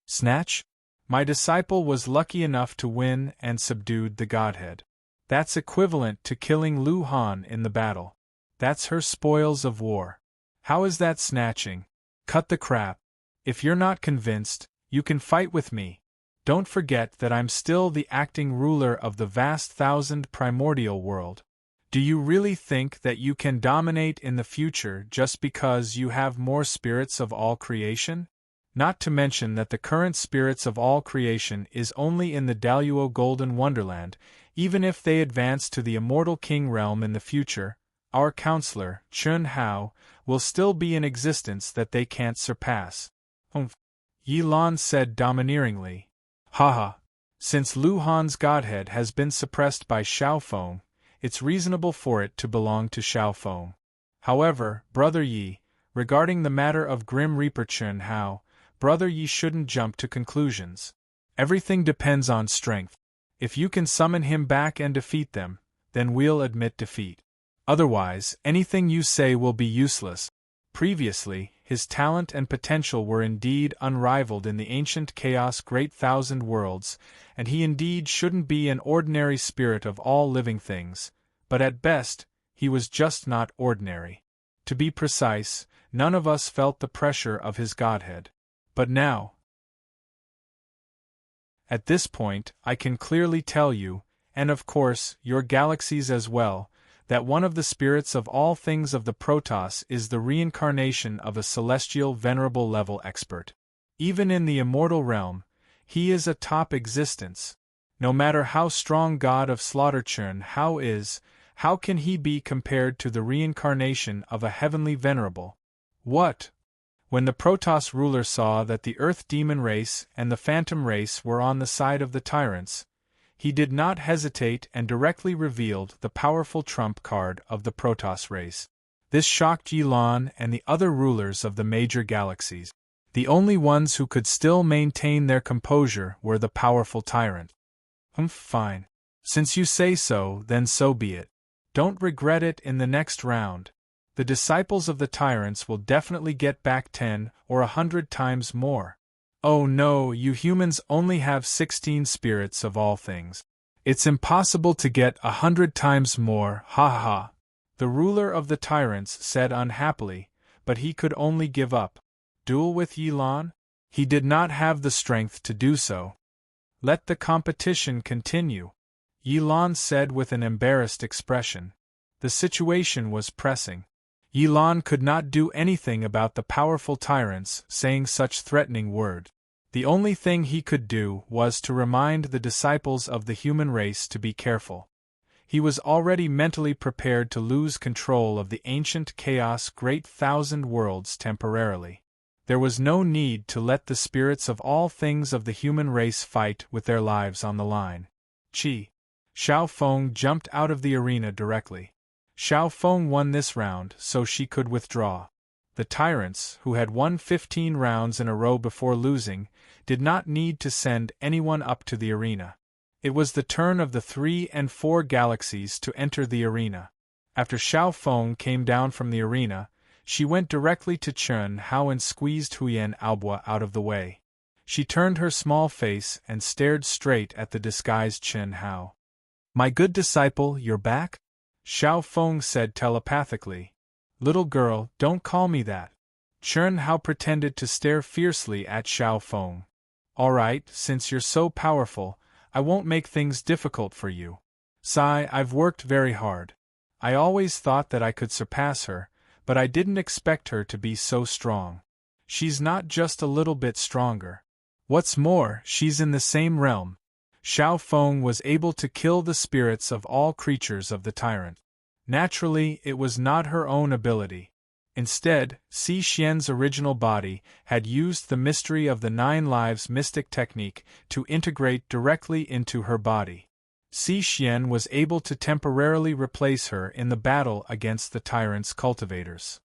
Snatch? My disciple was lucky enough to win and subdued the godhead. That's equivalent to killing Lu Han in the battle. That's her spoils of war. How is that snatching? Cut the crap. If you're not convinced, you can fight with me. Don't forget that I'm still the acting ruler of the vast thousand primordial world. Do you really think that you can dominate in the future just because you have more spirits of all creation? Not to mention that the current spirits of all creation is only in the Daluo Golden Wonderland. Even if they advance to the Immortal King realm in the future, our counselor, Chun Hao, will still be in existence that they can't surpass. Yi Lan said domineeringly. Haha. Since Lu Han's godhead has been suppressed by Xiao Feng, it's reasonable for it to belong to Xiao Feng. However, Brother Yi, regarding the matter of Grim Reaper Chun Hao, Brother Yi shouldn't jump to conclusions. Everything depends on strength. If you can summon him back and defeat them, then we'll admit defeat. Otherwise, anything you say will be useless. Previously, his talent and potential were indeed unrivaled in the ancient chaos Great Thousand Worlds, and he indeed shouldn't be an ordinary spirit of all living things, but at best, he was just not ordinary. To be precise, none of us felt the pressure of his godhead. But now, at this point, I can clearly tell you, and of course, your galaxies as well, that one of the spirits of all things of the Protoss is the reincarnation of a celestial venerable level expert. Even in the immortal realm, he is a top existence. No matter how strong God of Slaughter Chun Hao is, how can he be compared to the reincarnation of a heavenly venerable? What? When the Protoss ruler saw that the Earth Demon race and the Phantom race were on the side of the tyrants, he did not hesitate and directly revealed the powerful trump card of the Protoss race. This shocked Yi Lan and the other rulers of the major galaxies. The only ones who could still maintain their composure were the powerful tyrant. Fine. Since you say so, then so be it. Don't regret it in the next round. The disciples of the tyrants will definitely get back 10 or 100 times more. Oh no, you humans only have 16 spirits of all things. It's impossible to get 100 times more, ha ha ha. The ruler of the tyrants said unhappily, but he could only give up. Duel with Yi Lan? He did not have the strength to do so. Let the competition continue, Yi Lan said with an embarrassed expression. The situation was pressing. Yi Lan could not do anything about the powerful tyrants saying such threatening words. The only thing he could do was to remind the disciples of the human race to be careful. He was already mentally prepared to lose control of the ancient chaos Great Thousand Worlds temporarily. There was no need to let the spirits of all things of the human race fight with their lives on the line. Xiao Feng jumped out of the arena directly. Xiao Feng won this round so she could withdraw. The tyrants, who had won 15 rounds in a row before losing, did not need to send anyone up to the arena. It was the turn of the 3 and 4 galaxies to enter the arena. After Xiao Feng came down from the arena, she went directly to Chun Hao and squeezed Huyen Aobo out of the way. She turned her small face and stared straight at the disguised Chun Hao. "My good disciple, you're back?" Xiao Feng said telepathically. Little girl, don't call me that. Chen Hao pretended to stare fiercely at Xiao Feng. Alright, since you're so powerful, I won't make things difficult for you. Sigh, I've worked very hard. I always thought that I could surpass her, but I didn't expect her to be so strong. She's not just a little bit stronger. What's more, she's in the same realm. Xiao Feng was able to kill the spirits of all creatures of the tyrant. Naturally, it was not her own ability. Instead, Xi Xian's original body had used the mystery of the 9 lives mystic technique to integrate directly into her body. Xi Xian was able to temporarily replace her in the battle against the tyrant's cultivators.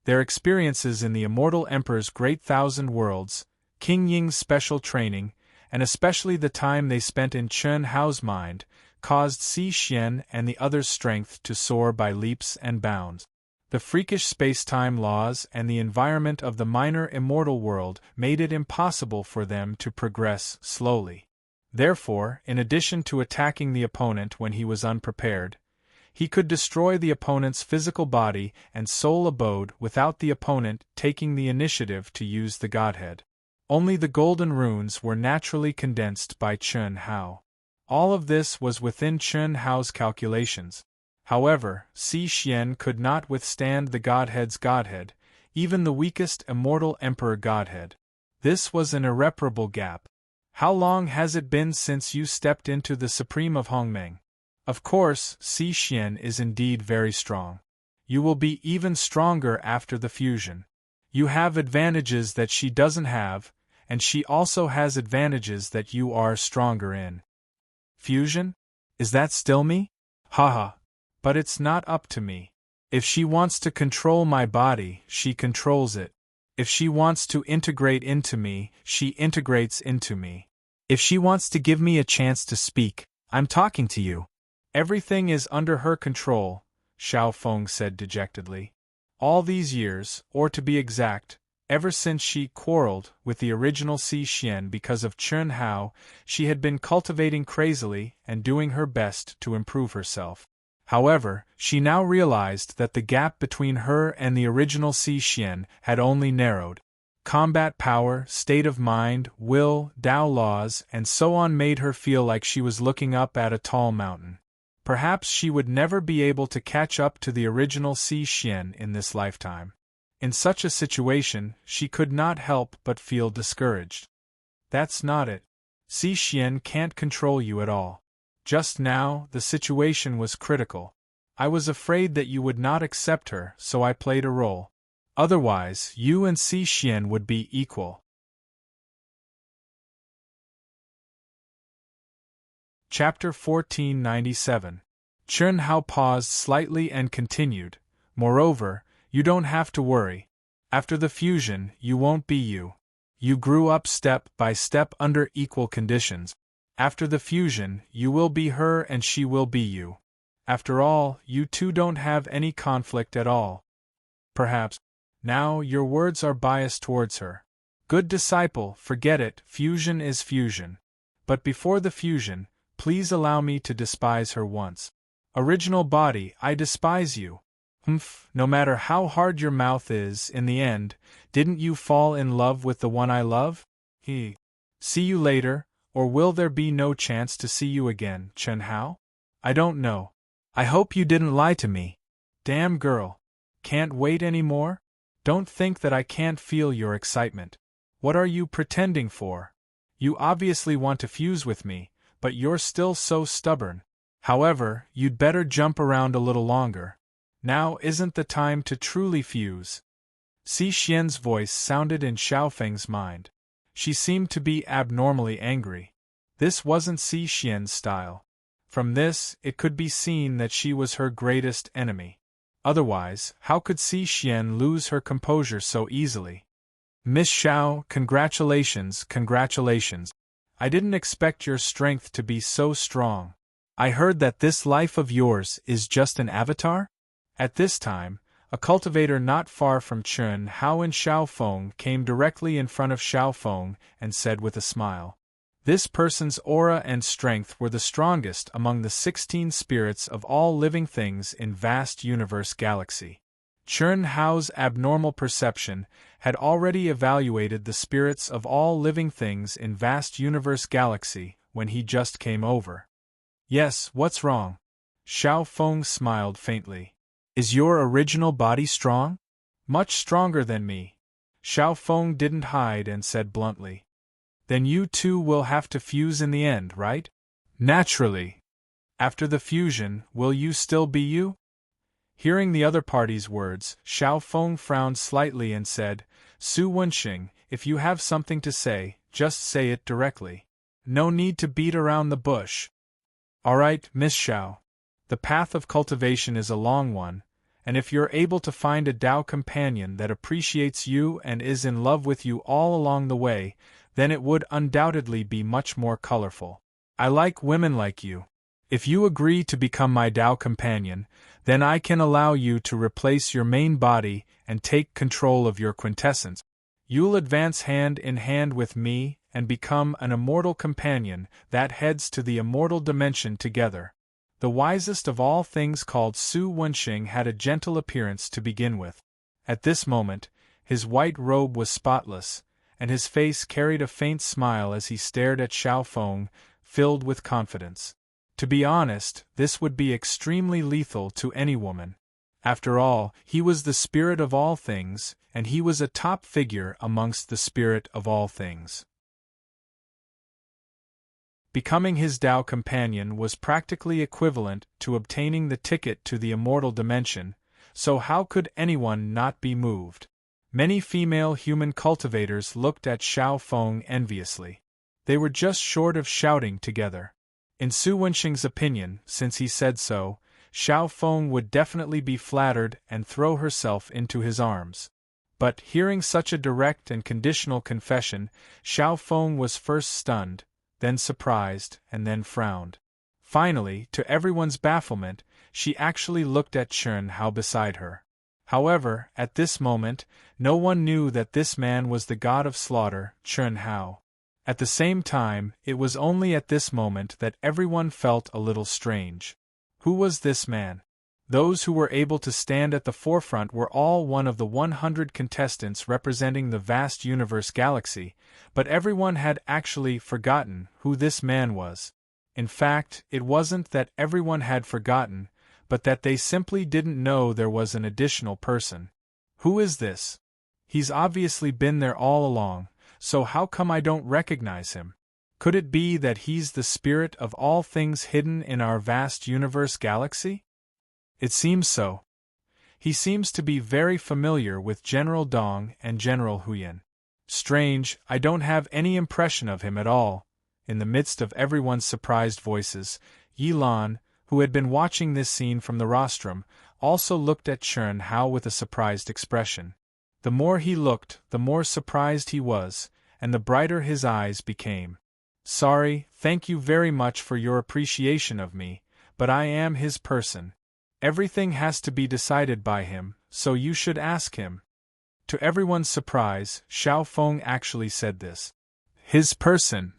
Their experiences in the Immortal Emperor's Great Thousand Worlds, King Ying's special training, and especially the time they spent in Chen Hao's mind, caused Xi Xian and the others' strength to soar by leaps and bounds. The freakish space-time laws and the environment of the minor immortal world made it impossible for them to progress slowly. Therefore, in addition to attacking the opponent when he was unprepared, he could destroy the opponent's physical body and soul abode without the opponent taking the initiative to use the Godhead. Only the golden runes were naturally condensed by Chen Hao. All of this was within Chen Hao's calculations. However, Xi Xian could not withstand the Godhead's Godhead, even the weakest immortal Emperor Godhead. This was an irreparable gap. How long has it been since you stepped into the Supreme of Hongmeng? Of course, Xi Xian is indeed very strong. You will be even stronger after the fusion. You have advantages that she doesn't have, and she also has advantages that you are stronger in. Fusion? Is that still me? Haha. But it's not up to me. If she wants to control my body, she controls it. If she wants to integrate into me, she integrates into me. If she wants to give me a chance to speak, I'm talking to you. Everything is under her control, Xiao Feng said dejectedly. All these years, or to be exact, ever since she quarreled with the original Xi Xian because of Chen Hao, she had been cultivating crazily and doing her best to improve herself. However, she now realized that the gap between her and the original Xi Xian had only narrowed. Combat power, state of mind, will, Tao laws, and so on made her feel like she was looking up at a tall mountain. Perhaps she would never be able to catch up to the original Xi Xian in this lifetime. In such a situation, she could not help but feel discouraged. That's not it. Xi Xian can't control you at all. Just now, the situation was critical. I was afraid that you would not accept her, so I played a role. Otherwise, you and Xi Xian would be equal. Chapter 1497. Chen Hao paused slightly and continued, Moreover, you don't have to worry. After the fusion, you won't be you. You grew up step by step under equal conditions. After the fusion, you will be her and she will be you. After all, you two don't have any conflict at all. Perhaps. Now, your words are biased towards her. Good disciple, forget it, fusion is fusion. But before the fusion, please allow me to despise her once. Original body, I despise you. No matter how hard your mouth is, in the end, didn't you fall in love with the one I love? See you later, or will there be no chance to see you again, Chen Hao? I don't know. I hope you didn't lie to me. Damn girl. Can't wait any more? Don't think that I can't feel your excitement. What are you pretending for? You obviously want to fuse with me, but you're still so stubborn. However, you'd better jump around a little longer. Now isn't the time to truly fuse. Xi Xian's voice sounded in Xiaofeng's mind. She seemed to be abnormally angry. This wasn't Xi Xian's style. From this, it could be seen that she was her greatest enemy. Otherwise, how could Xi Xian lose her composure so easily? Miss Xiao, congratulations, congratulations. I didn't expect your strength to be so strong. I heard that this life of yours is just an avatar? At this time, a cultivator not far from Chen Hao and Xiao Feng came directly in front of Xiao Feng and said with a smile, This person's aura and strength were the strongest among the 16 spirits of all living things in vast universe galaxy. Chern Hao's abnormal perception had already evaluated the spirits of all living things in vast universe galaxy when he just came over. Yes, what's wrong? Xiao Feng smiled faintly. Is your original body strong? Much stronger than me. Xiao Feng didn't hide and said bluntly. Then you two will have to fuse in the end, right? Naturally. After the fusion, will you still be you? Hearing the other party's words, Xiao Feng frowned slightly and said, Su Wenxing, if you have something to say, just say it directly. No need to beat around the bush. All right, Miss Xiao. The path of cultivation is a long one, and if you're able to find a Tao companion that appreciates you and is in love with you all along the way, then it would undoubtedly be much more colorful. I like women like you. If you agree to become my Tao companion, then I can allow you to replace your main body and take control of your quintessence. You'll advance hand in hand with me and become an immortal companion that heads to the immortal dimension together. The wisest of all things called Su Wenxing had a gentle appearance to begin with. At this moment, his white robe was spotless, and his face carried a faint smile as he stared at Xiao Feng, filled with confidence. To be honest, this would be extremely lethal to any woman. After all, he was the spirit of all things, and he was a top figure amongst the spirit of all things. Becoming his Tao companion was practically equivalent to obtaining the ticket to the immortal dimension, so how could anyone not be moved? Many female human cultivators looked at Xiao Feng enviously. They were just short of shouting together. In Su Wenxing's opinion, since he said so, Xiao Feng would definitely be flattered and throw herself into his arms. But, hearing such a direct and conditional confession, Xiao Feng was first stunned, then surprised, and then frowned. Finally, to everyone's bafflement, she actually looked at Chern Hao beside her. However, at this moment, no one knew that this man was the god of slaughter, Chern Hao. At the same time, it was only at this moment that everyone felt a little strange. Who was this man? Those who were able to stand at the forefront were all one of the 100 contestants representing the vast universe galaxy, but everyone had actually forgotten who this man was. In fact, it wasn't that everyone had forgotten, but that they simply didn't know there was an additional person. Who is this? He's obviously been there all along, so how come I don't recognize him? Could it be that he's the spirit of all things hidden in our vast universe galaxy? It seems so. He seems to be very familiar with General Dong and General Huyan. Strange, I don't have any impression of him at all. In the midst of everyone's surprised voices, Yilan, who had been watching this scene from the rostrum, also looked at Chern Hao with a surprised expression. The more he looked, the more surprised he was, and the brighter his eyes became. Sorry, thank you very much for your appreciation of me, but I am his person. Everything has to be decided by him, so you should ask him. To everyone's surprise, Xiao Feng actually said this. His person?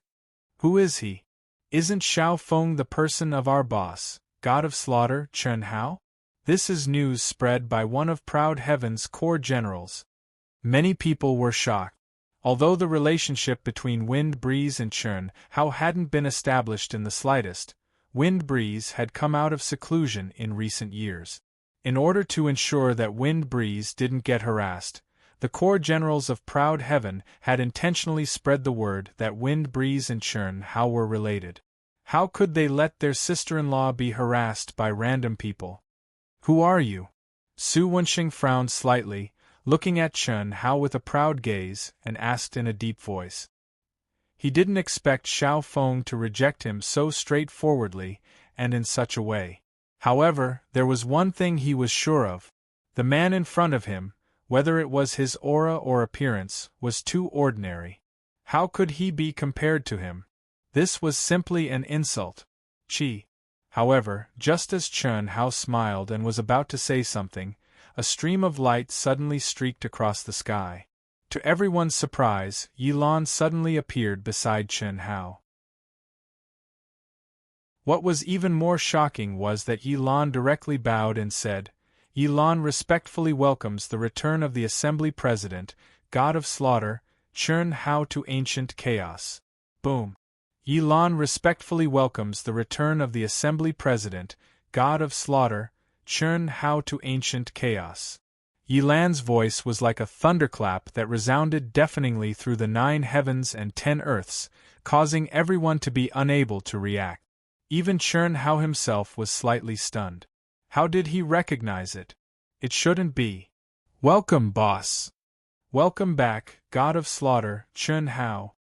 Who is he? Isn't Xiao Feng the person of our boss, god of slaughter, Chern Hao? This is news spread by one of Proud Heaven's core generals. Many people were shocked. Although the relationship between Wind Breeze and Chern Hao hadn't been established in the slightest, Wind Breeze had come out of seclusion in recent years. In order to ensure that Wind Breeze didn't get harassed, the core generals of Proud Heaven had intentionally spread the word that Wind Breeze and Chern Hao were related. How could they let their sister-in-law be harassed by random people? Who are you? Su Wenxing frowned slightly, looking at Chern Hao with a proud gaze, and asked in a deep voice. He didn't expect Xiao Feng to reject him so straightforwardly and in such a way. However, there was one thing he was sure of. The man in front of him, whether it was his aura or appearance, was too ordinary. How could he be compared to him? This was simply an insult. Chi. However, just as Chern Hao smiled and was about to say something, a stream of light suddenly streaked across the sky. To everyone's surprise, Yilan suddenly appeared beside Chern Hao. What was even more shocking was that Yilan directly bowed and said, Yilan respectfully welcomes the return of the Assembly President, God of Slaughter, Churn Hao to Ancient Chaos. Boom. Yilan respectfully welcomes the return of the Assembly President, God of Slaughter, Churn Hao to Ancient Chaos. Yilan's voice was like a thunderclap that resounded deafeningly through the 9 heavens and 10 earths, causing everyone to be unable to react. Even Churn Hao himself was slightly stunned. How did he recognize it? It shouldn't be. Welcome, boss. Welcome back, God of Slaughter, Churn Hao.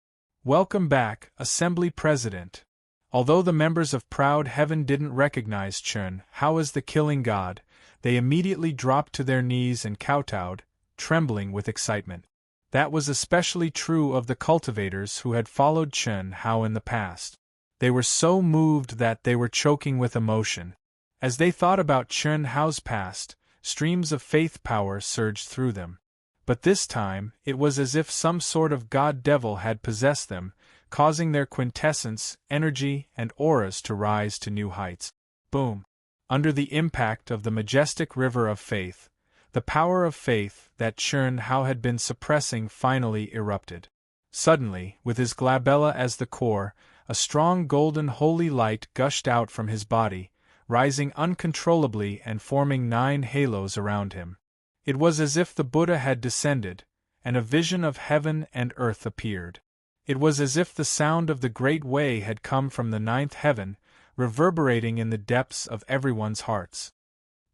Welcome back, Assembly President. Although the members of Proud Heaven didn't recognize Churn Hao as the killing god, they immediately dropped to their knees and kowtowed, trembling with excitement. That was especially true of the cultivators who had followed Churn Hao in the past. They were so moved that they were choking with emotion. As they thought about Churn Hao's past, streams of faith power surged through them. But this time, it was as if some sort of god-devil had possessed them, causing their quintessence, energy, and auras to rise to new heights. Boom! Under the impact of the majestic river of faith, the power of faith that Churn Hao had been suppressing finally erupted. Suddenly, with his glabella as the core, a strong golden holy light gushed out from his body, rising uncontrollably and forming 9 halos around him. It was as if the Buddha had descended, and a vision of heaven and earth appeared. It was as if the sound of the Great Way had come from the 9th heaven, reverberating in the depths of everyone's hearts.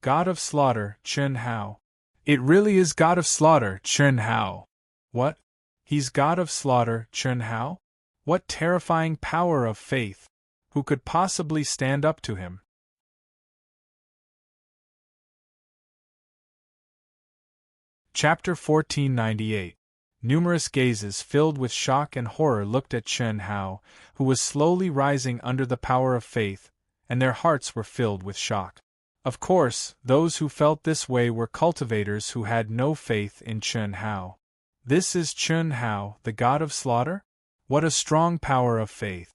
God of Slaughter, Churn Hao. It really is God of Slaughter, Churn Hao. What? He's God of Slaughter, Churn Hao? What terrifying power of faith! Who could possibly stand up to him? Chapter 1498. Numerous gazes filled with shock and horror looked at Churn Hao, who was slowly rising under the power of faith, and their hearts were filled with shock. Of course, those who felt this way were cultivators who had no faith in Churn Hao. This is Churn Hao, the God of Slaughter? What a strong power of faith!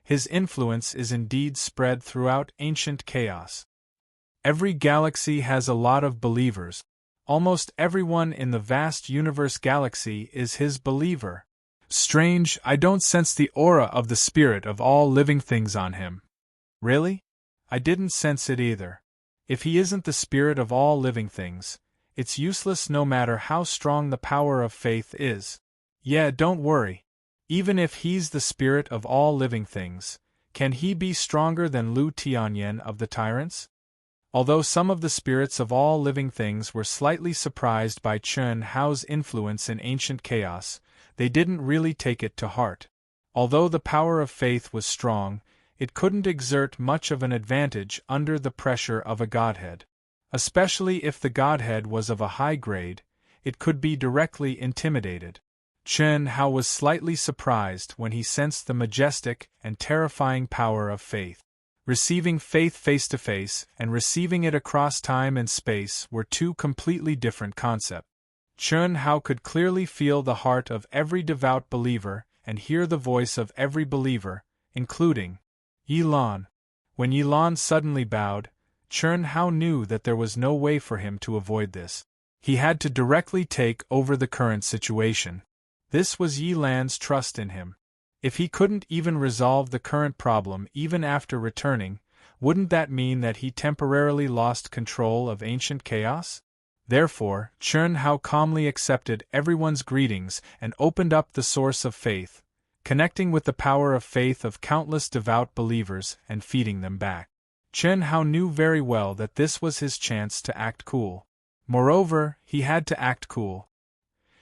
His influence is indeed spread throughout ancient chaos. Every galaxy has a lot of believers. Almost everyone in the vast universe galaxy is his believer. Strange, I don't sense the aura of the spirit of all living things on him. Really? I didn't sense it either. If he isn't the spirit of all living things, it's useless no matter how strong the power of faith is. Yeah, don't worry. Even if he's the spirit of all living things, can he be stronger than Lu Tianyan of the Tyrants? Although some of the spirits of all living things were slightly surprised by Churn Hao's influence in ancient chaos, they didn't really take it to heart. Although the power of faith was strong, it couldn't exert much of an advantage under the pressure of a godhead. Especially if the godhead was of a high grade, it could be directly intimidated. Churn Hao was slightly surprised when he sensed the majestic and terrifying power of faith. Receiving faith face-to-face and receiving it across time and space were 2 completely different concepts. Churn Hao could clearly feel the heart of every devout believer and hear the voice of every believer, including Yilan. When Yilan suddenly bowed, Churn Hao knew that there was no way for him to avoid this. He had to directly take over the current situation. This was Yilan's trust in him. If he couldn't even resolve the current problem even after returning, wouldn't that mean that he temporarily lost control of ancient chaos? Therefore, Churn Hao calmly accepted everyone's greetings and opened up the source of faith, connecting with the power of faith of countless devout believers and feeding them back. Churn Hao knew very well that this was his chance to act cool. Moreover, he had to act cool.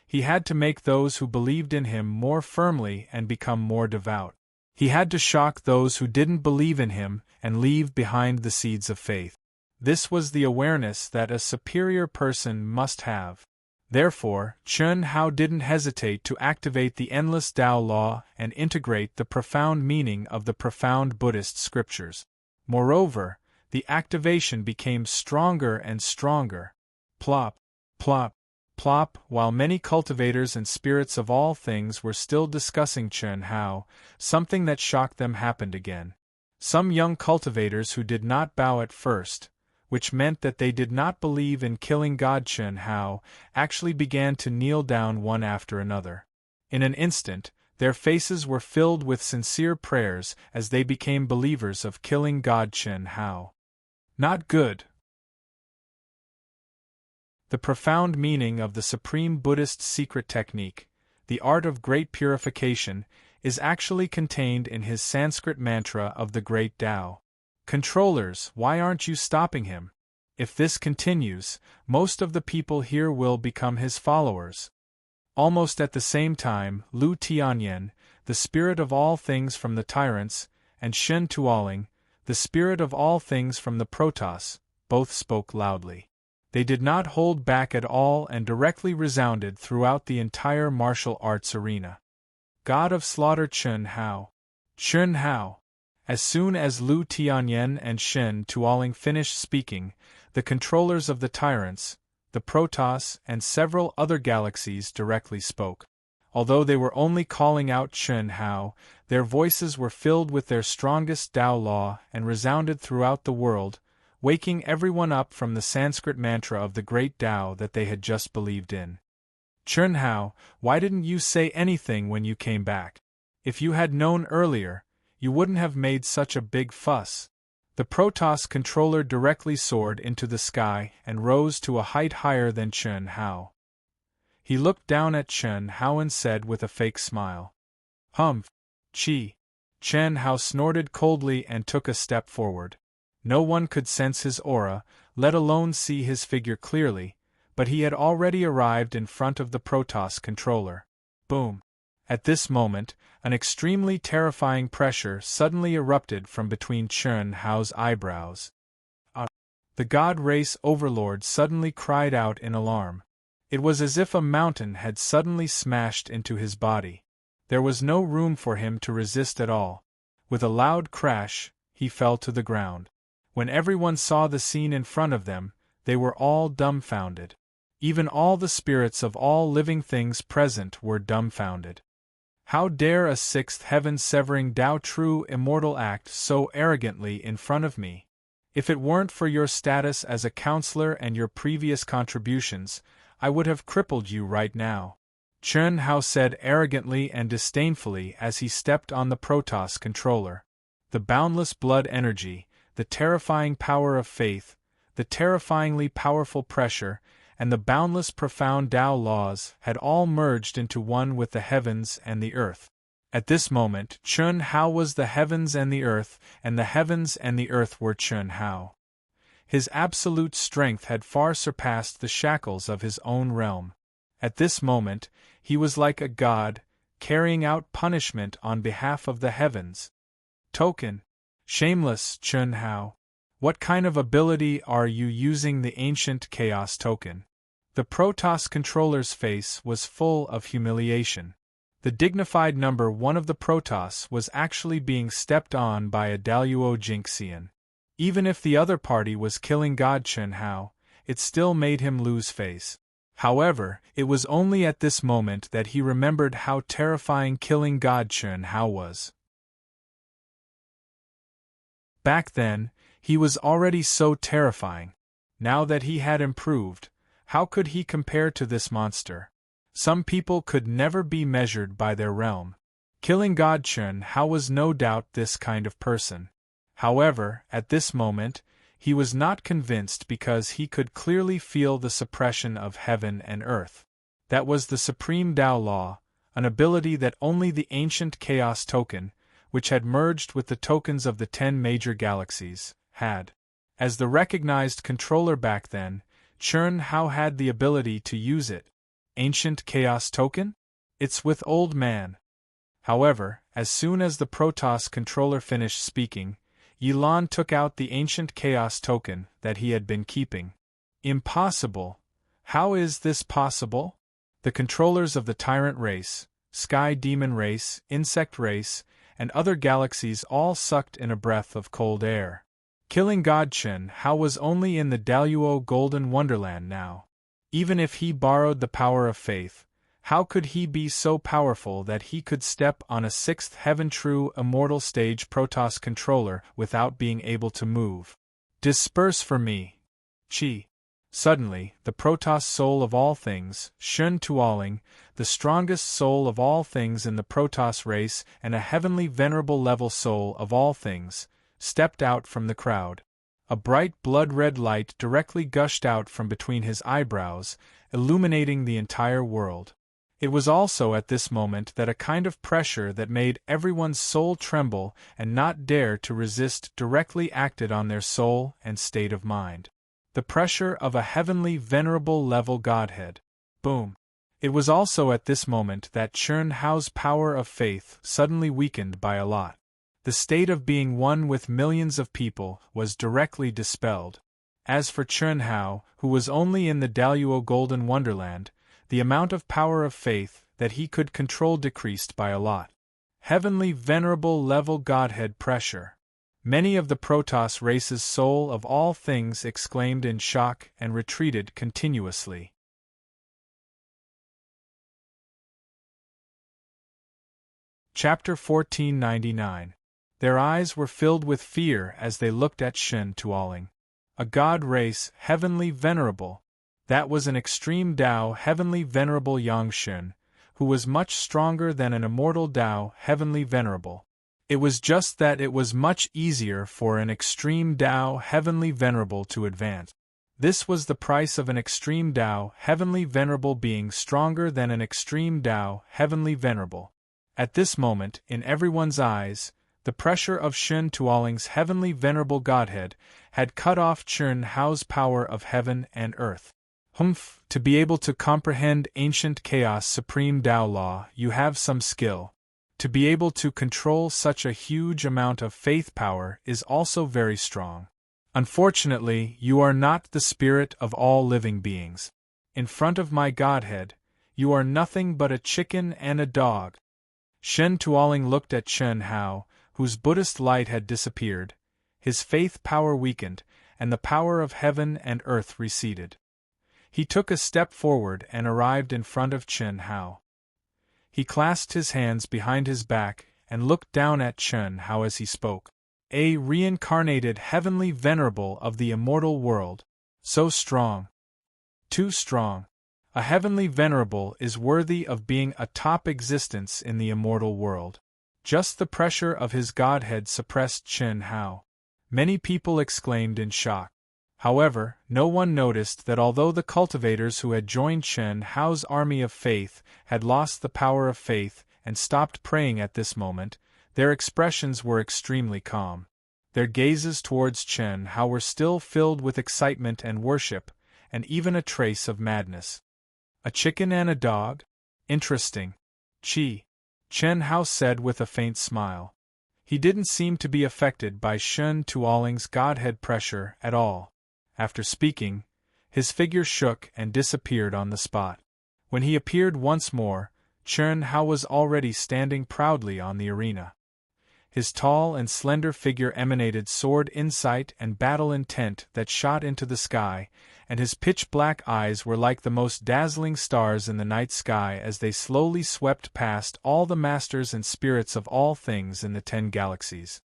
He had to make those who believed in him more firmly and become more devout. He had to shock those who didn't believe in him and leave behind the seeds of faith. This was the awareness that a superior person must have. Therefore, Churn Hao didn't hesitate to activate the endless Tao law and integrate the profound meaning of the profound Buddhist scriptures. Moreover, the activation became stronger and stronger. Plop, plop, plop. While many cultivators and spirits of all things were still discussing Churn Hao, something that shocked them happened again. Some young cultivators who did not bow at first, which meant that they did not believe in killing God Chen Hao, actually began to kneel down one after another. In an instant, their faces were filled with sincere prayers as they became believers of killing God Chen Hao. Not good. The profound meaning of the supreme Buddhist secret technique, the art of great purification, is actually contained in his Sanskrit mantra of the Great Tao. Controllers, why aren't you stopping him? If this continues, most of the people here will become his followers. Almost at the same time, Lu Tianyan, the spirit of all things from the tyrants, and Shen Tuoling, the spirit of all things from the Protoss, both spoke loudly. They did not hold back at all and directly resounded throughout the entire martial arts arena. God of Slaughter Chen Hao. Chen Hao. As soon as Lu Tianyan and Shen Tuoling finished speaking, the controllers of the tyrants, the Protoss, and several other galaxies directly spoke. Although they were only calling out Chen Hao, their voices were filled with their strongest Tao law and resounded throughout the world, waking everyone up from the Sanskrit mantra of the great Tao that they had just believed in. Chen Hao, why didn't you say anything when you came back? If you had known earlier, you wouldn't have made such a big fuss. The Protoss controller directly soared into the sky and rose to a height higher than Chen Hao. He looked down at Chen Hao and said with a fake smile, "Humph, Chi." Chen Hao snorted coldly and took a step forward. No one could sense his aura, let alone see his figure clearly, but he had already arrived in front of the Protoss controller. Boom! At this moment, an extremely terrifying pressure suddenly erupted from between Chen Hao's eyebrows. The God Race Overlord suddenly cried out in alarm. It was as if a mountain had suddenly smashed into his body. There was no room for him to resist at all. With a loud crash, he fell to the ground. When everyone saw the scene in front of them, they were all dumbfounded. Even all the spirits of all living things present were dumbfounded. How dare a sixth heaven-severing Tao true immortal act so arrogantly in front of me? If it weren't for your status as a counselor and your previous contributions, I would have crippled you right now. Chen Hao said arrogantly and disdainfully as he stepped on the Protoss controller. The boundless blood energy, the terrifying power of faith, the terrifyingly powerful pressure, and the boundless profound Tao laws had all merged into one with the heavens and the earth. At this moment, Chen Hao was the heavens and the earth, and the heavens and the earth were Chen Hao. His absolute strength had far surpassed the shackles of his own realm. At this moment, he was like a god, carrying out punishment on behalf of the heavens. Token. Shameless, Chen Hao. What kind of ability are you using the ancient chaos token? The Protoss controller's face was full of humiliation. The dignified number 1 of the Protoss was actually being stepped on by a Daluo Jinxian. Even if the other party was killing God Chen Hao, it still made him lose face. However, it was only at this moment that he remembered how terrifying killing God Chen Hao was. Back then, he was already so terrifying. Now that he had improved, how could he compare to this monster? Some people could never be measured by their realm. Killing God Chen Hao was no doubt this kind of person. However, at this moment, he was not convinced because he could clearly feel the suppression of heaven and earth. That was the supreme Tao law, an ability that only the ancient chaos token, which had merged with the tokens of the 10 major galaxies, had. As the recognized controller back then, Chen Hao had the ability to use it. Ancient chaos token? It's with old man. However, as soon as the Protoss controller finished speaking, Yilan took out the ancient chaos token that he had been keeping. Impossible. How is this possible? The controllers of the tyrant race, sky demon race, insect race, and other galaxies all sucked in a breath of cold air. Killing God Chen Hao was only in the Daluo Golden Wonderland now. Even if he borrowed the power of faith, How could he be so powerful that he could step on a sixth heaven true immortal stage Protoss controller without being able to move? Disperse for me. Chi. Suddenly, the Protoss soul of all things, Shun Tuoling, the strongest soul of all things in the Protoss race and a heavenly venerable level soul of all things, stepped out from the crowd. A bright blood-red light directly gushed out from between his eyebrows, illuminating the entire world. It was also at this moment that a kind of pressure that made everyone's soul tremble and not dare to resist directly acted on their soul and state of mind. The pressure of a heavenly venerable level Godhead. Boom. It was also at this moment that Chern Hao's power of faith suddenly weakened by a lot. The state of being one with millions of people was directly dispelled. As for Chern Hao, who was only in the Daluo Golden Wonderland, the amount of power of faith that he could control decreased by a lot. Heavenly venerable level Godhead pressure. Many of the Protoss race's soul of all things exclaimed in shock and retreated continuously. Chapter 1499. Their eyes were filled with fear as they looked at Shun Tuoling. A god race, heavenly venerable. That was an extreme Dao heavenly venerable Yangshun, who was much stronger than an immortal Dao heavenly venerable. It was just that it was much easier for an extreme Dao heavenly venerable to advance. This was the price of an extreme Dao heavenly venerable being stronger than an extreme Dao heavenly venerable. At this moment, in everyone's eyes, the pressure of Shun Tuoling's heavenly venerable Godhead had cut off Chern Hao's power of heaven and earth. Humph, to be able to comprehend ancient chaos supreme Tao law, you have some skill. To be able to control such a huge amount of faith power is also very strong. Unfortunately, you are not the spirit of all living beings. In front of my Godhead, you are nothing but a chicken and a dog. Shen Tuoling looked at Chern Hao, whose Buddhist light had disappeared, his faith power weakened, and the power of heaven and earth receded. He took a step forward and arrived in front of Chern Hao. He clasped his hands behind his back and looked down at Chern Hao as he spoke. A reincarnated heavenly venerable of the immortal world. So strong. Too strong. A heavenly venerable is worthy of being a top existence in the immortal world. Just the pressure of his Godhead suppressed Chern Hao. Many people exclaimed in shock. However, no one noticed that although the cultivators who had joined Chern Hao's army of faith had lost the power of faith and stopped praying at this moment, their expressions were extremely calm. Their gazes towards Chern Hao were still filled with excitement and worship, and even a trace of madness. A chicken and a dog? Interesting. Chi. Chern Hao said with a faint smile. He didn't seem to be affected by Shun Tuoling's Godhead pressure at all. After speaking, his figure shook and disappeared on the spot. When he appeared once more, Chern Hao was already standing proudly on the arena. His tall and slender figure emanated sword insight and battle intent that shot into the sky, and his pitch-black eyes were like the most dazzling stars in the night sky as they slowly swept past all the masters and spirits of all things in the 10 galaxies.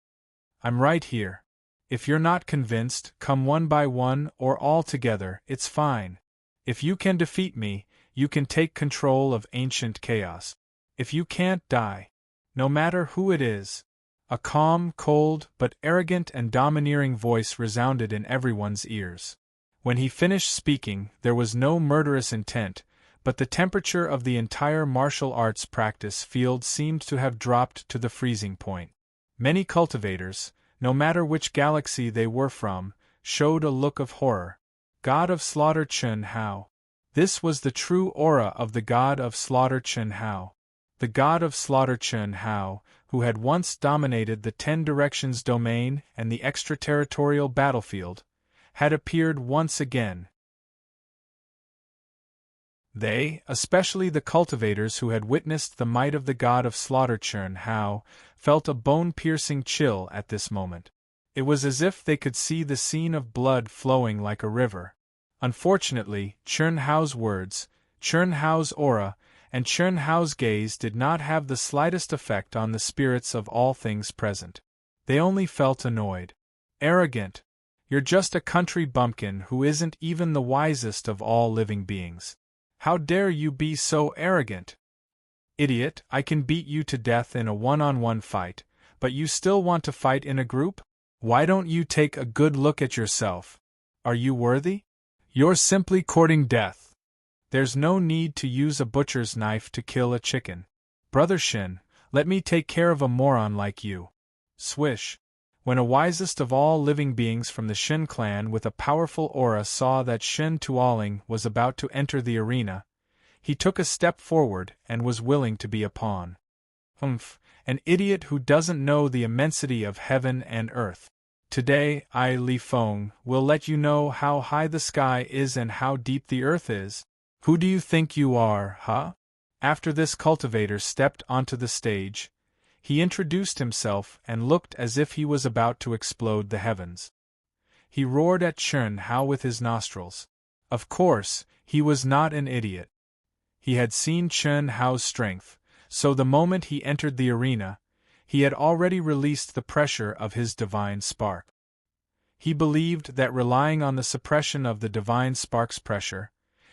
I'm right here. If you're not convinced, come one by one or all together, it's fine. If you can defeat me, you can take control of ancient chaos. If you can't, die. No matter who it is. A calm, cold, but arrogant and domineering voice resounded in everyone's ears. When he finished speaking, there was no murderous intent, but the temperature of the entire martial arts practice field seemed to have dropped to the freezing point. Many cultivators, no matter which galaxy they were from, showed a look of horror. God of Slaughter Chern Hao. This was the true aura of the God of Slaughter Chern Hao. The God of Slaughter Chern Hao, who had once dominated the 10 Directions domain and the extraterritorial battlefield, had appeared once again. They, especially the cultivators who had witnessed the might of the God of Slaughter Chern Hao, felt a bone-piercing chill at this moment. It was as if they could see the scene of blood flowing like a river. Unfortunately, Chern Hao's words, Chern Hao's aura, and Chen Hao's gaze did not have the slightest effect on the spirits of all things present. They only felt annoyed. Arrogant. You're just a country bumpkin who isn't even the wisest of all living beings. How dare you be so arrogant? Idiot, I can beat you to death in a one-on-one fight, but you still want to fight in a group? Why don't you take a good look at yourself? Are you worthy? You're simply courting death. There's no need to use a butcher's knife to kill a chicken. Brother Shin, let me take care of a moron like you. Swish. When a wisest of all living beings from the Shin clan with a powerful aura saw that Shin Tuoling was about to enter the arena, he took a step forward and was willing to be a pawn. Humph, an idiot who doesn't know the immensity of heaven and earth. Today, I, Li Feng, will let you know how high the sky is and how deep the earth is. Who do you think you are, huh? After this cultivator stepped onto the stage, he introduced himself and looked as if he was about to explode the heavens. He roared at Chen Hao with his nostrils. Of course, he was not an idiot. He had seen Chen Hao's strength, so the moment he entered the arena, he had already released the pressure of his divine spark. He believed that relying on the suppression of the divine spark's pressure,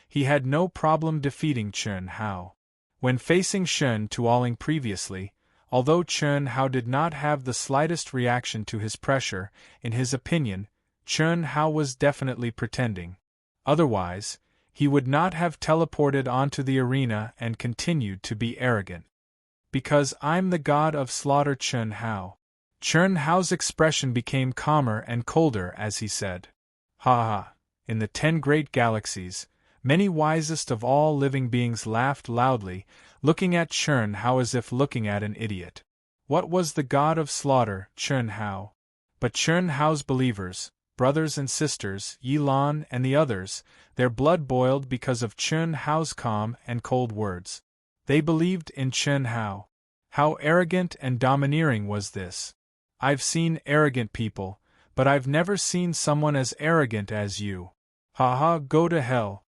he had no problem defeating Chen Hao. When facing Shen Tuoling previously, although Chen Hao did not have the slightest reaction to his pressure, in his opinion, Chen Hao was definitely pretending. Otherwise, he would not have teleported onto the arena and continued to be arrogant. Because I'm the god of slaughter, Chen Hao. Chen Hao's expression became calmer and colder as he said, "Ha ha, in the 10 great galaxies, many wisest of all living beings laughed loudly, looking at Chen Hao as if looking at an idiot. What was the god of slaughter, Chen Hao? But Chen Hao's believers, brothers and sisters, Yilan and the others, their blood boiled because of Chen Hao's calm and cold words. They believed in Chen Hao. How arrogant and domineering was this? I've seen arrogant people, but I've never seen someone as arrogant as you. Ha ha, go to hell."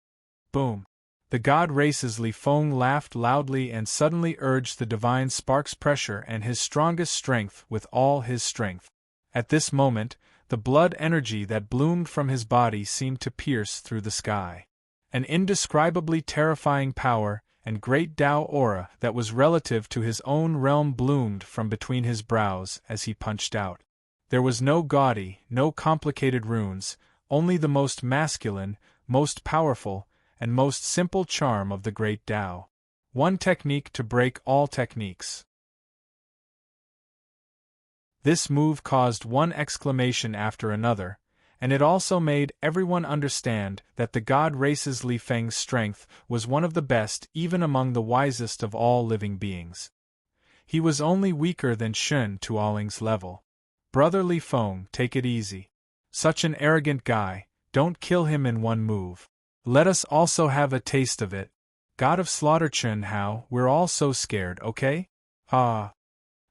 Boom. The god race's Li Feng laughed loudly and suddenly urged the divine spark's pressure and his strongest strength with all his strength. At this moment, the blood energy that bloomed from his body seemed to pierce through the sky. An indescribably terrifying power and great Tao aura that was relative to his own realm bloomed from between his brows as he punched out. There was no gaudy, no complicated runes, only the most masculine, most powerful, and most simple charm of the great Tao. One technique to break all techniques. This move caused one exclamation after another, and it also made everyone understand that the god race's Li Feng's strength was one of the best even among the wisest of all living beings. He was only weaker than Shen Tuoling's level. Brother Li Feng, take it easy. Such an arrogant guy, don't kill him in one move. Let us also have a taste of it. God of slaughter Chen Hao, we're all so scared, okay? Ha!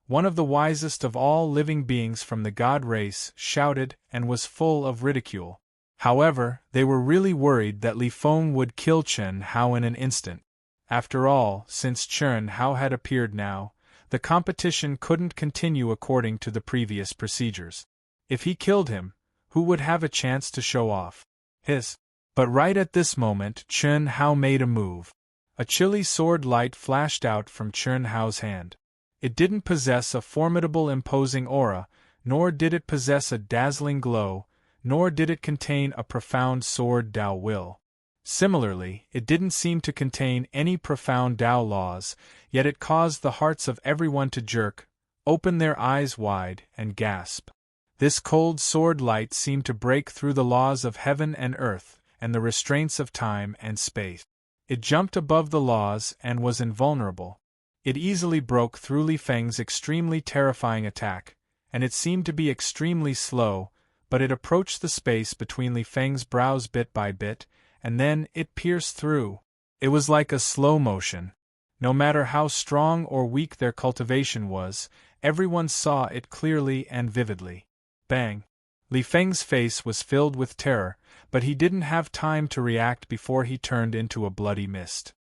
One of the wisest of all living beings from the god race shouted and was full of ridicule. However, they were really worried that Li Feng would kill Chen Hao in an instant. After all, since Chen Hao had appeared now, the competition couldn't continue according to the previous procedures. If he killed him, who would have a chance to show off? Hiss. But right at this moment, Chen Hao made a move. A chilly sword light flashed out from Chen Hao's hand. It didn't possess a formidable imposing aura, nor did it possess a dazzling glow, nor did it contain a profound sword Tao will. Similarly, it didn't seem to contain any profound Tao laws, yet it caused the hearts of everyone to jerk, open their eyes wide, and gasp. This cold sword light seemed to break through the laws of heaven and earth, and the restraints of time and space. It jumped above the laws and was invulnerable. It easily broke through Li Feng's extremely terrifying attack, and it seemed to be extremely slow, but it approached the space between Li Feng's brows bit by bit, and then it pierced through. It was like a slow motion. No matter how strong or weak their cultivation was, everyone saw it clearly and vividly. Bang! Li Feng's face was filled with terror, but he didn't have time to react before he turned into a bloody mist.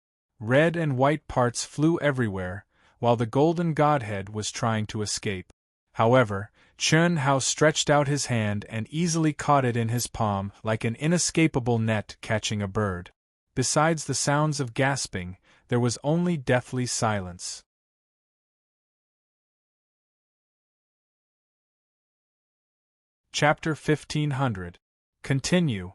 Red and white parts flew everywhere, while the golden godhead was trying to escape. However, Chun Hao stretched out his hand and easily caught it in his palm like an inescapable net catching a bird. Besides the sounds of gasping, there was only deathly silence. Chapter 1500. Continue.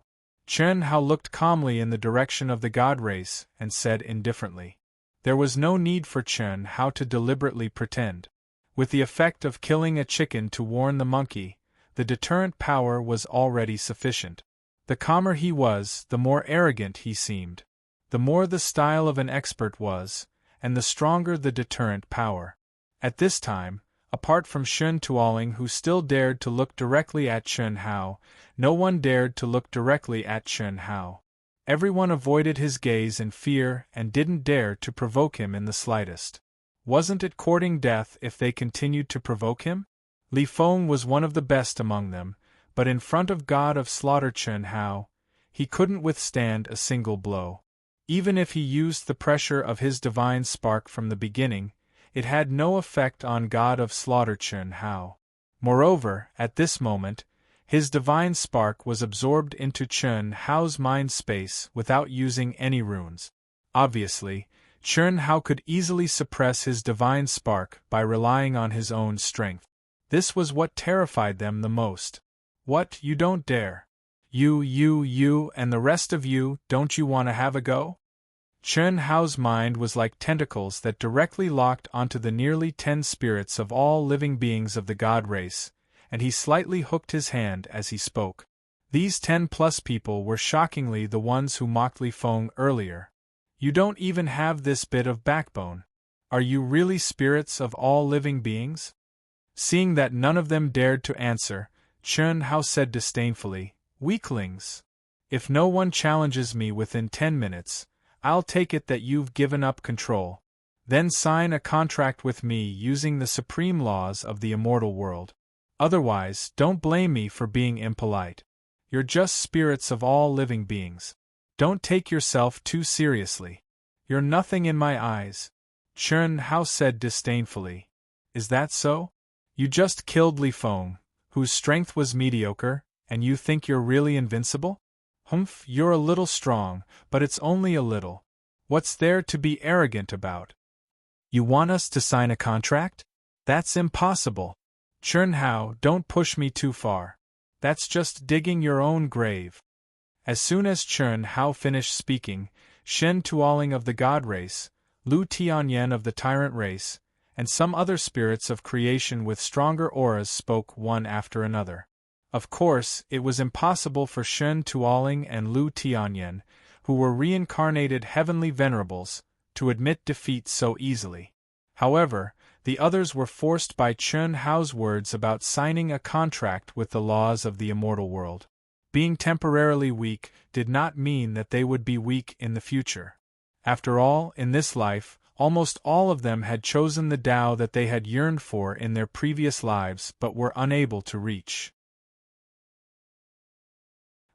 Chun Hao looked calmly in the direction of the god race and said indifferently. There was no need for Chun Hao to deliberately pretend. With the effect of killing a chicken to warn the monkey, the deterrent power was already sufficient. The calmer he was, the more arrogant he seemed. The more the style of an expert was, and the stronger the deterrent power. At this time, apart from Shun Tuoling, who still dared to look directly at Chun Hao, no one dared to look directly at Chun Hao. Everyone avoided his gaze in fear and didn't dare to provoke him in the slightest. Wasn't it courting death if they continued to provoke him? Li Feng was one of the best among them, but in front of God of Slaughter Chun Hao, he couldn't withstand a single blow. Even if he used the pressure of his divine spark from the beginning, it had no effect on God of Slaughter Chun Hao. Moreover, at this moment, his divine spark was absorbed into Chun Hao's mind space without using any runes. Obviously, Chun Hao could easily suppress his divine spark by relying on his own strength. This was what terrified them the most. What, you don't dare? You, and the rest of you, don't you want to have a go? Chun Hao's mind was like tentacles that directly locked onto the nearly 10 spirits of all living beings of the god race, and he slightly hooked his hand as he spoke. These 10+ people were shockingly the ones who mocked Li Feng earlier. You don't even have this bit of backbone. Are you really spirits of all living beings? Seeing that none of them dared to answer, Chun Hao said disdainfully, Weaklings! If no one challenges me within 10 minutes, I'll take it that you've given up control. Then sign a contract with me using the supreme laws of the immortal world. Otherwise, don't blame me for being impolite. You're just spirits of all living beings. Don't take yourself too seriously. You're nothing in my eyes. Chun Hao said disdainfully. Is that so? You just killed Li Feng, whose strength was mediocre, and you think you're really invincible? Humph, you're a little strong, but it's only a little. What's there to be arrogant about? You want us to sign a contract? That's impossible. Chun Hao, don't push me too far. That's just digging your own grave. As soon as Chun Hao finished speaking, Shen Tuoling of the god race, Lu Tianyan of the tyrant race, and some other spirits of creation with stronger auras spoke one after another. Of course, it was impossible for Shen Tuoling and Lu Tianyan, who were reincarnated heavenly venerables, to admit defeat so easily. However, the others were forced by Chun Hao's words about signing a contract with the laws of the immortal world. Being temporarily weak did not mean that they would be weak in the future. After all, in this life, almost all of them had chosen the Tao that they had yearned for in their previous lives but were unable to reach.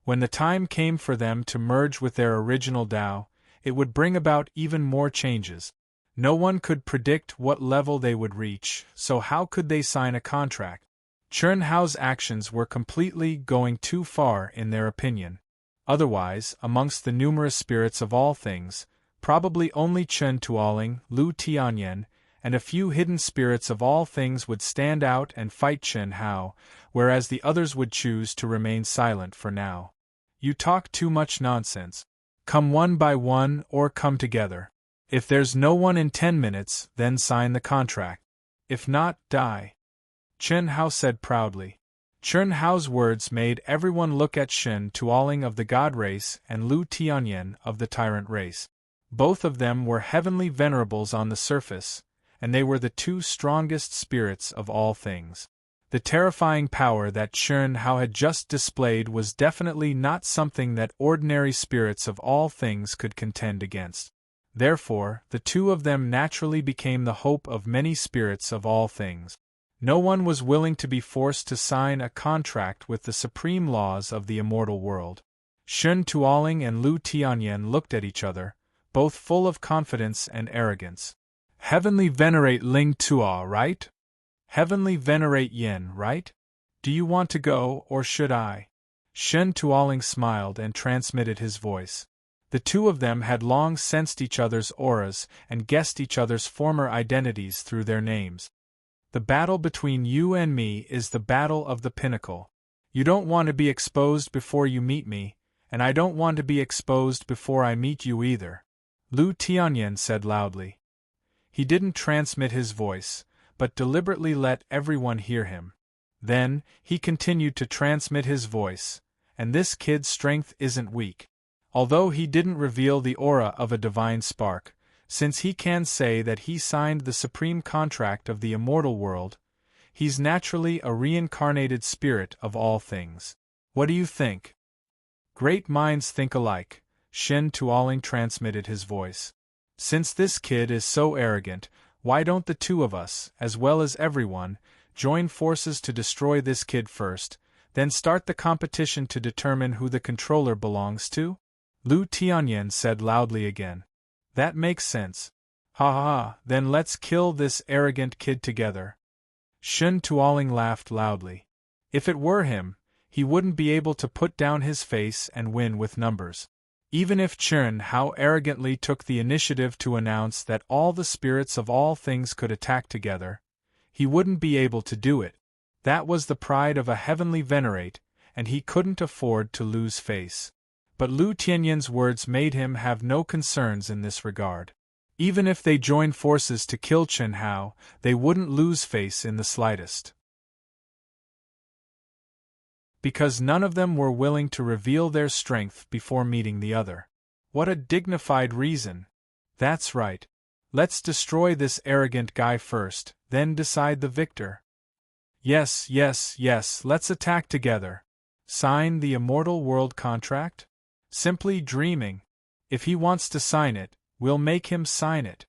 When the time came for them to merge with their original Tao, it would bring about even more changes. No one could predict what level they would reach, so how could they sign a contract? Chun Hao's actions were completely going too far in their opinion. Otherwise, amongst the numerous spirits of all things, probably only Chun Tuoling, Lu Tianyan, and a few hidden spirits of all things would stand out and fight Chun Hao, whereas the others would choose to remain silent for now. You talk too much nonsense. Come one by one or come together. If there's no one in 10 minutes, then sign the contract. If not, die. Chun Hao said proudly. Chun Hao's words made everyone look at Shen Tuoling of the god race and Lu Tianyan of the tyrant race. Both of them were heavenly venerables on the surface, and they were the two strongest spirits of all things. The terrifying power that Chun Hao had just displayed was definitely not something that ordinary spirits of all things could contend against. Therefore, the two of them naturally became the hope of many spirits of all things. No one was willing to be forced to sign a contract with the supreme laws of the immortal world. Shun Tuoling and Lu Tianyan looked at each other, both full of confidence and arrogance. Heavenly venerate Ling Tua, right? Heavenly venerate Yin, right? Do you want to go, or should I? Shen Tuoling smiled and transmitted his voice. The two of them had long sensed each other's auras and guessed each other's former identities through their names. The battle between you and me is the battle of the pinnacle. You don't want to be exposed before you meet me, and I don't want to be exposed before I meet you either, Lu Tianyan said loudly. He didn't transmit his voice, but deliberately let everyone hear him. Then, he continued to transmit his voice, and this kid's strength isn't weak. Although he didn't reveal the aura of a divine spark, since he can say that he signed the supreme contract of the immortal world, he's naturally a reincarnated spirit of all things. What do you think? Great minds think alike, Shen Tuoling transmitted his voice. Since this kid is so arrogant, why don't the two of us, as well as everyone, join forces to destroy this kid first, then start the competition to determine who the controller belongs to? Lu Tianyan said loudly again. That makes sense. Ha ha ha, then let's kill this arrogant kid together. Shen Tuoling laughed loudly. If it were him, he wouldn't be able to put down his face and win with numbers. Even if Chen Hao arrogantly took the initiative to announce that all the spirits of all things could attack together, he wouldn't be able to do it. That was the pride of a heavenly venerate, and he couldn't afford to lose face. But Lu Tianyan's words made him have no concerns in this regard. Even if they joined forces to kill Chen Hao, they wouldn't lose face in the slightest. Because none of them were willing to reveal their strength before meeting the other. What a dignified reason! That's right. Let's destroy this arrogant guy first, then decide the victor. Yes, yes, yes, let's attack together. Sign the immortal world contract? Simply dreaming. If he wants to sign it, we'll make him sign it.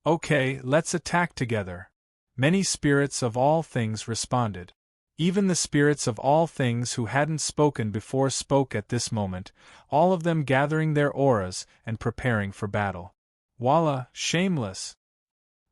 Okay, let's attack together. Many spirits of all things responded. Even the spirits of all things who hadn't spoken before spoke at this moment, all of them gathering their auras and preparing for battle. Voila, shameless!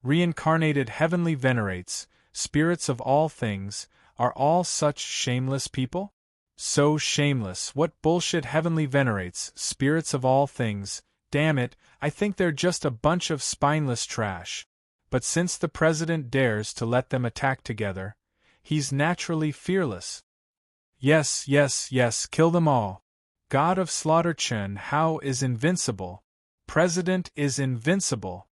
Reincarnated heavenly venerates, spirits of all things, are all such shameless people? So shameless, what bullshit heavenly venerates, spirits of all things, damn it, I think they're just a bunch of spineless trash. But since the president dares to let them attack together, he's naturally fearless. Yes, yes, yes, kill them all. God of Slaughter Chen Hao is invincible. President is invincible.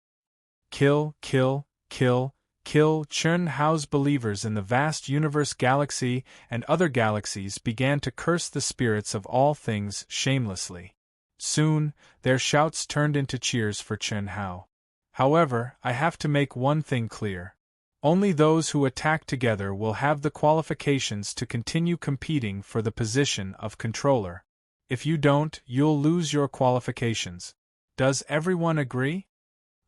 Kill, kill, kill, kill. Chen Hao's believers in the vast universe galaxy and other galaxies began to curse the spirits of all things shamelessly. Soon, their shouts turned into cheers for Chen Hao. However, I have to make one thing clear. Only those who attack together will have the qualifications to continue competing for the position of controller. If you don't, you'll lose your qualifications. Does everyone agree?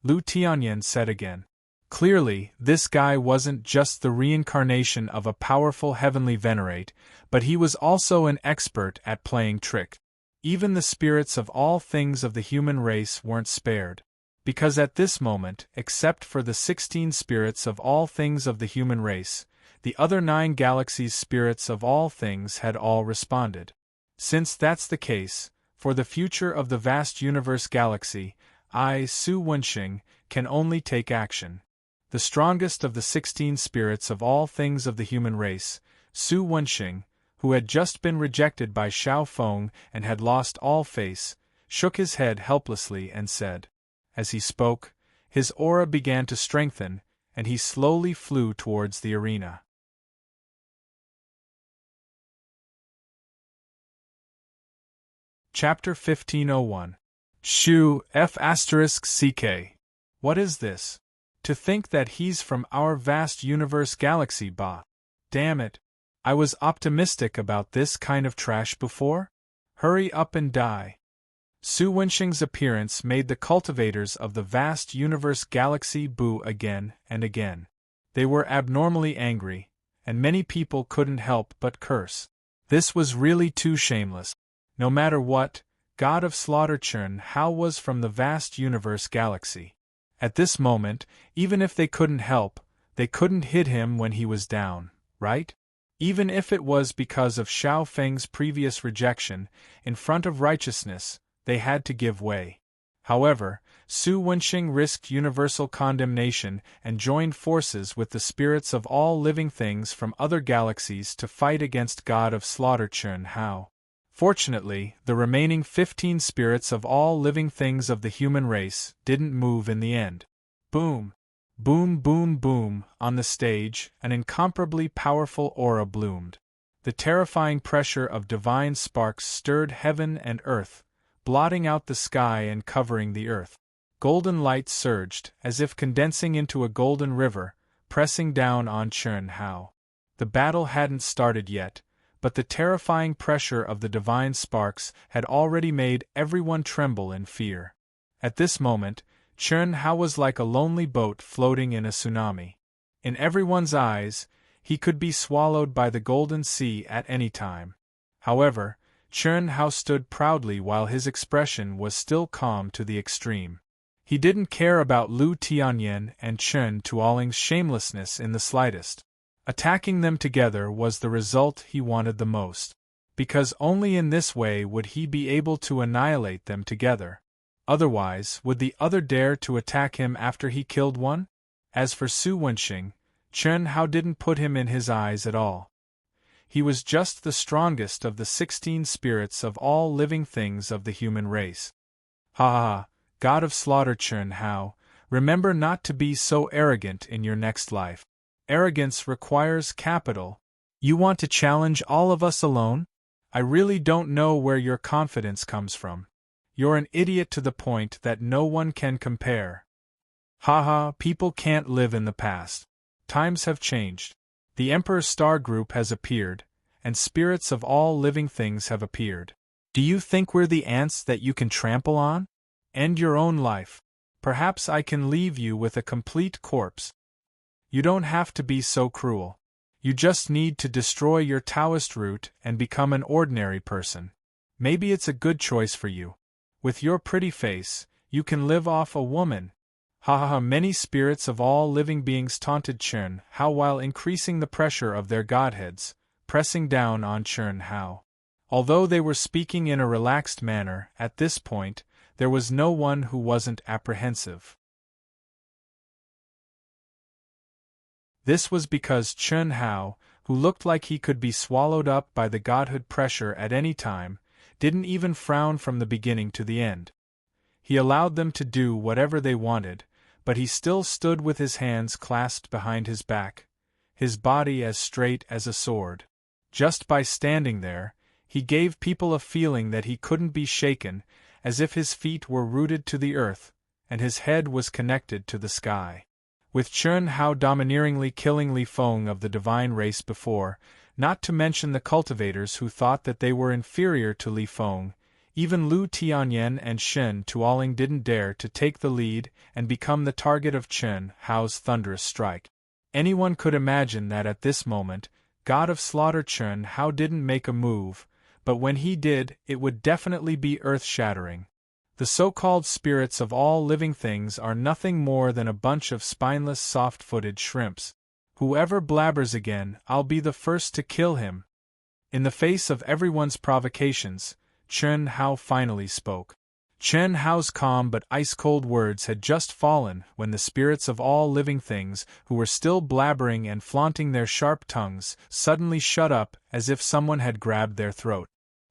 Lu Tianyan said again. Clearly, this guy wasn't just the reincarnation of a powerful heavenly venerate, but he was also an expert at playing trick. Even the spirits of all things of the human race weren't spared. Because at this moment, except for the 16 spirits of all things of the human race, the other 9 galaxies' spirits of all things had all responded. Since that's the case, for the future of the vast universe galaxy, I, Su Wenxing, can only take action. The strongest of the 16 spirits of all things of the human race, Su Wenxing, who had just been rejected by Xiao Feng and had lost all face, shook his head helplessly and said. As he spoke, his aura began to strengthen, and he slowly flew towards the arena. Chapter 1501. Shu F***CK. What is this? To think that he's from our vast universe galaxy, bah. Damn it. I was optimistic about this kind of trash before? Hurry up and die. Su Wenxing's appearance made the cultivators of the vast universe galaxy boo again and again. They were abnormally angry, and many people couldn't help but curse. This was really too shameless. No matter what, god of slaughter. Chun Hao was from the vast universe galaxy. At this moment, even if they couldn't help, they couldn't hit him when he was down, right? Even if it was because of Xiao Feng's previous rejection, in front of righteousness, they had to give way. However, Su Wenxing risked universal condemnation and joined forces with the spirits of all living things from other galaxies to fight against God of Slaughter Chun Hao. Fortunately, the remaining 15 spirits of all living things of the human race didn't move in the end. Boom! Boom boom boom, on the stage, an incomparably powerful aura bloomed. The terrifying pressure of divine sparks stirred heaven and earth, blotting out the sky and covering the earth. Golden light surged, as if condensing into a golden river, pressing down on Chun Hao. The battle hadn't started yet, but the terrifying pressure of the divine sparks had already made everyone tremble in fear. At this moment, Chun Hao was like a lonely boat floating in a tsunami. In everyone's eyes, he could be swallowed by the golden sea at any time. However, Chun Hao stood proudly while his expression was still calm to the extreme. He didn't care about Lu Tianyan and Chun Tuoling's shamelessness in the slightest. Attacking them together was the result he wanted the most, because only in this way would he be able to annihilate them together. Otherwise, would the other dare to attack him after he killed one? As for Su Wenxing, Chun Hao didn't put him in his eyes at all. He was just the strongest of the 16 spirits of all living things of the human race. Ha ha ha, god of slaughter Chun Hao, remember not to be so arrogant in your next life. Arrogance requires capital. You want to challenge all of us alone? I really don't know where your confidence comes from. You're an idiot to the point that no one can compare. Haha, people can't live in the past. Times have changed. The Emperor Star Group has appeared, and spirits of all living things have appeared. Do you think we're the ants that you can trample on? End your own life. Perhaps I can leave you with a complete corpse. You don't have to be so cruel. You just need to destroy your Taoist root and become an ordinary person. Maybe it's a good choice for you. With your pretty face, you can live off a woman. Ha ha ha, many spirits of all living beings taunted Chun Hao while increasing the pressure of their godheads, pressing down on Chun Hao. Although they were speaking in a relaxed manner, at this point, there was no one who wasn't apprehensive. This was because Chun Hao, who looked like he could be swallowed up by the godhood pressure at any time, didn't even frown from the beginning to the end. He allowed them to do whatever they wanted, but he still stood with his hands clasped behind his back, his body as straight as a sword. Just by standing there, he gave people a feeling that he couldn't be shaken, as if his feet were rooted to the earth, and his head was connected to the sky. With Chun Hao domineeringly killing Li Feng of the divine race before, not to mention the cultivators who thought that they were inferior to Li Feng, even Lu Tianyan and Shen Tuoling didn't dare to take the lead and become the target of Chun Hao's thunderous strike. Anyone could imagine that at this moment, God of Slaughter Chun Hao didn't make a move, but when he did, it would definitely be earth-shattering. The so-called spirits of all living things are nothing more than a bunch of spineless soft-footed shrimps. Whoever blabbers again, I'll be the first to kill him. In the face of everyone's provocations, Chun Hao finally spoke. Chun Hao's calm but ice-cold words had just fallen when the spirits of all living things, who were still blabbering and flaunting their sharp tongues, suddenly shut up as if someone had grabbed their throat.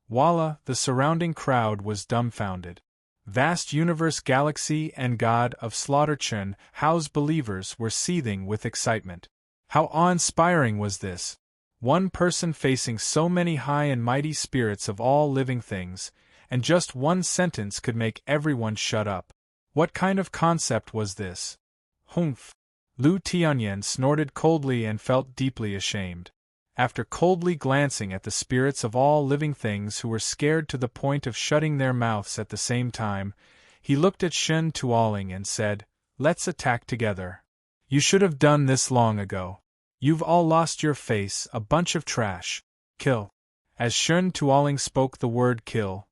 Voila, the surrounding crowd was dumbfounded. Vast universe galaxy and god of slaughter Chun Hao's believers were seething with excitement. How awe-inspiring was this? One person facing so many high and mighty spirits of all living things, and just one sentence could make everyone shut up. What kind of concept was this? Humph! Lu Tianyan snorted coldly and felt deeply ashamed. After coldly glancing at the spirits of all living things who were scared to the point of shutting their mouths at the same time, he looked at Shen Tuoling and said, "Let's attack together. You should have done this long ago. You've all lost your face, a bunch of trash. Kill." As Shen Tuoling spoke the word kill,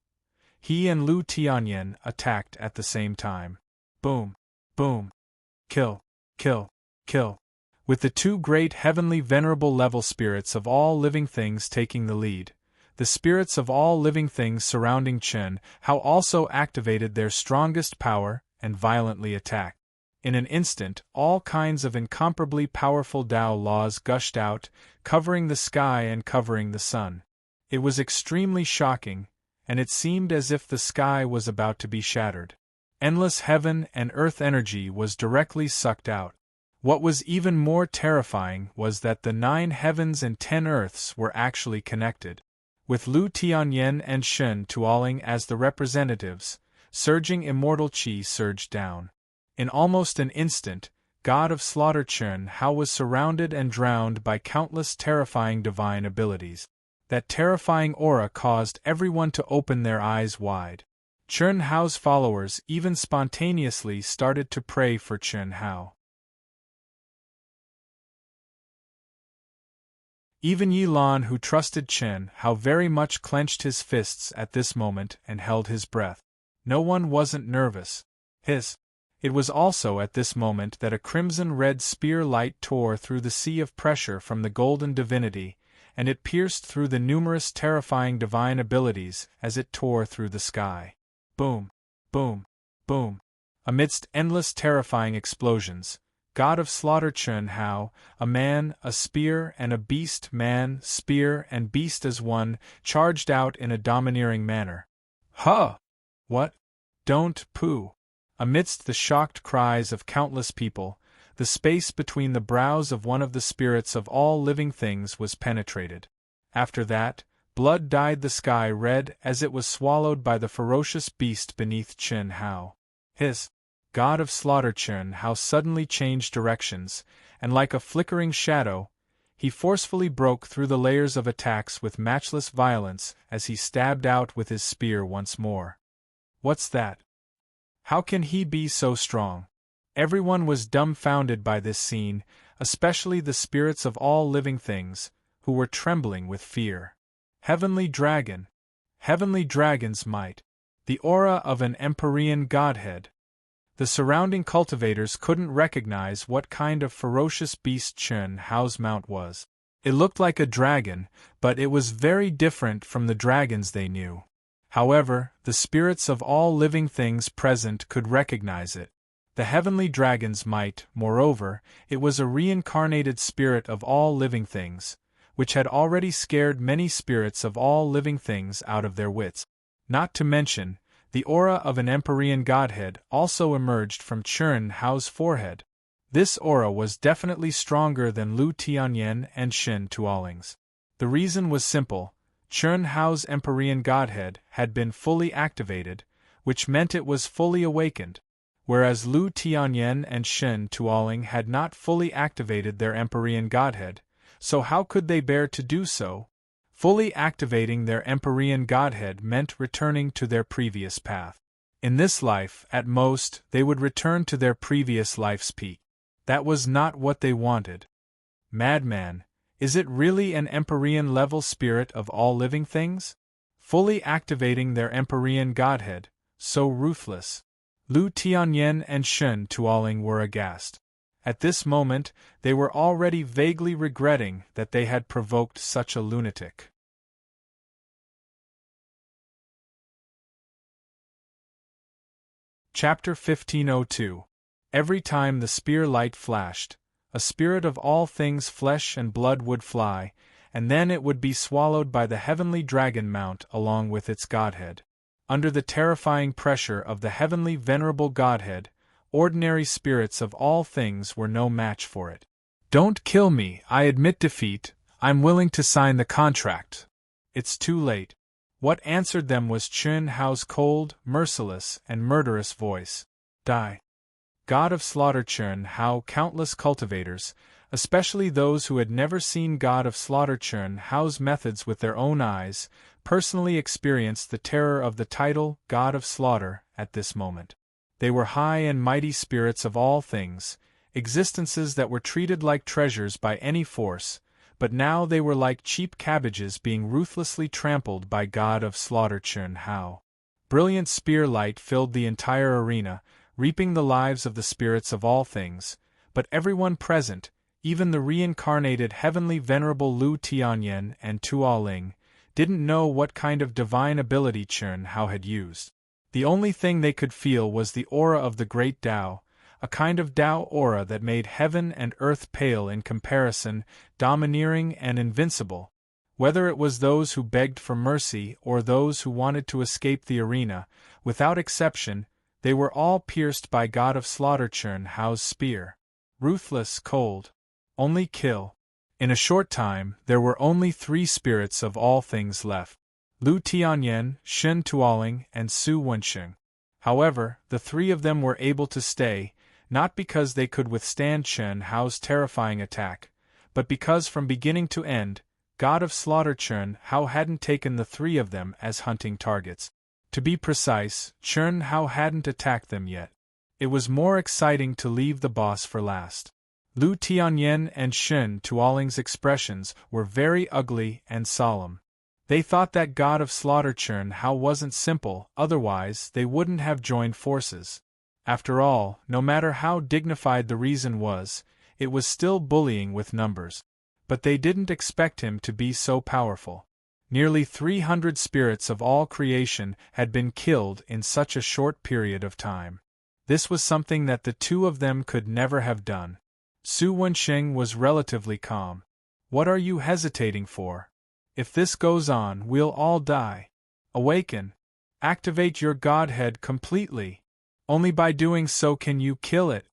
he and Lu Tianyan attacked at the same time. Boom! Boom! Kill! Kill! Kill! With the two great heavenly venerable level spirits of all living things taking the lead, the spirits of all living things surrounding Chen Hao also activated their strongest power and violently attacked. In an instant, all kinds of incomparably powerful Tao laws gushed out, covering the sky and covering the sun. It was extremely shocking, and it seemed as if the sky was about to be shattered. Endless heaven and earth energy was directly sucked out. What was even more terrifying was that the 9 heavens and 10 earths were actually connected. With Lu Tianyan and Shen Tuoling as the representatives, surging immortal qi surged down. In almost an instant, God of Slaughter Chen Hao was surrounded and drowned by countless terrifying divine abilities. That terrifying aura caused everyone to open their eyes wide. Chen Hao's followers even spontaneously started to pray for Chen Hao. Even Yi Lan, who trusted Chen Hao very much, clenched his fists at this moment and held his breath. No one wasn't nervous. It was also at this moment that a crimson-red spear light tore through the sea of pressure from the golden divinity, and it pierced through the numerous terrifying divine abilities as it tore through the sky. Boom! Boom! Boom! Amidst endless terrifying explosions, God of Slaughter Chen Hao, a man, a spear, and a beast, man, spear, and beast as one, charged out in a domineering manner. Huh! What? Don't poo! Amidst the shocked cries of countless people, the space between the brows of one of the spirits of all living things was penetrated. After that, blood dyed the sky red as it was swallowed by the ferocious beast beneath Chen Hao. God of Slaughter Chen Hao suddenly changed directions, and like a flickering shadow, he forcefully broke through the layers of attacks with matchless violence as he stabbed out with his spear once more. What's that? How can he be so strong? Everyone was dumbfounded by this scene, especially the spirits of all living things, who were trembling with fear. Heavenly Dragon! Heavenly Dragon's might! The aura of an Empyrean godhead! The surrounding cultivators couldn't recognize what kind of ferocious beast Chen Hao's mount was. It looked like a dragon, but it was very different from the dragons they knew. However, the spirits of all living things present could recognize it. The heavenly dragon's might, moreover, it was a reincarnated spirit of all living things, which had already scared many spirits of all living things out of their wits. Not to mention, the aura of an Empyrean godhead also emerged from Chen Hao's forehead. This aura was definitely stronger than Lu Tianyan and Shen Tuoling's. The reason was simple. Chen Hao's Empyrean godhead had been fully activated, which meant it was fully awakened, whereas Lu Tianyan and Shen Tuoling had not fully activated their Empyrean godhead, so how could they bear to do so? Fully activating their Empyrean godhead meant returning to their previous path. In this life, at most, they would return to their previous life's peak. That was not what they wanted. Madman, is it really an Empyrean-level spirit of all living things? Fully activating their Empyrean godhead, so ruthless. Lu Tianyan and Shen Tuoling were aghast. At this moment, they were already vaguely regretting that they had provoked such a lunatic. Chapter 1502. Every time the spear light flashed, a spirit of all things flesh and blood would fly, and then it would be swallowed by the heavenly dragon mount along with its godhead. Under the terrifying pressure of the heavenly venerable godhead, ordinary spirits of all things were no match for it. Don't kill me, I admit defeat, I'm willing to sign the contract. It's too late. What answered them was Chen Hao's cold, merciless, and murderous voice. Die. God of Slaughter Chen Hao. Countless cultivators, especially those who had never seen God of Slaughter Chen Hao's methods with their own eyes, personally experienced the terror of the title God of Slaughter at this moment. They were high and mighty spirits of all things, existences that were treated like treasures by any force, but now they were like cheap cabbages being ruthlessly trampled by God of Slaughter Chen Hao. Brilliant spear light filled the entire arena, reaping the lives of the spirits of all things, but everyone present, even the reincarnated heavenly venerable Lu Tianyan and Tuoling, didn't know what kind of divine ability Chen Hao had used. The only thing they could feel was the aura of the great Tao, a kind of Tao aura that made heaven and earth pale in comparison, domineering and invincible. Whether it was those who begged for mercy or those who wanted to escape the arena, without exception, they were all pierced by God of Slaughter Chen Hao's spear. Ruthless, cold. Only kill. In a short time, there were only 3 spirits of all things left: Lu Tianyan, Shen Tuoling, and Su Wensheng. However, the 3 of them were able to stay, not because they could withstand Chen Hao's terrifying attack, but because from beginning to end, God of Slaughter Chen Hao hadn't taken the 3 of them as hunting targets. To be precise, Chen Hao hadn't attacked them yet. It was more exciting to leave the boss for last. Lu Tianyan and Shen Tuoling's expressions were very ugly and solemn. They thought that God of Slaughter Chen Hao wasn't simple, otherwise they wouldn't have joined forces. After all, no matter how dignified the reason was, it was still bullying with numbers. But they didn't expect him to be so powerful. Nearly 300 spirits of all creation had been killed in such a short period of time. This was something that the 2 of them could never have done. Su Wensheng was relatively calm. What are you hesitating for? If this goes on, we'll all die. Awaken. Activate your godhead completely. Only by doing so can you kill it.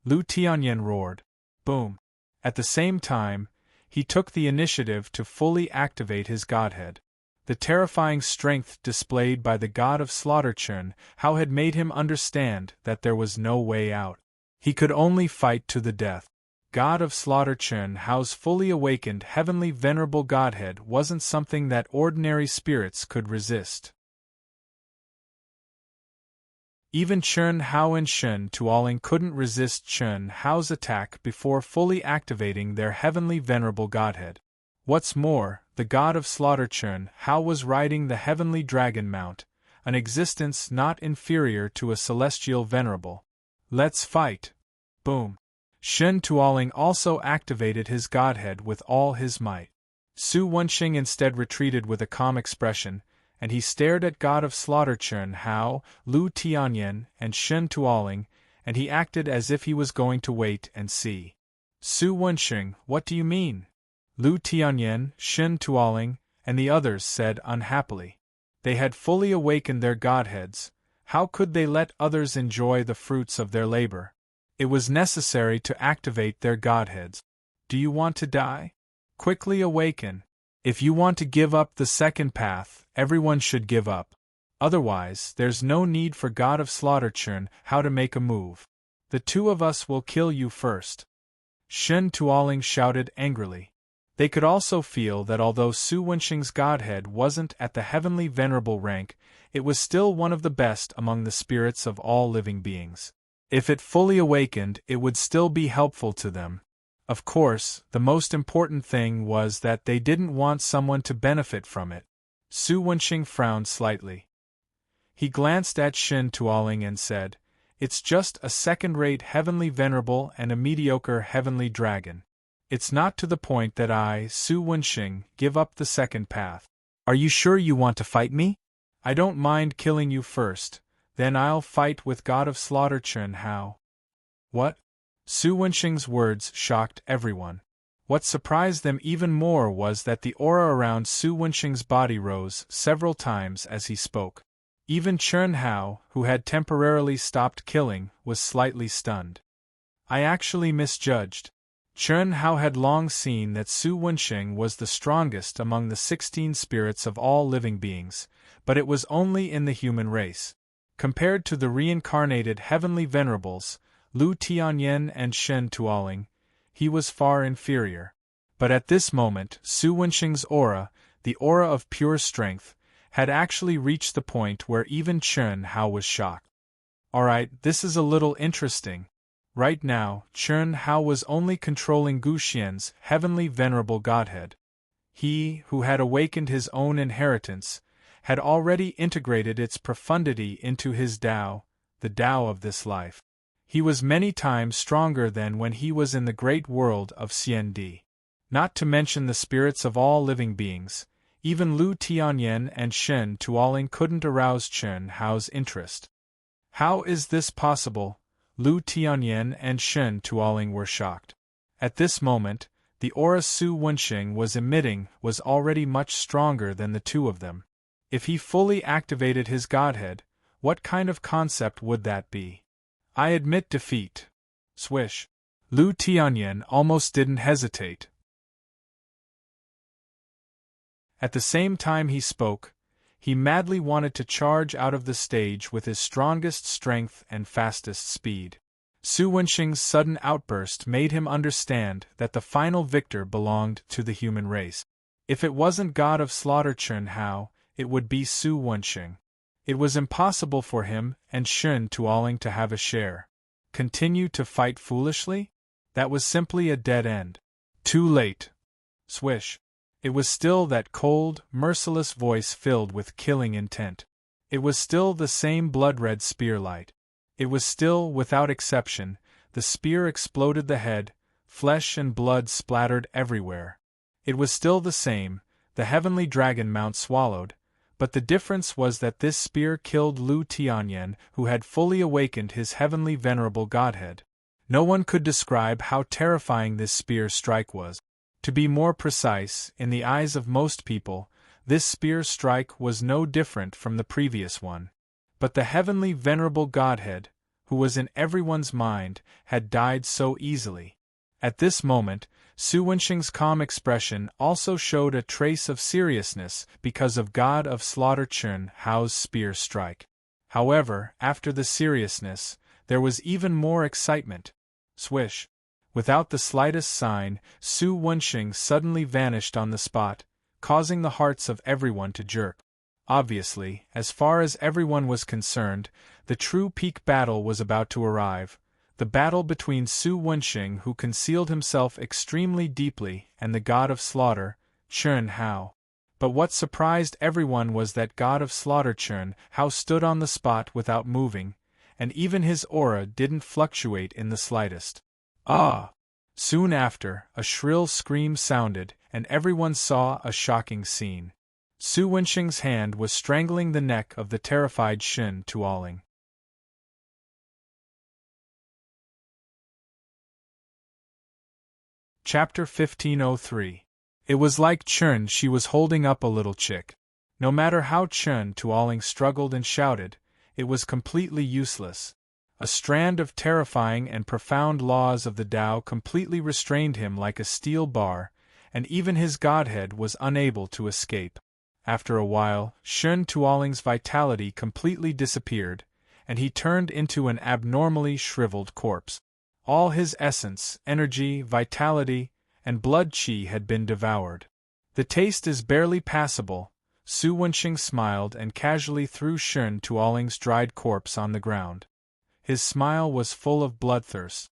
Lu Tianyan roared. Boom. At the same time, he took the initiative to fully activate his godhead. The terrifying strength displayed by the God of Slaughter Chen Hao had made him understand that there was no way out. He could only fight to the death. God of Slaughter Chen Hao's fully awakened heavenly venerable godhead wasn't something that ordinary spirits could resist. Even Chen Hao and Shen Tuoling couldn't resist Chen Hao's attack before fully activating their heavenly venerable godhead. What's more, the God of Slaughter Chen Hao was riding the heavenly dragon mount, an existence not inferior to a celestial venerable. Let's fight. Boom. Shen Tuoling also activated his godhead with all his might. Su Wensheng instead retreated with a calm expression, and he stared at God of Slaughter Chen Hao, Lu Tianyan, and Shen Tuoling, and he acted as if he was going to wait and see. Su Wensheng, what do you mean? Lu Tianyan, Shen Tuoling, and the others said unhappily. They had fully awakened their godheads. How could they let others enjoy the fruits of their labor? It was necessary to activate their godheads. Do you want to die? Quickly awaken. If you want to give up the second path, everyone should give up. Otherwise, there's no need for God of Slaughter Chen Hao to make a move. The 2 of us will kill you first. Shen Tuoling shouted angrily. They could also feel that although Su Wensheng's godhead wasn't at the heavenly venerable rank, it was still one of the best among the spirits of all living beings. If it fully awakened, it would still be helpful to them. Of course, the most important thing was that they didn't want someone to benefit from it. Su Wensheng frowned slightly. He glanced at Shen Tuoling and said, "It's just a second-rate heavenly venerable and a mediocre heavenly dragon. It's not to the point that I, Su Wensheng, give up the second path. Are you sure you want to fight me? I don't mind killing you first, then I'll fight with God of Slaughter Chen Hao." What? Su Wensheng's words shocked everyone. What surprised them even more was that the aura around Su Wensheng's body rose several times as he spoke. Even Chen Hao, who had temporarily stopped killing, was slightly stunned. I actually misjudged. Chen Hao had long seen that Su Wensheng was the strongest among the 16 spirits of all living beings, but it was only in the human race. Compared to the reincarnated heavenly venerables, Lu Tianyan and Shen Tuoling, he was far inferior. But at this moment, Su Wensheng's aura, the aura of pure strength, had actually reached the point where even Chen Hao was shocked. Alright, this is a little interesting. Right now, Chen Hao was only controlling Gu Xian's heavenly venerable godhead. He, who had awakened his own inheritance, had already integrated its profundity into his Tao, the Tao of this life. He was many times stronger than when he was in the great world of Xiandi. Not to mention the spirits of all living beings, even Lu Tianyan and Shen Tuoling couldn't arouse Chen Hao's interest. How is this possible? Lu Tianyan and Shen Tuoling were shocked. At this moment, the aura Su Wenxing was emitting was already much stronger than the two of them. If he fully activated his godhead, what kind of concept would that be? I admit defeat. Swish. Lu Tianyan almost didn't hesitate. At the same time he spoke, he madly wanted to charge out of the stage with his strongest strength and fastest speed. Su Wenxing's sudden outburst made him understand that the final victor belonged to the human race. If it wasn't God of Slaughter Chen Hao, it would be Su Wenxing. It was impossible for him and Shen Tuoling to have a share. Continue to fight foolishly? That was simply a dead end. Too late. Swish. It was still that cold, merciless voice filled with killing intent. It was still the same blood-red spear light. It was still, without exception, the spear exploded the head, flesh and blood splattered everywhere. It was still the same, the heavenly dragon mount swallowed, but the difference was that this spear killed Lu Tianyan, who had fully awakened his heavenly venerable godhead. No one could describe how terrifying this spear strike was. To be more precise, in the eyes of most people, this spear strike was no different from the previous one. But the heavenly venerable godhead, who was in everyone's mind, had died so easily. At this moment, Su Wenxing's calm expression also showed a trace of seriousness because of God of Slaughter Chen Hao's spear strike. However, after the seriousness, there was even more excitement. Swish. Without the slightest sign, Su Wenxing suddenly vanished on the spot, causing the hearts of everyone to jerk. Obviously, as far as everyone was concerned, the true peak battle was about to arrive, the battle between Su Wenxing, who concealed himself extremely deeply, and the God of Slaughter, Chen Hao. But what surprised everyone was that God of Slaughter Chen Hao stood on the spot without moving, and even his aura didn't fluctuate in the slightest. Ah! Soon after, a shrill scream sounded, and everyone saw a shocking scene. Su Wenxing's hand was strangling the neck of the terrified Shen Tuoling. Chapter 1503. It was like Chen she was holding up a little chick. No matter how Chen Tuoling struggled and shouted, it was completely useless. A strand of terrifying and profound laws of the Tao completely restrained him like a steel bar, and even his godhead was unable to escape. After a while, Shen Tuoling's vitality completely disappeared, and he turned into an abnormally shriveled corpse. All his essence, energy, vitality, and blood qi had been devoured. The taste is barely passable. Su Wenxing smiled and casually threw Shen Tuoling's dried corpse on the ground. His smile was full of bloodthirst.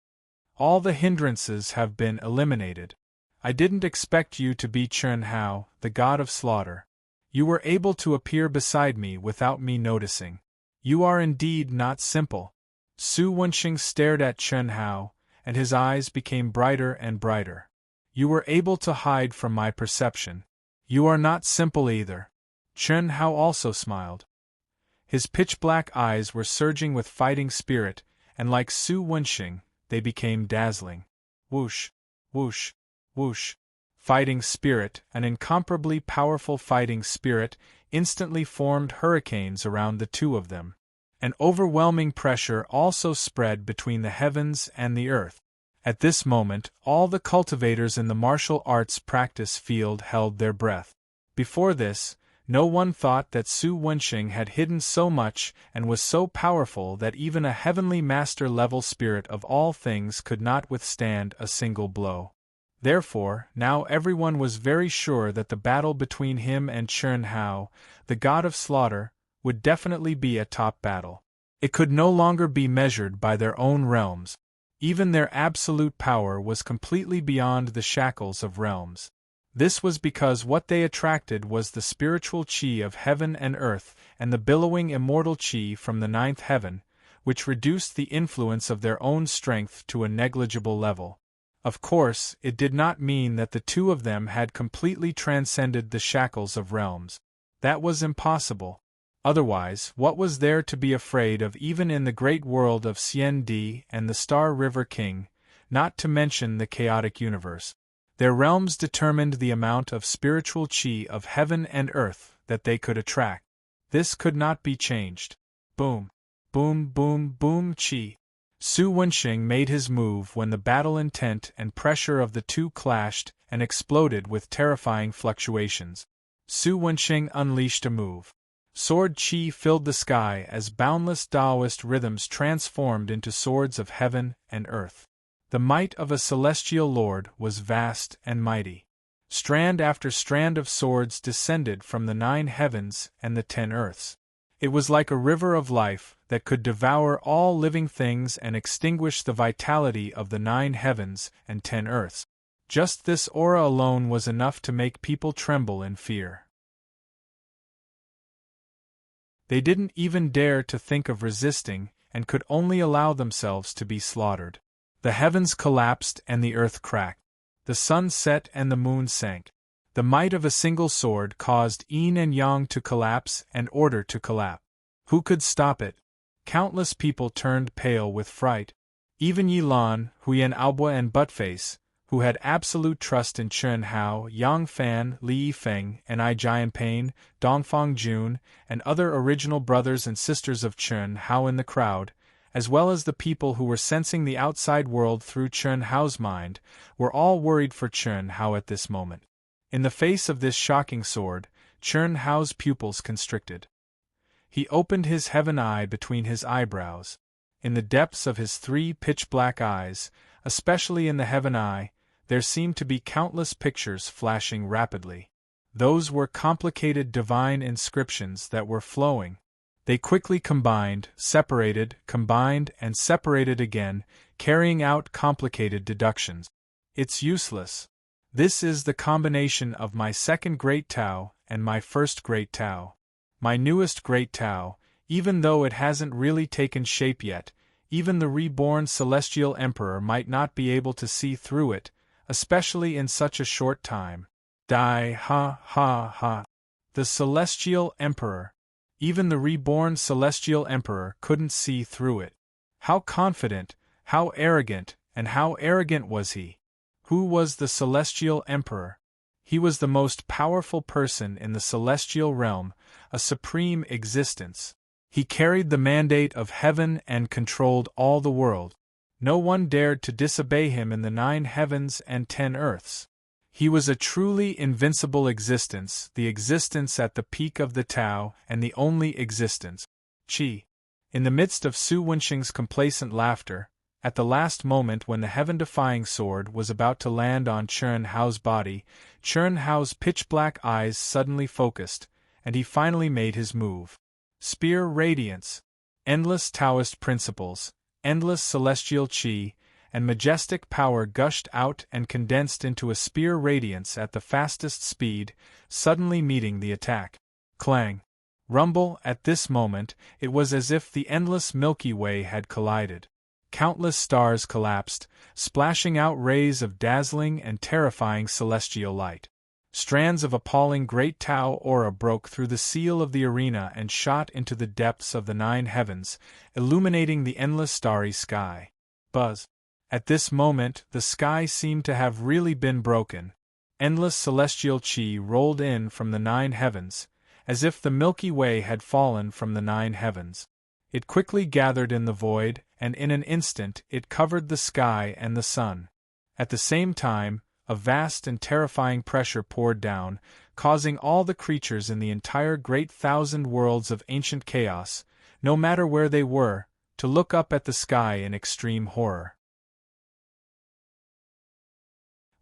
All the hindrances have been eliminated. I didn't expect you to be Chen Hao, the God of Slaughter. You were able to appear beside me without me noticing. You are indeed not simple. Su Wenxing stared at Chen Hao, and his eyes became brighter and brighter. You were able to hide from my perception. You are not simple either. Chen Hao also smiled. His pitch-black eyes were surging with fighting spirit, and like Su Wenxing, they became dazzling. Whoosh, whoosh, whoosh. Fighting spirit, an incomparably powerful fighting spirit, instantly formed hurricanes around the two of them. An overwhelming pressure also spread between the heavens and the earth. At this moment, all the cultivators in the martial arts practice field held their breath. Before this, no one thought that Su Wenxing had hidden so much and was so powerful that even a heavenly master-level spirit of all things could not withstand a single blow. Therefore, now everyone was very sure that the battle between him and Chen Hao, the God of Slaughter, would definitely be a top battle. It could no longer be measured by their own realms. Even their absolute power was completely beyond the shackles of realms. This was because what they attracted was the spiritual chi of heaven and earth and the billowing immortal chi from the ninth heaven, which reduced the influence of their own strength to a negligible level. Of course, it did not mean that the two of them had completely transcended the shackles of realms. That was impossible. Otherwise, what was there to be afraid of even in the great world of Cien Di and the Star River King, not to mention the chaotic universe? Their realms determined the amount of spiritual chi of heaven and earth that they could attract. This could not be changed. Boom. Boom, boom, boom, chi. Su Wenxing made his move when the battle intent and pressure of the two clashed and exploded with terrifying fluctuations. Su Wenxing unleashed a move. Sword chi filled the sky as boundless Taoist rhythms transformed into swords of heaven and earth. The might of a celestial lord was vast and mighty. Strand after strand of swords descended from the 9 heavens and the 10 earths. It was like a river of life that could devour all living things and extinguish the vitality of the 9 heavens and 10 earths. Just this aura alone was enough to make people tremble in fear. They didn't even dare to think of resisting and could only allow themselves to be slaughtered. The heavens collapsed and the earth cracked. The sun set and the moon sank. The might of a single sword caused yin and yang to collapse and order to collapse. Who could stop it? Countless people turned pale with fright. Even Yi Lan, Huyan Aobua and Buttface, who had absolute trust in Chen Hao, Yang Fan, Li Yifeng, and I Jianping, Dongfang Jun, and other original brothers and sisters of Chen Hao in the crowd, as well as the people who were sensing the outside world through Chen Hao's mind, were all worried for Chen Hao at this moment. In the face of this shocking sword, Chen Hao's pupils constricted. He opened his heaven eye between his eyebrows. In the depths of his 3 pitch-black eyes, especially in the heaven eye, there seemed to be countless pictures flashing rapidly. Those were complicated divine inscriptions that were flowing. They quickly combined, separated, combined, and separated again, carrying out complicated deductions. It's useless. This is the combination of my second great Tao and my first great Tao. My newest great Tao, even though it hasn't really taken shape yet, even the reborn Celestial Emperor might not be able to see through it, especially in such a short time. Die ha ha ha. The Celestial Emperor. Even the reborn Celestial Emperor couldn't see through it. How confident, how arrogant, and how arrogant was he? Who was the Celestial Emperor? He was the most powerful person in the celestial realm, a supreme existence. He carried the mandate of heaven and controlled all the world. No one dared to disobey him in the 9 heavens and 10 earths. He was a truly invincible existence, the existence at the peak of the Tao and the only existence. Qi. In the midst of Su Wenxing's complacent laughter, at the last moment when the heaven-defying sword was about to land on Chen Hao's body, Chen Hao's pitch-black eyes suddenly focused, and he finally made his move. Spear radiance. Endless Taoist principles, endless celestial qi, and majestic power gushed out and condensed into a spear radiance at the fastest speed, suddenly meeting the attack. Clang. Rumble. At this moment, it was as if the endless Milky Way had collided. Countless stars collapsed, splashing out rays of dazzling and terrifying celestial light. Strands of appalling great Tao aura broke through the seal of the arena and shot into the depths of the 9 heavens, illuminating the endless starry sky. Buzz. At this moment, the sky seemed to have really been broken. Endless celestial qi rolled in from the 9 heavens, as if the Milky Way had fallen from the 9 heavens. It quickly gathered in the void, and in an instant it covered the sky and the sun. At the same time, a vast and terrifying pressure poured down, causing all the creatures in the entire great 1,000 worlds of ancient chaos, no matter where they were, to look up at the sky in extreme horror.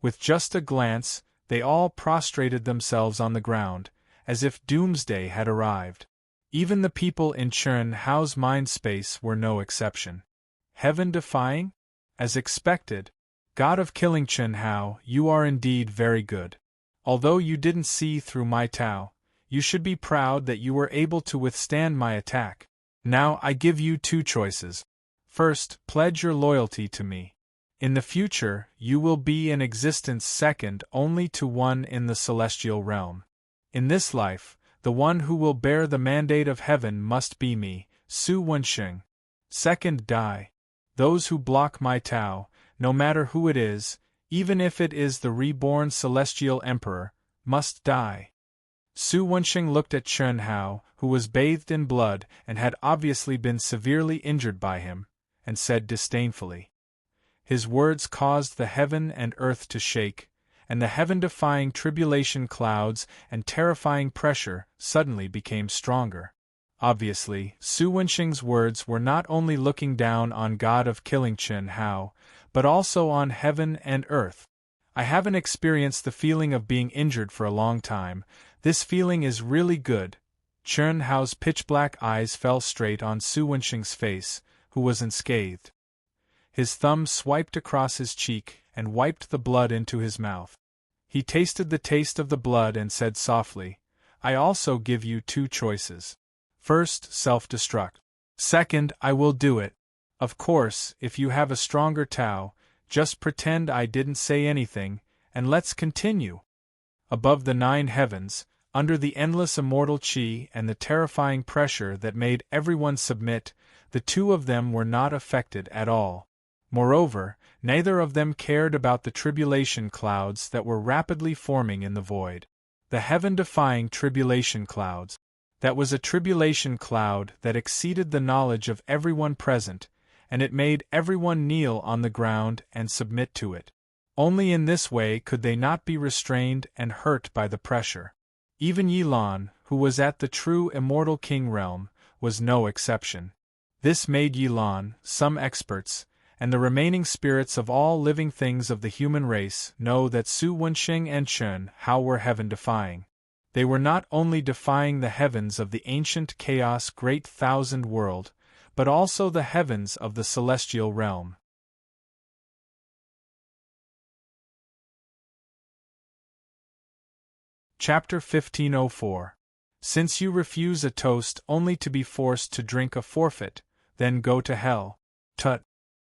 With just a glance, they all prostrated themselves on the ground, as if doomsday had arrived. Even the people in Chen Hao's mind space were no exception. Heaven-defying? As expected. God of killing Chen Hao, you are indeed very good. Although you didn't see through my Tao, you should be proud that you were able to withstand my attack. Now I give you two choices. First, pledge your loyalty to me. In the future, you will be in existence second only to one in the celestial realm. In this life, the one who will bear the mandate of heaven must be me, Su Wensheng. Second, die. Those who block my Tao, no matter who it is, even if it is the reborn celestial emperor, must die. Su Wensheng looked at Chen Hao, who was bathed in blood and had obviously been severely injured by him, and said disdainfully. His words caused the heaven and earth to shake, and the heaven-defying tribulation clouds and terrifying pressure suddenly became stronger. Obviously, Su Wensheng's words were not only looking down on God of killing Chen Hao, but also on heaven and earth. I haven't experienced the feeling of being injured for a long time. This feeling is really good. Chen Hao's pitch-black eyes fell straight on Su Wensheng's face, who was unscathed. His thumb swiped across his cheek and wiped the blood into his mouth. He tasted the taste of the blood and said softly, I also give you two choices. First, self-destruct. Second, I will do it. Of course, if you have a stronger Tao, just pretend I didn't say anything, and let's continue. Above the 9 heavens, under the endless immortal qi and the terrifying pressure that made everyone submit, the two of them were not affected at all. Moreover, neither of them cared about the tribulation clouds that were rapidly forming in the void. The heaven-defying tribulation clouds. That was a tribulation cloud that exceeded the knowledge of everyone present, and it made everyone kneel on the ground and submit to it. Only in this way could they not be restrained and hurt by the pressure. Even Yilan, who was at the true immortal king realm, was no exception. This made Yilan, some experts, and the remaining spirits of all living things of the human race know that Su Wensheng and Chen Hao were heaven-defying. They were not only defying the heavens of the ancient chaos great thousand world, but also the heavens of the celestial realm. Chapter 1504. Since you refuse a toast only to be forced to drink a forfeit, then go to hell. Tut!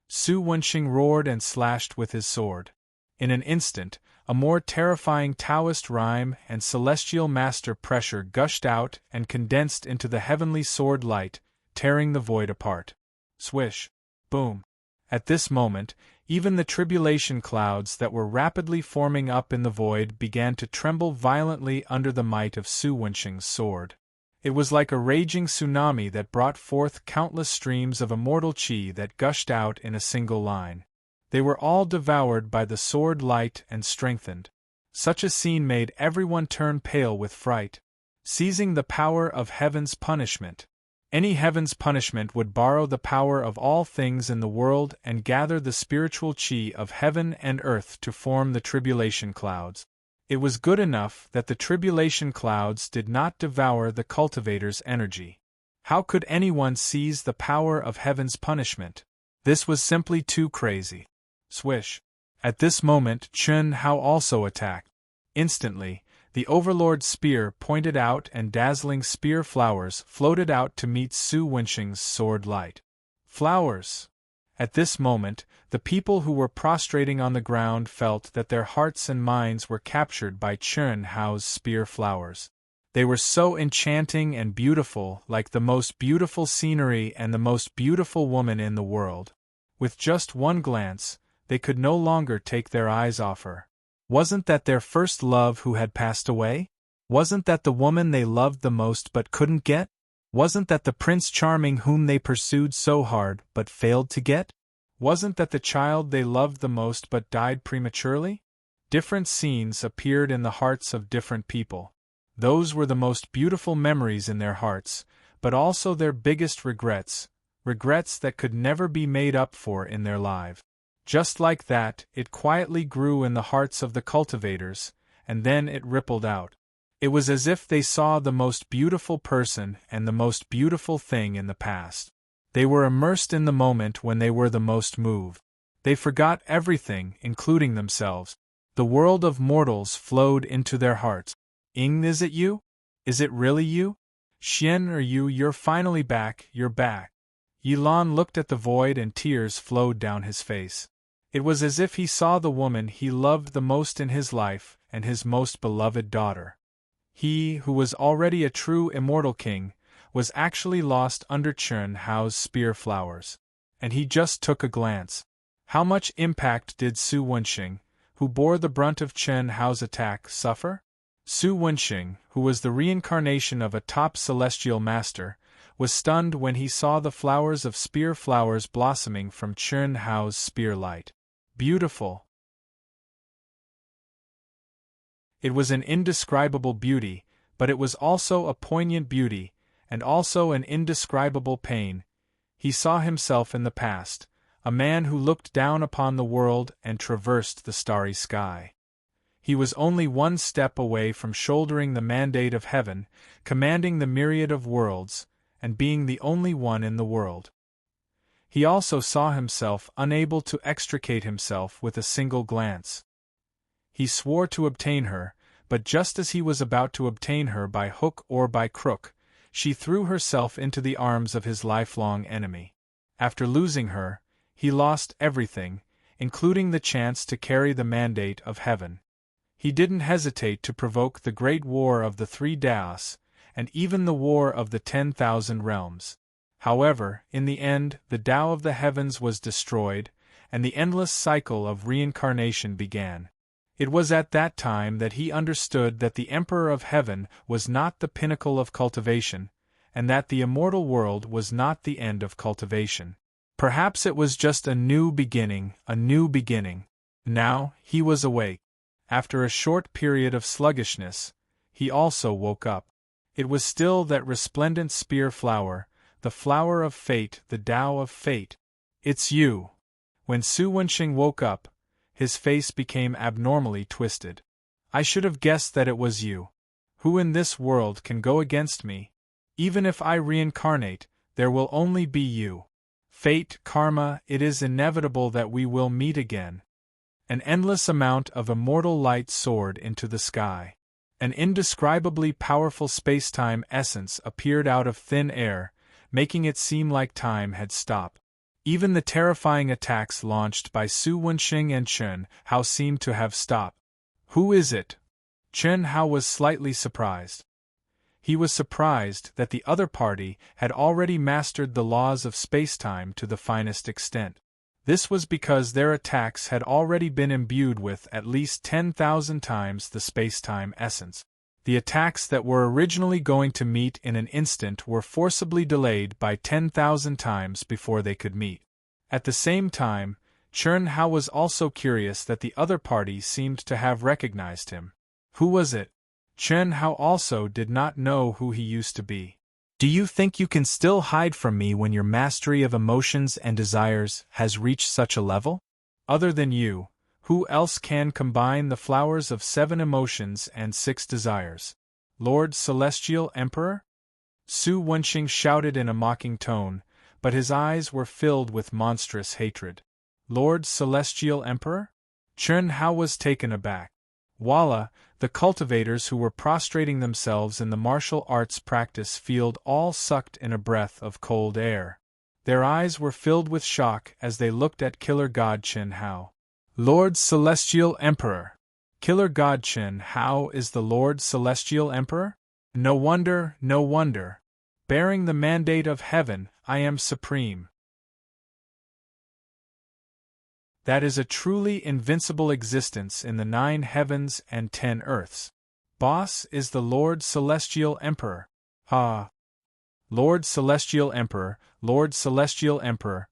Su Wensheng roared and slashed with his sword. In an instant, a more terrifying Taoist rhyme and celestial master pressure gushed out and condensed into the heavenly sword light, tearing the void apart. Swish! Boom! At this moment, even the tribulation clouds that were rapidly forming up in the void began to tremble violently under the might of Su Wensheng's sword. It was like a raging tsunami that brought forth countless streams of immortal qi that gushed out in a single line. They were all devoured by the sword light and strengthened. Such a scene made everyone turn pale with fright. Seizing the power of heaven's punishment. Any heaven's punishment would borrow the power of all things in the world and gather the spiritual qi of heaven and earth to form the tribulation clouds. It was good enough that the tribulation clouds did not devour the cultivator's energy. How could anyone seize the power of heaven's punishment? This was simply too crazy. Swish! At this moment Chen Hao also attacked. Instantly, the Overlord's spear pointed out and dazzling spear flowers floated out to meet Su Wensheng's sword light. Flowers! At this moment, the people who were prostrating on the ground felt that their hearts and minds were captured by Chen Hao's spear flowers. They were so enchanting and beautiful, like the most beautiful scenery and the most beautiful woman in the world. With just one glance, they could no longer take their eyes off her. Wasn't that their first love who had passed away? Wasn't that the woman they loved the most but couldn't get? Wasn't that the Prince Charming whom they pursued so hard but failed to get? Wasn't that the child they loved the most but died prematurely? Different scenes appeared in the hearts of different people. Those were the most beautiful memories in their hearts, but also their biggest regrets, regrets that could never be made up for in their lives. Just like that, it quietly grew in the hearts of the cultivators, and then it rippled out. It was as if they saw the most beautiful person and the most beautiful thing in the past. They were immersed in the moment when they were the most moved. They forgot everything, including themselves. The world of mortals flowed into their hearts. Is it you? Is it really you? Xian or you're finally back, you're back. Yilan looked at the void and tears flowed down his face. It was as if he saw the woman he loved the most in his life and his most beloved daughter. He, who was already a true immortal king, was actually lost under Chen Hao's spear flowers. And he just took a glance. How much impact did Su Wenxing, who bore the brunt of Chen Hao's attack, suffer? Su Wenxing, who was the reincarnation of a top celestial master, was stunned when he saw the flowers of spear flowers blossoming from Chen Hao's spear light. Beautiful. It was an indescribable beauty, but it was also a poignant beauty, and also an indescribable pain. He saw himself in the past, a man who looked down upon the world and traversed the starry sky. He was only one step away from shouldering the mandate of heaven, commanding the myriad of worlds, and being the only one in the world. He also saw himself unable to extricate himself with a single glance. He swore to obtain her, but just as he was about to obtain her by hook or by crook, she threw herself into the arms of his lifelong enemy. After losing her, he lost everything, including the chance to carry the mandate of heaven. He didn't hesitate to provoke the great war of the 3 Daos, and even the war of the 10,000 realms. However, in the end, the Tao of the heavens was destroyed, and the endless cycle of reincarnation began. It was at that time that he understood that the Emperor of Heaven was not the pinnacle of cultivation, and that the immortal world was not the end of cultivation. Perhaps it was just a new beginning, a new beginning. Now, he was awake. After a short period of sluggishness, he also woke up. It was still that resplendent spear flower, the flower of fate, the Tao of fate. It's you. When Su Wenxing woke up, his face became abnormally twisted. I should have guessed that it was you. Who in this world can go against me? Even if I reincarnate, there will only be you. Fate, karma, it is inevitable that we will meet again. An endless amount of immortal light soared into the sky. An indescribably powerful space-time essence appeared out of thin air, making it seem like time had stopped. Even the terrifying attacks launched by Su Wenxing and Chen Hao seemed to have stopped. Who is it? Chen Hao was slightly surprised. He was surprised that the other party had already mastered the laws of spacetime to the finest extent. This was because their attacks had already been imbued with at least 10,000 times the spacetime essence. The attacks that were originally going to meet in an instant were forcibly delayed by 10,000 times before they could meet. At the same time, Chen Hao was also curious that the other party seemed to have recognized him. Who was it? Chen Hao also did not know who he used to be. Do you think you can still hide from me when your mastery of emotions and desires has reached such a level? Other than you, who else can combine the flowers of 7 emotions and 6 desires? Lord Celestial Emperor? Su Wenxing shouted in a mocking tone, but his eyes were filled with monstrous hatred. Lord Celestial Emperor? Chen Hao was taken aback. Voila, the cultivators who were prostrating themselves in the martial arts practice field all sucked in a breath of cold air. Their eyes were filled with shock as they looked at Killer God Chen Hao. Lord Celestial Emperor! Killer God Chen Hao is the Lord Celestial Emperor? No wonder, no wonder. Bearing the mandate of heaven, I am supreme. That is a truly invincible existence in the 9 heavens and 10 earths. Boss is the Lord Celestial Emperor. Ah! Lord Celestial Emperor, Lord Celestial Emperor.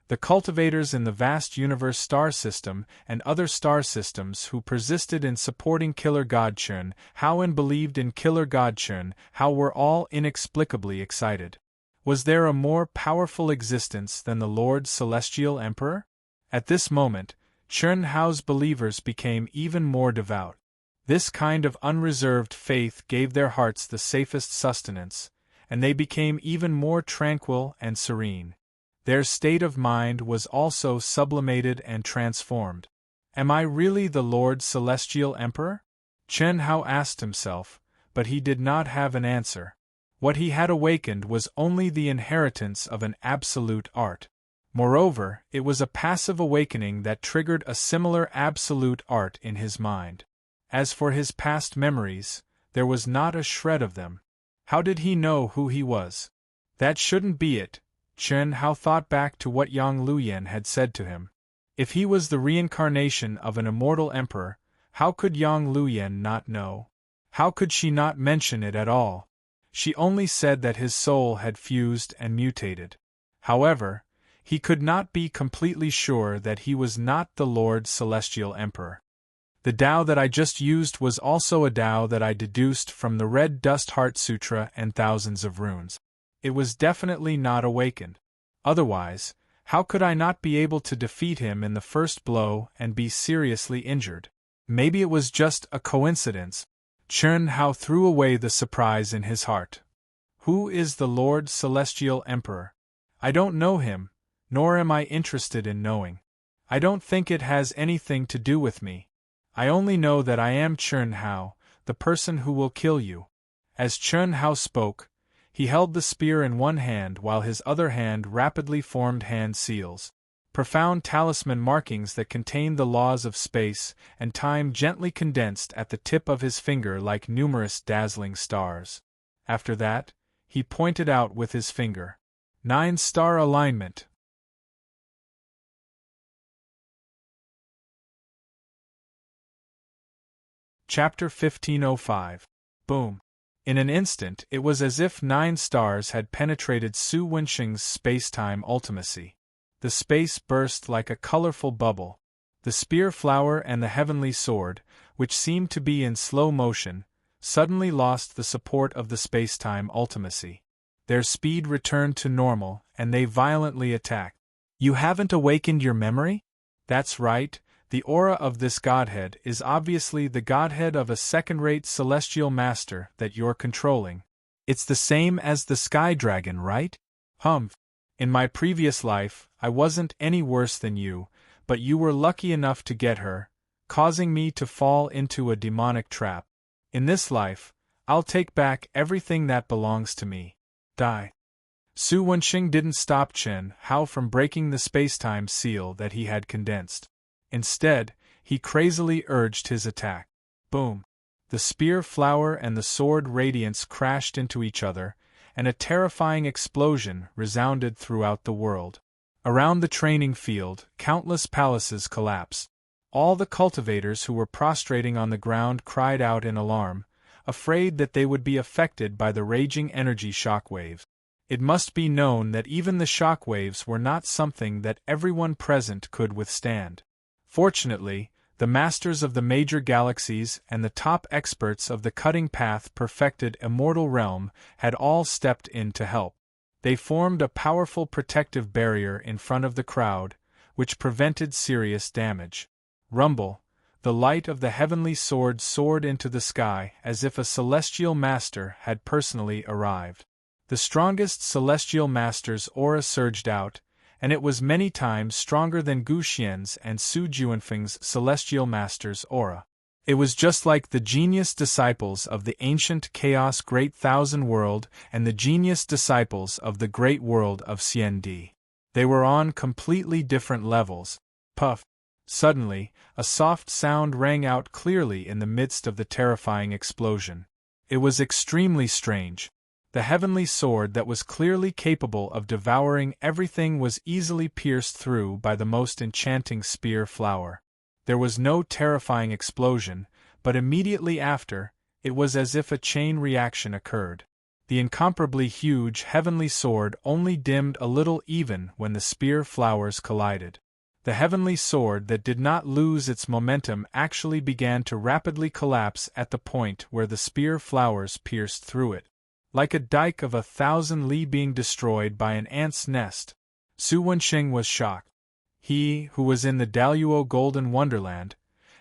The cultivators in the vast universe star system and other star systems who persisted in supporting Killer God Chen Hao and believed in Killer God Chen Hao were all inexplicably excited. Was there a more powerful existence than the Lord Celestial Emperor? At this moment, Chen Hao's believers became even more devout. This kind of unreserved faith gave their hearts the safest sustenance, and they became even more tranquil and serene. Their state of mind was also sublimated and transformed. Am I really the Lord Celestial Emperor? Chen Hao asked himself, but he did not have an answer. What he had awakened was only the inheritance of an absolute art. Moreover, it was a passive awakening that triggered a similar absolute art in his mind. As for his past memories, there was not a shred of them. How did he know who he was? That shouldn't be it. Chen Hao thought back to what Yang Luyan had said to him. If he was the reincarnation of an immortal emperor, how could Yang Luyan not know? How could she not mention it at all? She only said that his soul had fused and mutated. However, he could not be completely sure that he was not the Lord Celestial Emperor. The Tao that I just used was also a Tao that I deduced from the Red Dust Heart Sutra and thousands of runes. It was definitely not awakened. Otherwise, how could I not be able to defeat him in the first blow and be seriously injured? Maybe it was just a coincidence. Chen Hao threw away the surprise in his heart. Who is the Lord Celestial Emperor? I don't know him, nor am I interested in knowing. I don't think it has anything to do with me. I only know that I am Chen Hao, the person who will kill you. As Chen Hao spoke, he held the spear in one hand while his other hand rapidly formed hand seals. Profound talisman markings that contained the laws of space and time gently condensed at the tip of his finger like numerous dazzling stars. After that, he pointed out with his finger. 9-star alignment. Chapter 1505. Boom. In an instant, it was as if 9 stars had penetrated Su Wenxing's space-time ultimacy. The space burst like a colorful bubble. The spear flower and the heavenly sword, which seemed to be in slow motion, suddenly lost the support of the space-time ultimacy. Their speed returned to normal, and they violently attacked. You haven't awakened your memory? That's right. The aura of this godhead is obviously the godhead of a second-rate celestial master that you're controlling. It's the same as the sky dragon, right? Humph. In my previous life, I wasn't any worse than you, but you were lucky enough to get her, causing me to fall into a demonic trap. In this life, I'll take back everything that belongs to me. Die. Su Wenxing didn't stop Chen Hao from breaking the space-time seal that he had condensed. Instead, he crazily urged his attack. Boom! The spear flower and the sword radiance crashed into each other, and a terrifying explosion resounded throughout the world. Around the training field, countless palaces collapsed. All the cultivators who were prostrating on the ground cried out in alarm, afraid that they would be affected by the raging energy shockwaves. It must be known that even the shockwaves were not something that everyone present could withstand. Fortunately, the masters of the major galaxies and the top experts of the cutting path perfected immortal realm had all stepped in to help. They formed a powerful protective barrier in front of the crowd, which prevented serious damage. Rumble, the light of the heavenly sword soared into the sky as if a celestial master had personally arrived. The strongest celestial master's aura surged out, and it was many times stronger than Gu Xian's and Su Juanfeng's celestial master's aura. It was just like the genius disciples of the ancient chaos great thousand world and the genius disciples of the great world of Xiandi. They were on completely different levels. Puff! Suddenly, a soft sound rang out clearly in the midst of the terrifying explosion. It was extremely strange. The heavenly sword that was clearly capable of devouring everything was easily pierced through by the most enchanting spear flower. There was no terrifying explosion, but immediately after, it was as if a chain reaction occurred. The incomparably huge heavenly sword only dimmed a little even when the spear flowers collided. The heavenly sword that did not lose its momentum actually began to rapidly collapse at the point where the spear flowers pierced through it. Like a dike of 1,000 li being destroyed by an ant's nest. Su Wenxing was shocked. He, who was in the Daluo Golden Wonderland,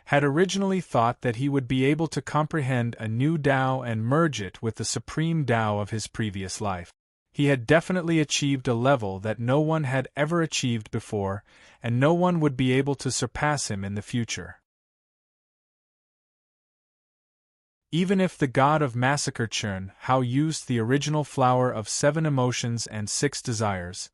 had originally thought that he would be able to comprehend a new Tao and merge it with the supreme Tao of his previous life. He had definitely achieved a level that no one had ever achieved before, and no one would be able to surpass him in the future. Even if the god of massacre Chun Hao used the original flower of 7 emotions and 6 desires,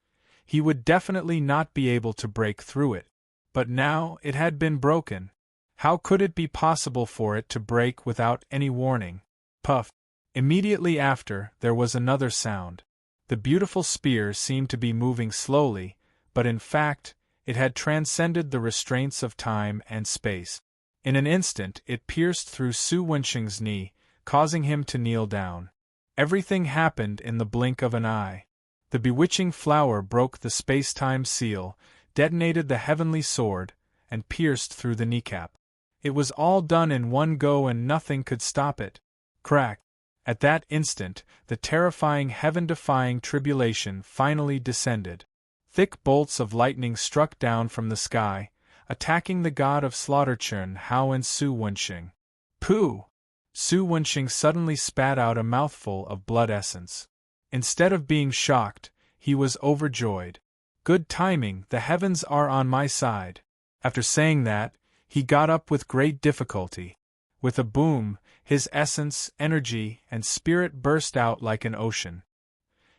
he would definitely not be able to break through it. But now it had been broken. How could it be possible for it to break without any warning? Puff! Immediately after, there was another sound. The beautiful spear seemed to be moving slowly, but in fact, it had transcended the restraints of time and space. In an instant it pierced through Su Wenxing's knee, causing him to kneel down. Everything happened in the blink of an eye. The bewitching flower broke the space-time seal, detonated the heavenly sword, and pierced through the kneecap. It was all done in one go and nothing could stop it. Crack! At that instant, the terrifying heaven-defying tribulation finally descended. Thick bolts of lightning struck down from the sky, attacking the god of slaughter Chun Hao and Su Wenxing. Pooh! Su Wenxing suddenly spat out a mouthful of blood essence. Instead of being shocked, he was overjoyed. Good timing, the heavens are on my side. After saying that, he got up with great difficulty. With a boom, his essence, energy, and spirit burst out like an ocean.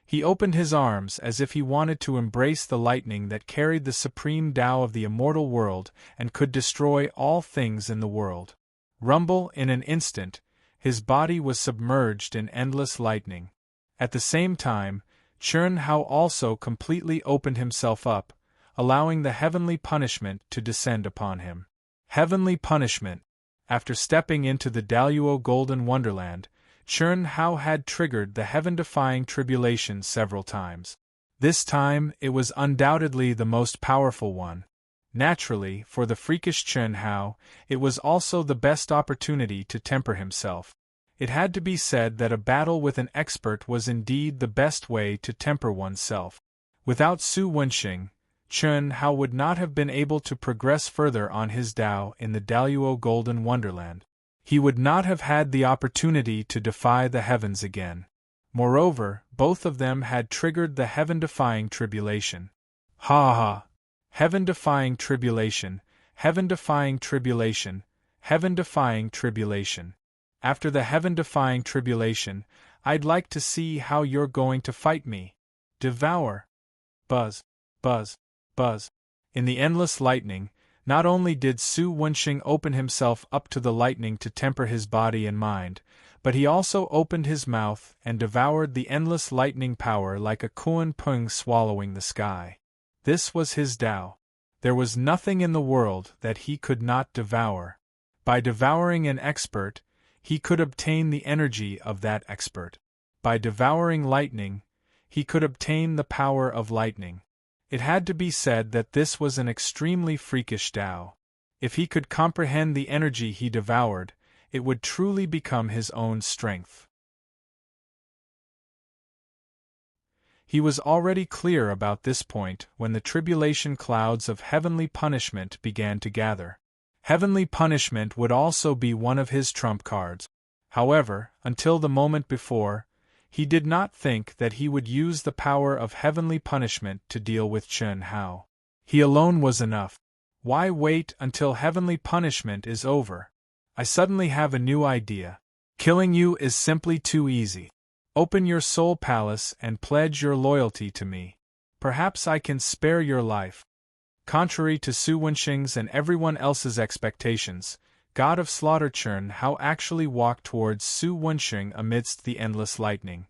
He opened his arms as if he wanted to embrace the lightning that carried the supreme Tao of the immortal world and could destroy all things in the world. Rumble, in an instant, his body was submerged in endless lightning. At the same time, Chun Hao also completely opened himself up, allowing the heavenly punishment to descend upon him. Heavenly punishment. After stepping into the Daluo Golden Wonderland, Chun Hao had triggered the heaven-defying tribulation several times. This time, it was undoubtedly the most powerful one. Naturally, for the freakish Chun Hao, it was also the best opportunity to temper himself. It had to be said that a battle with an expert was indeed the best way to temper oneself. Without Su Wenxing, Chun Hao would not have been able to progress further on his Tao in the Daluo Golden Wonderland. He would not have had the opportunity to defy the heavens again. Moreover, both of them had triggered the heaven-defying tribulation. Ha ha! Heaven-defying tribulation, heaven-defying tribulation, heaven-defying tribulation. After the heaven-defying tribulation, I'd like to see how you're going to fight me. Devour! Buzz, buzz, buzz. In the endless lightning, not only did Su Wenxing open himself up to the lightning to temper his body and mind, but he also opened his mouth and devoured the endless lightning power like a Kuan Pung swallowing the sky. This was his Tao. There was nothing in the world that he could not devour. By devouring an expert, he could obtain the energy of that expert. By devouring lightning, he could obtain the power of lightning. It had to be said that this was an extremely freakish Tao. If he could comprehend the energy he devoured, it would truly become his own strength. He was already clear about this point when the tribulation clouds of heavenly punishment began to gather. Heavenly punishment would also be one of his trump cards. However, until the moment before, he did not think that he would use the power of heavenly punishment to deal with Chun Hao. He alone was enough. Why wait until heavenly punishment is over? I suddenly have a new idea. Killing you is simply too easy. Open your soul palace and pledge your loyalty to me. Perhaps I can spare your life. Contrary to Su Wenxing's and everyone else's expectations, God of Slaughter Chun Hao actually walked towards Su Wenxing amidst the endless lightning.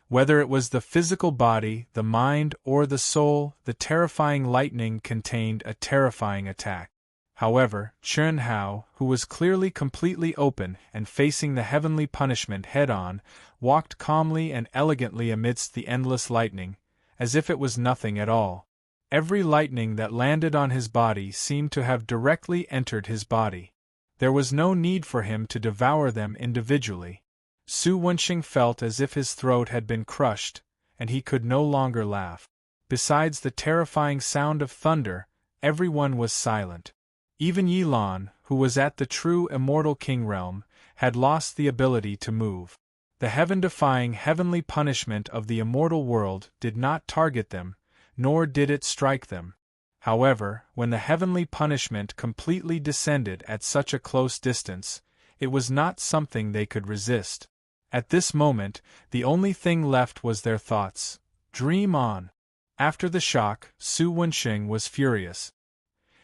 Whether it was the physical body, the mind, or the soul, the terrifying lightning contained a terrifying attack. However, Chun Hao, who was clearly completely open and facing the heavenly punishment head-on, walked calmly and elegantly amidst the endless lightning, as if it was nothing at all. Every lightning that landed on his body seemed to have directly entered his body. There was no need for him to devour them individually. Su Wenxing felt as if his throat had been crushed, and he could no longer laugh. Besides the terrifying sound of thunder, everyone was silent. Even Yilan, who was at the true immortal king realm, had lost the ability to move. The heaven-defying heavenly punishment of the immortal world did not target them, nor did it strike them. However, when the heavenly punishment completely descended at such a close distance, it was not something they could resist. At this moment, the only thing left was their thoughts. Dream on. After the shock, Su Wenxing was furious.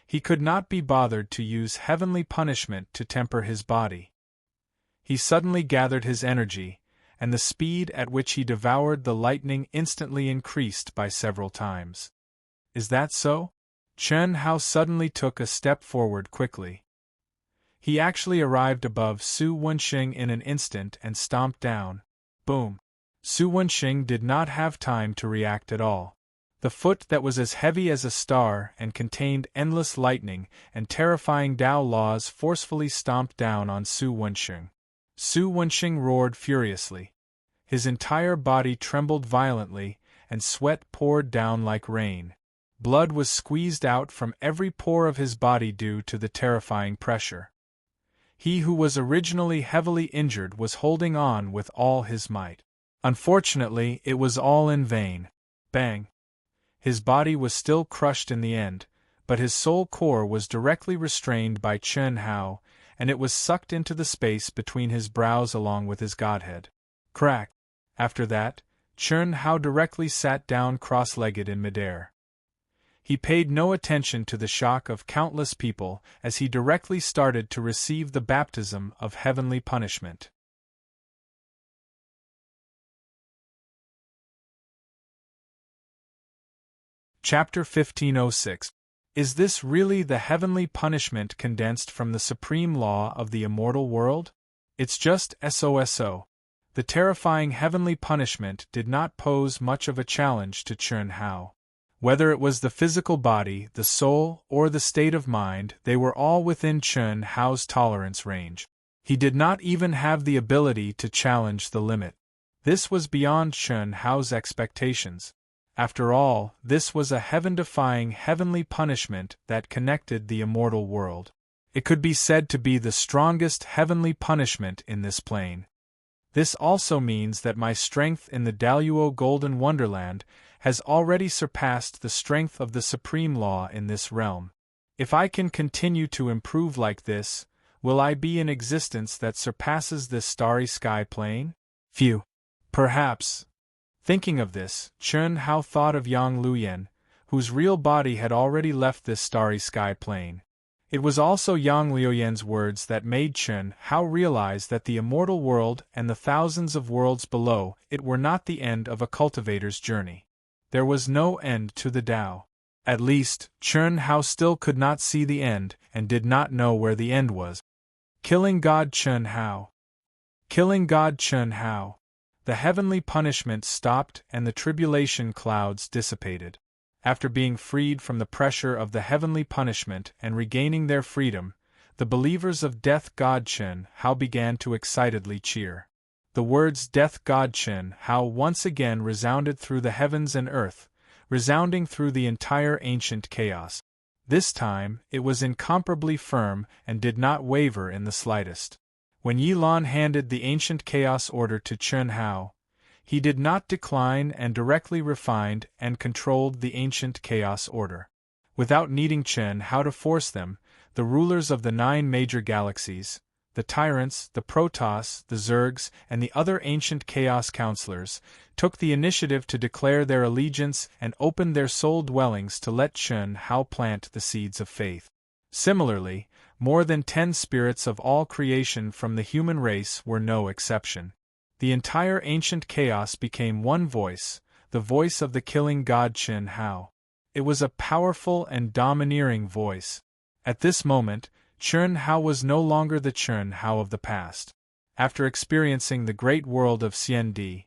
He could not be bothered to use heavenly punishment to temper his body. He suddenly gathered his energy, and the speed at which he devoured the lightning instantly increased by several times. Is that so? Chen Hao suddenly took a step forward quickly. He actually arrived above Su Wenxing in an instant and stomped down. Boom! Su Wenxing did not have time to react at all. The foot that was as heavy as a star and contained endless lightning and terrifying Tao laws forcefully stomped down on Su Wenxing. Su Wenxing roared furiously. His entire body trembled violently, and sweat poured down like rain. Blood was squeezed out from every pore of his body due to the terrifying pressure. He who was originally heavily injured was holding on with all his might. Unfortunately, it was all in vain. Bang! His body was still crushed in the end, but his soul core was directly restrained by Chen Hao, and it was sucked into the space between his brows along with his godhead. Crack! After that, Chen Hao directly sat down cross-legged in midair. He paid no attention to the shock of countless people as he directly started to receive the baptism of heavenly punishment. Chapter 1506. Is this really the heavenly punishment condensed from the supreme law of the immortal world? It's just SOSO. The terrifying heavenly punishment did not pose much of a challenge to Chen Hao. Whether it was the physical body, the soul, or the state of mind, they were all within Chen Hao's tolerance range. He did not even have the ability to challenge the limit. This was beyond Chen Hao's expectations. After all, this was a heaven-defying heavenly punishment that connected the immortal world. It could be said to be the strongest heavenly punishment in this plane. This also means that my strength in the Daluo Golden Wonderland has already surpassed the strength of the supreme law in this realm. If I can continue to improve like this, will I be in existence that surpasses this starry sky plane? Phew. Perhaps. Thinking of this, Chen Hao thought of Yang Luoyan, whose real body had already left this starry sky plane. It was also Yang Luoyan's words that made Chen Hao realize that the immortal world and the thousands of worlds below it were not the end of a cultivator's journey. There was no end to the Tao. At least, Chen Hao still could not see the end and did not know where the end was. Killing God Chen Hao. Killing God Chen Hao. The heavenly punishment stopped and the tribulation clouds dissipated. After being freed from the pressure of the heavenly punishment and regaining their freedom, the believers of Death God Chen Hao began to excitedly cheer. The words Death God Chen Hao once again resounded through the heavens and earth, resounding through the entire ancient chaos. This time, it was incomparably firm and did not waver in the slightest. When Yi Lan handed the ancient chaos order to Chen Hao, he did not decline and directly refined and controlled the ancient chaos order. Without needing Chen Hao to force them, the rulers of the 9 major galaxies, the tyrants, the Protoss, the Zergs, and the other ancient chaos counselors, took the initiative to declare their allegiance and opened their soul dwellings to let Chen Hao plant the seeds of faith. Similarly, more than 10 spirits of all creation from the human race were no exception. The entire ancient chaos became one voice, the voice of the killing god Chen Hao. It was a powerful and domineering voice. At this moment, Chen Hao was no longer the Chen Hao of the past. After experiencing the great world of Xiandi,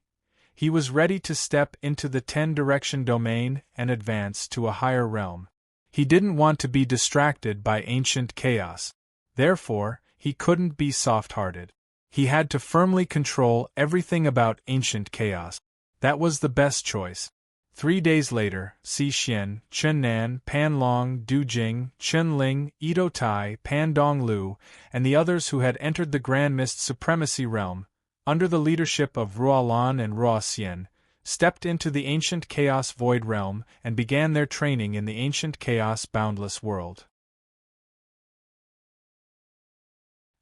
he was ready to step into the 10-direction domain and advance to a higher realm. He didn't want to be distracted by ancient chaos. Therefore, he couldn't be soft-hearted. He had to firmly control everything about ancient chaos. That was the best choice. 3 days later, Xi Xian, Chen Nan, Pan Long, Du Jing, Chen Ling, Ito Tai, Pan Dong Lu, and the others who had entered the Grand Mist Supremacy realm, under the leadership of Rualan and Ruaxian, stepped into the ancient Chaos Void Realm and began their training in the ancient Chaos Boundless world.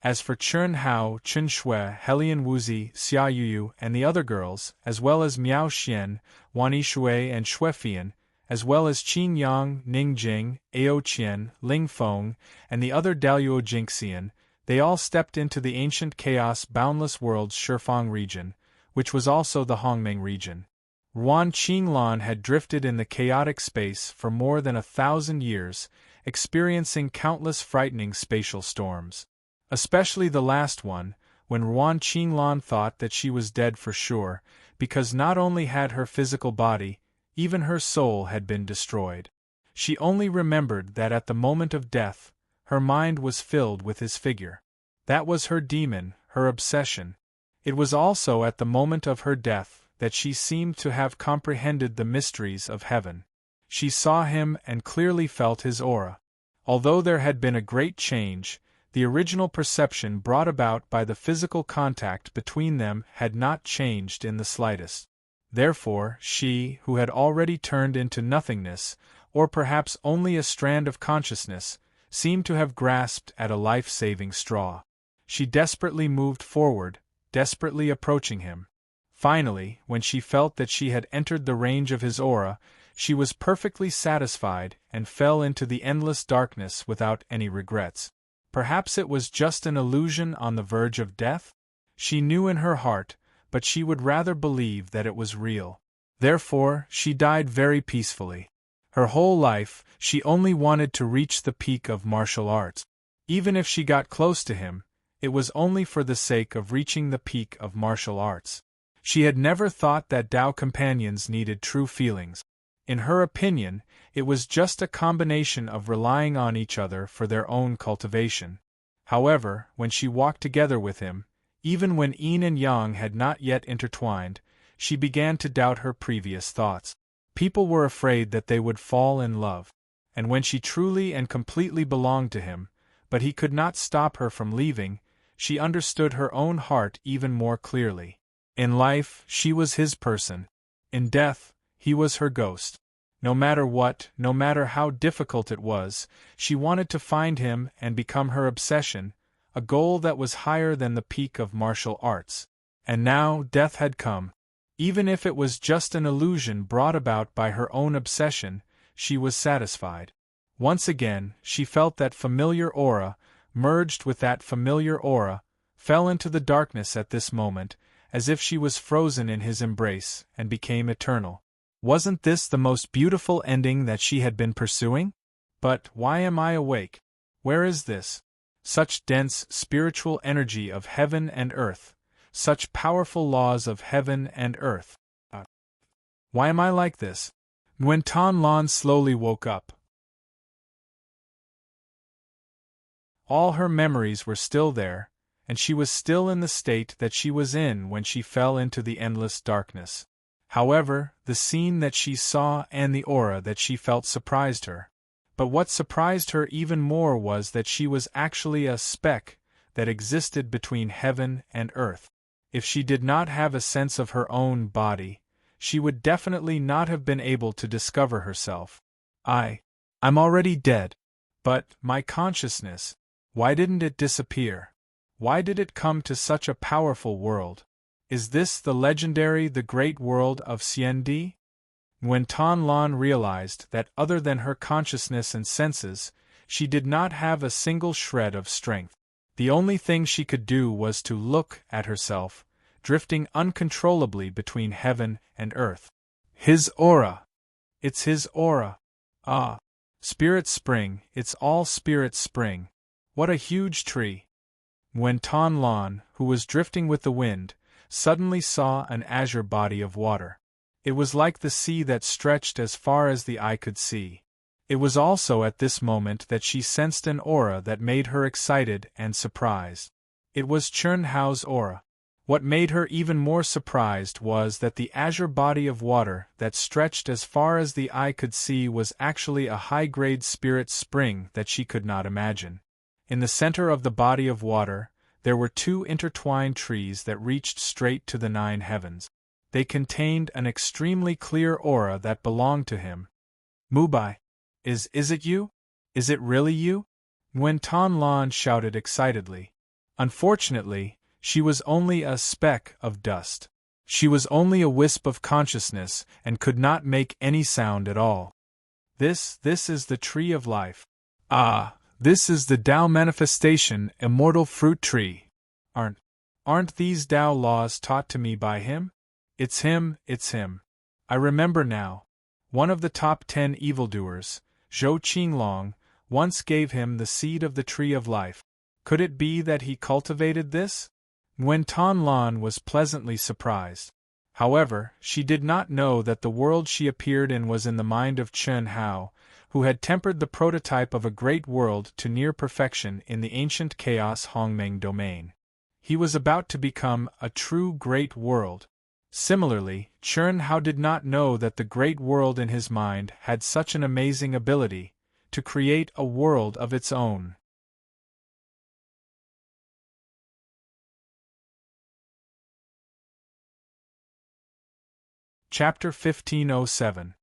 As for Chun Hao, Chun Shui, Helian Wuzi, Xia Yuyu, and the other girls, as well as Miao Xian, Wan Yishui, and Shuefian, as well as Qin Yang, Ning Jing, Ao Qian, Ling Feng, and the other Daluo Jinxian, they all stepped into the ancient Chaos Boundless World's Shifang region, which was also the Hongmeng region. Ruan Qinglan had drifted in the chaotic space for more than 1,000 years, experiencing countless frightening spatial storms. Especially the last one, when Ruan Qinglan thought that she was dead for sure, because not only had her physical body, even her soul had been destroyed. She only remembered that at the moment of death, her mind was filled with his figure. That was her demon, her obsession. It was also at the moment of her death that she seemed to have comprehended the mysteries of heaven. She saw him and clearly felt his aura. Although there had been a great change, the original perception brought about by the physical contact between them had not changed in the slightest. Therefore, she, who had already turned into nothingness, or perhaps only a strand of consciousness, seemed to have grasped at a life-saving straw. She desperately moved forward, desperately approaching him. Finally, when she felt that she had entered the range of his aura, she was perfectly satisfied and fell into the endless darkness without any regrets. Perhaps it was just an illusion on the verge of death? She knew in her heart, but she would rather believe that it was real. Therefore, she died very peacefully. Her whole life, she only wanted to reach the peak of martial arts. Even if she got close to him, it was only for the sake of reaching the peak of martial arts. She had never thought that Tao companions needed true feelings. In her opinion, it was just a combination of relying on each other for their own cultivation. However, when she walked together with him, even when yin and yang had not yet intertwined, she began to doubt her previous thoughts. People were afraid that they would fall in love. And when she truly and completely belonged to him, but he could not stop her from leaving, she understood her own heart even more clearly. In life, she was his person. In death, he was her ghost. No matter what, no matter how difficult it was, she wanted to find him and become her obsession, a goal that was higher than the peak of martial arts. And now death had come. Even if it was just an illusion brought about by her own obsession, she was satisfied. Once again, she felt that familiar aura, merged with that familiar aura, fell into the darkness at this moment, as if she was frozen in his embrace, and became eternal. Wasn't this the most beautiful ending that she had been pursuing? But why am I awake? Where is this? Such dense spiritual energy of heaven and earth, such powerful laws of heaven and earth. Why am I like this? When Tan Lan slowly woke up. All her memories were still there, and she was still in the state that she was in when she fell into the endless darkness. However, the scene that she saw and the aura that she felt surprised her. But what surprised her even more was that she was actually a speck that existed between heaven and earth. If she did not have a sense of her own body, she would definitely not have been able to discover herself. I'm already dead. But my consciousness, why didn't it disappear? Why did it come to such a powerful world? Is this the legendary, the great world of Xiendi? When Tan Lan realized that other than her consciousness and senses, she did not have a single shred of strength. The only thing she could do was to look at herself, drifting uncontrollably between heaven and earth. His aura! It's his aura! Ah! Spirit Spring, it's all Spirit Spring. What a huge tree! When Tan Lan, who was drifting with the wind, suddenly saw an azure body of water. It was like the sea that stretched as far as the eye could see. It was also at this moment that she sensed an aura that made her excited and surprised. It was Chun Hao's aura. What made her even more surprised was that the azure body of water that stretched as far as the eye could see was actually a high-grade spirit spring that she could not imagine. In the center of the body of water, there were two intertwined trees that reached straight to the 9 heavens. They contained an extremely clear aura that belonged to him. Mubai, is it you? Is it really you? Nguyen Ton Lan shouted excitedly. Unfortunately, she was only a speck of dust. She was only a wisp of consciousness and could not make any sound at all. This is the tree of life. Ah, this is the Tao manifestation, immortal fruit tree. Aren't these Tao laws taught to me by him? It's him. I remember now. One of the top 10 evildoers, Zhou Qinglong, once gave him the seed of the tree of life. Could it be that he cultivated this? Nguyen Ton Lan was pleasantly surprised. However, she did not know that the world she appeared in was in the mind of Chen Hao, who had tempered the prototype of a great world to near perfection in the ancient chaos Hongmeng domain. He was about to become a true great world. Similarly, Chen Hao did not know that the great world in his mind had such an amazing ability to create a world of its own. Chapter 1507.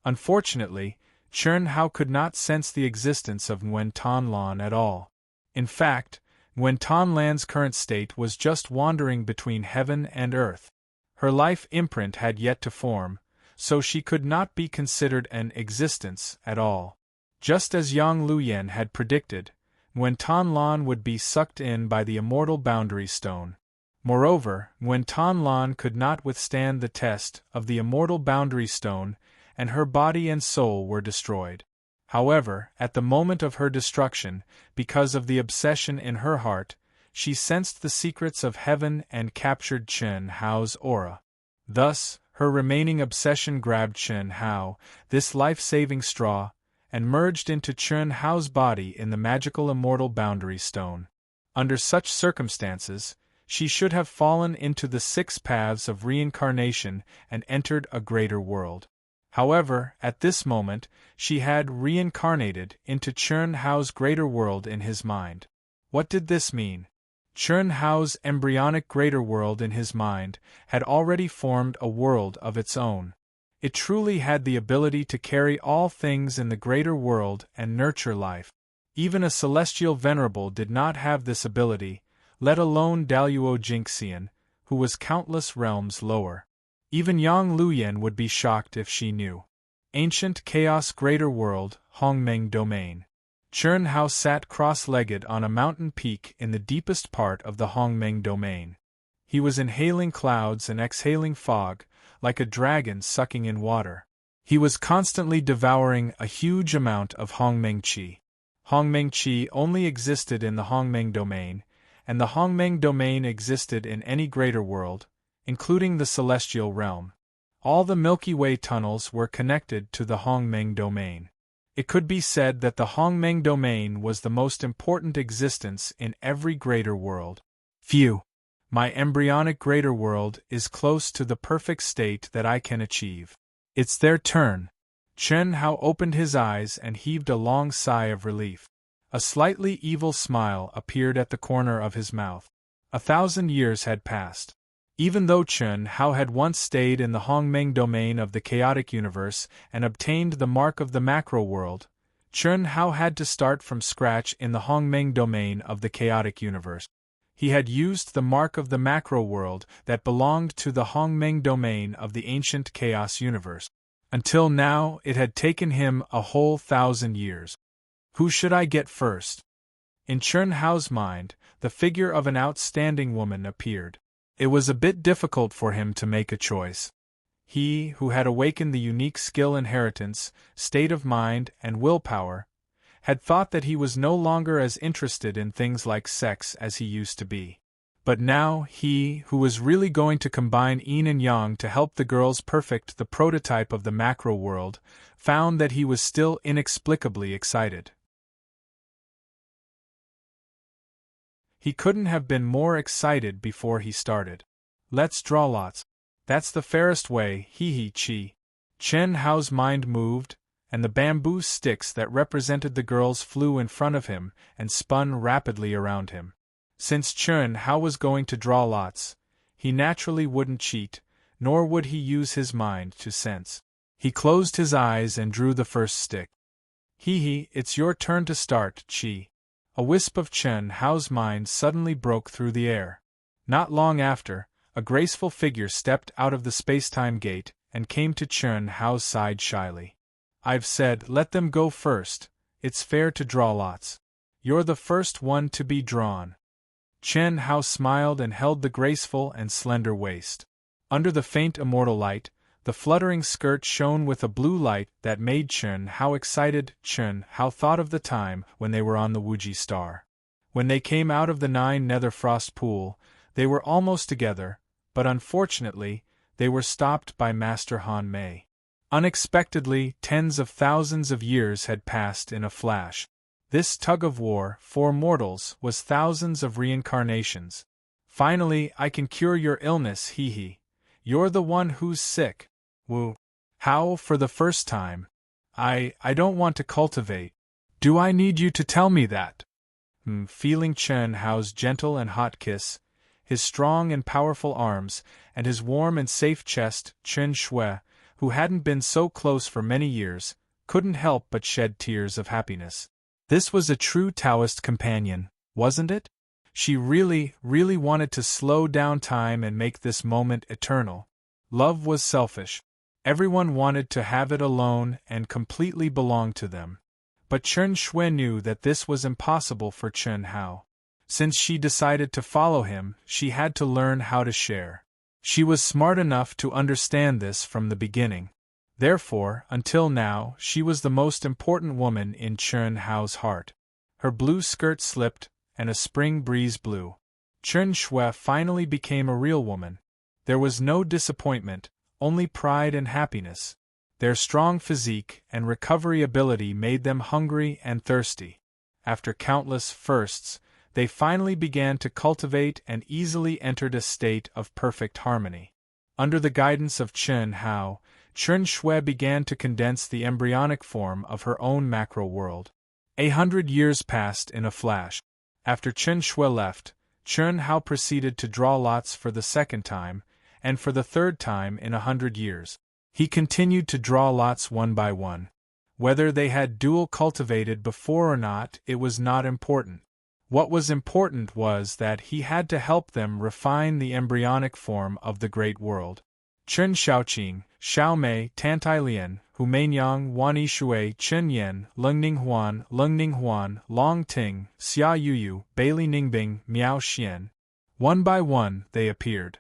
Unfortunately, Chen Hao could not sense the existence of Nguyen Ton Lan at all. In fact, Nguyen Ton Lan's current state was just wandering between heaven and earth. Her life imprint had yet to form, so she could not be considered an existence at all. Just as Yang Luoyan had predicted, Nguyen Ton Lan would be sucked in by the immortal boundary stone. Moreover, Nguyen Ton Lan could not withstand the test of the immortal boundary stone, and her body and soul were destroyed. However, at the moment of her destruction, because of the obsession in her heart, she sensed the secrets of heaven and captured Chen Hao's aura. Thus, her remaining obsession grabbed Chen Hao, this life-saving straw, and merged into Chen Hao's body in the magical immortal boundary stone. Under such circumstances, she should have fallen into the 6 paths of reincarnation and entered a greater world. However, at this moment, she had reincarnated into Chen Hao's greater world in his mind. What did this mean? Chen Hao's embryonic greater world in his mind had already formed a world of its own. It truly had the ability to carry all things in the greater world and nurture life. Even a celestial venerable did not have this ability, let alone Daluo Jingxian, who was countless realms lower. Even Yang Luoyan would be shocked if she knew. Ancient Chaos Greater World, Hongmeng Domain. Chen Hao sat cross-legged on a mountain peak in the deepest part of the Hongmeng Domain. He was inhaling clouds and exhaling fog, like a dragon sucking in water. He was constantly devouring a huge amount of Hongmeng Qi. Hongmeng Qi only existed in the Hongmeng Domain, and the Hongmeng Domain existed in any greater world, including the celestial realm. All the Milky Way tunnels were connected to the Hongmeng Domain. It could be said that the Hongmeng Domain was the most important existence in every greater world. Phew! My embryonic greater world is close to the perfect state that I can achieve. It's their turn. Chen Hao opened his eyes and heaved a long sigh of relief. A slightly evil smile appeared at the corner of his mouth. 1,000 years had passed. Even though Chen Hao had once stayed in the Hongmeng domain of the chaotic universe and obtained the mark of the macro world, Chen Hao had to start from scratch in the Hongmeng domain of the chaotic universe. He had used the mark of the macro world that belonged to the Hongmeng domain of the ancient chaos universe. Until now, it had taken him a whole 1,000 years. Who should I get first? In Chen Hao's mind, the figure of an outstanding woman appeared. It was a bit difficult for him to make a choice. He, who had awakened the unique skill inheritance, state of mind, and willpower, had thought that he was no longer as interested in things like sex as he used to be. But now he, who was really going to combine yin and yang to help the girls perfect the prototype of the macro world, found that he was still inexplicably excited. He couldn't have been more excited before he started. Let's draw lots. That's the fairest way, chi. Chen Hao's mind moved, and the bamboo sticks that represented the girls flew in front of him and spun rapidly around him. Since Chun Hao was going to draw lots, he naturally wouldn't cheat, nor would he use his mind to sense. He closed his eyes and drew the first stick. Hee, it's your turn to start, Chi. A wisp of Chun Hao's mind suddenly broke through the air. Not long after, a graceful figure stepped out of the space-time gate and came to Chun Hao's side shyly. I've said, let them go first. It's fair to draw lots. You're the first one to be drawn. Chun Hao smiled and held the graceful and slender waist. Under the faint immortal light, the fluttering skirt shone with a blue light that made Chun Hao excited. Chun Hao thought of the time when they were on the Wuji Star. When they came out of the 9 Nether Frost pool, they were almost together, but unfortunately, they were stopped by Master Han Mei. Unexpectedly, tens of thousands of years had passed in a flash. This tug-of-war, for mortals, was thousands of reincarnations. Finally, I can cure your illness, hee. You're the one who's sick. Woo. How, for the first time? I don't want to cultivate. Do I need you to tell me that? Feeling Chun Hao's gentle and hot kiss, his strong and powerful arms, and his warm and safe chest, Chen Shui, who hadn't been so close for many years, couldn't help but shed tears of happiness. This was a true Taoist companion, wasn't it? She really wanted to slow down time and make this moment eternal. Love was selfish. Everyone wanted to have it alone and completely belong to them. But Chen Shui knew that this was impossible for Chun Hao. Since she decided to follow him, she had to learn how to share. She was smart enough to understand this from the beginning. Therefore, until now, she was the most important woman in Chun Hao's heart. Her blue skirt slipped, and a spring breeze blew. Chen Shui finally became a real woman. There was no disappointment, only pride and happiness. Their strong physique and recovery ability made them hungry and thirsty. After countless firsts, they finally began to cultivate and easily entered a state of perfect harmony. Under the guidance of Chun Hao, Chen Shui began to condense the embryonic form of her own macro world. 100 years passed in a flash. After Chen Shui left, Chun Hao proceeded to draw lots for the second time, and for the third time in 100 years. He continued to draw lots one by one. Whether they had dual cultivated before or not, it was not important. What was important was that he had to help them refine the embryonic form of the great world. Chen Xiaoqing, Xiaomei, Tantai Lian, Hu Meinyang, Wani Shui, Chen Yan, Lungning Huan, Long Ting, Xia Yuyu, Bailey Ningbing, Miao Xian. One by one, they appeared.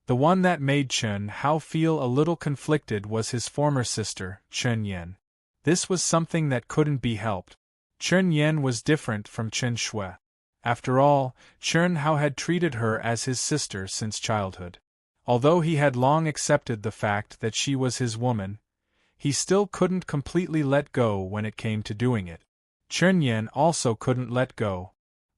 The one that made Chun Hao feel a little conflicted was his former sister, Chen Yan. This was something that couldn't be helped. Chen Yan was different from Chen Shui. After all, Chun Hao had treated her as his sister since childhood. Although he had long accepted the fact that she was his woman, he still couldn't completely let go when it came to doing it. Chen Yan also couldn't let go.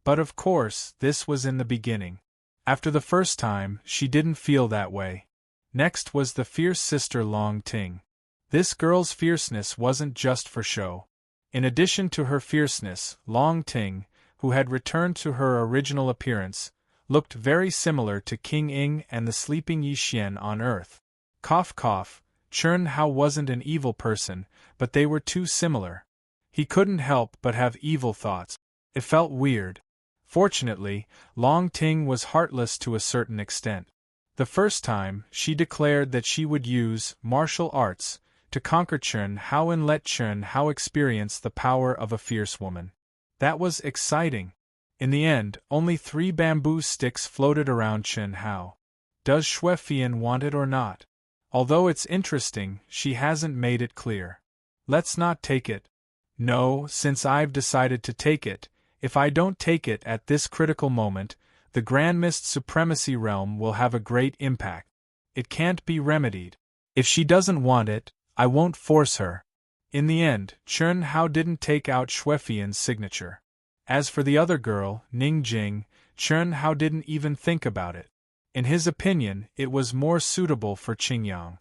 But of course, this was in the beginning. After the first time, she didn't feel that way. Next was the fierce sister Long Ting. This girl's fierceness wasn't just for show. In addition to her fierceness, Long Ting, who had returned to her original appearance, looked very similar to King Ying and the sleeping Yi Xian on Earth. Cough cough, Chun Hao wasn't an evil person, but they were too similar. He couldn't help but have evil thoughts. It felt weird. Fortunately, Long Ting was heartless to a certain extent. The first time, she declared that she would use martial arts to conquer Chun Hao and let Chun Hao experience the power of a fierce woman. That was exciting. In the end, only 3 bamboo sticks floated around Chun Hao. Does Shui Fian want it or not? Although it's interesting, she hasn't made it clear. Let's not take it. No, since I've decided to take it, if I don't take it at this critical moment, the Grand Mist Supremacy Realm will have a great impact. It can't be remedied. If she doesn't want it, I won't force her. In the end, Chun Hao didn't take out Shui Fian's signature. As for the other girl, Ning Jing, Chun Hao didn't even think about it. In his opinion, it was more suitable for Qingyang.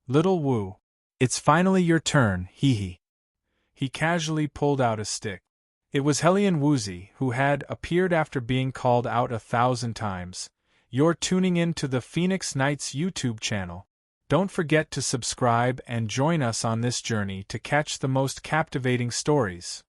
Little Wu. It's finally your turn, hee. He casually pulled out a stick. It was Hellion Woozy, who had appeared after being called out 1,000 times. You're tuning in to the Phoenix Nights YouTube channel. Don't forget to subscribe and join us on this journey to catch the most captivating stories.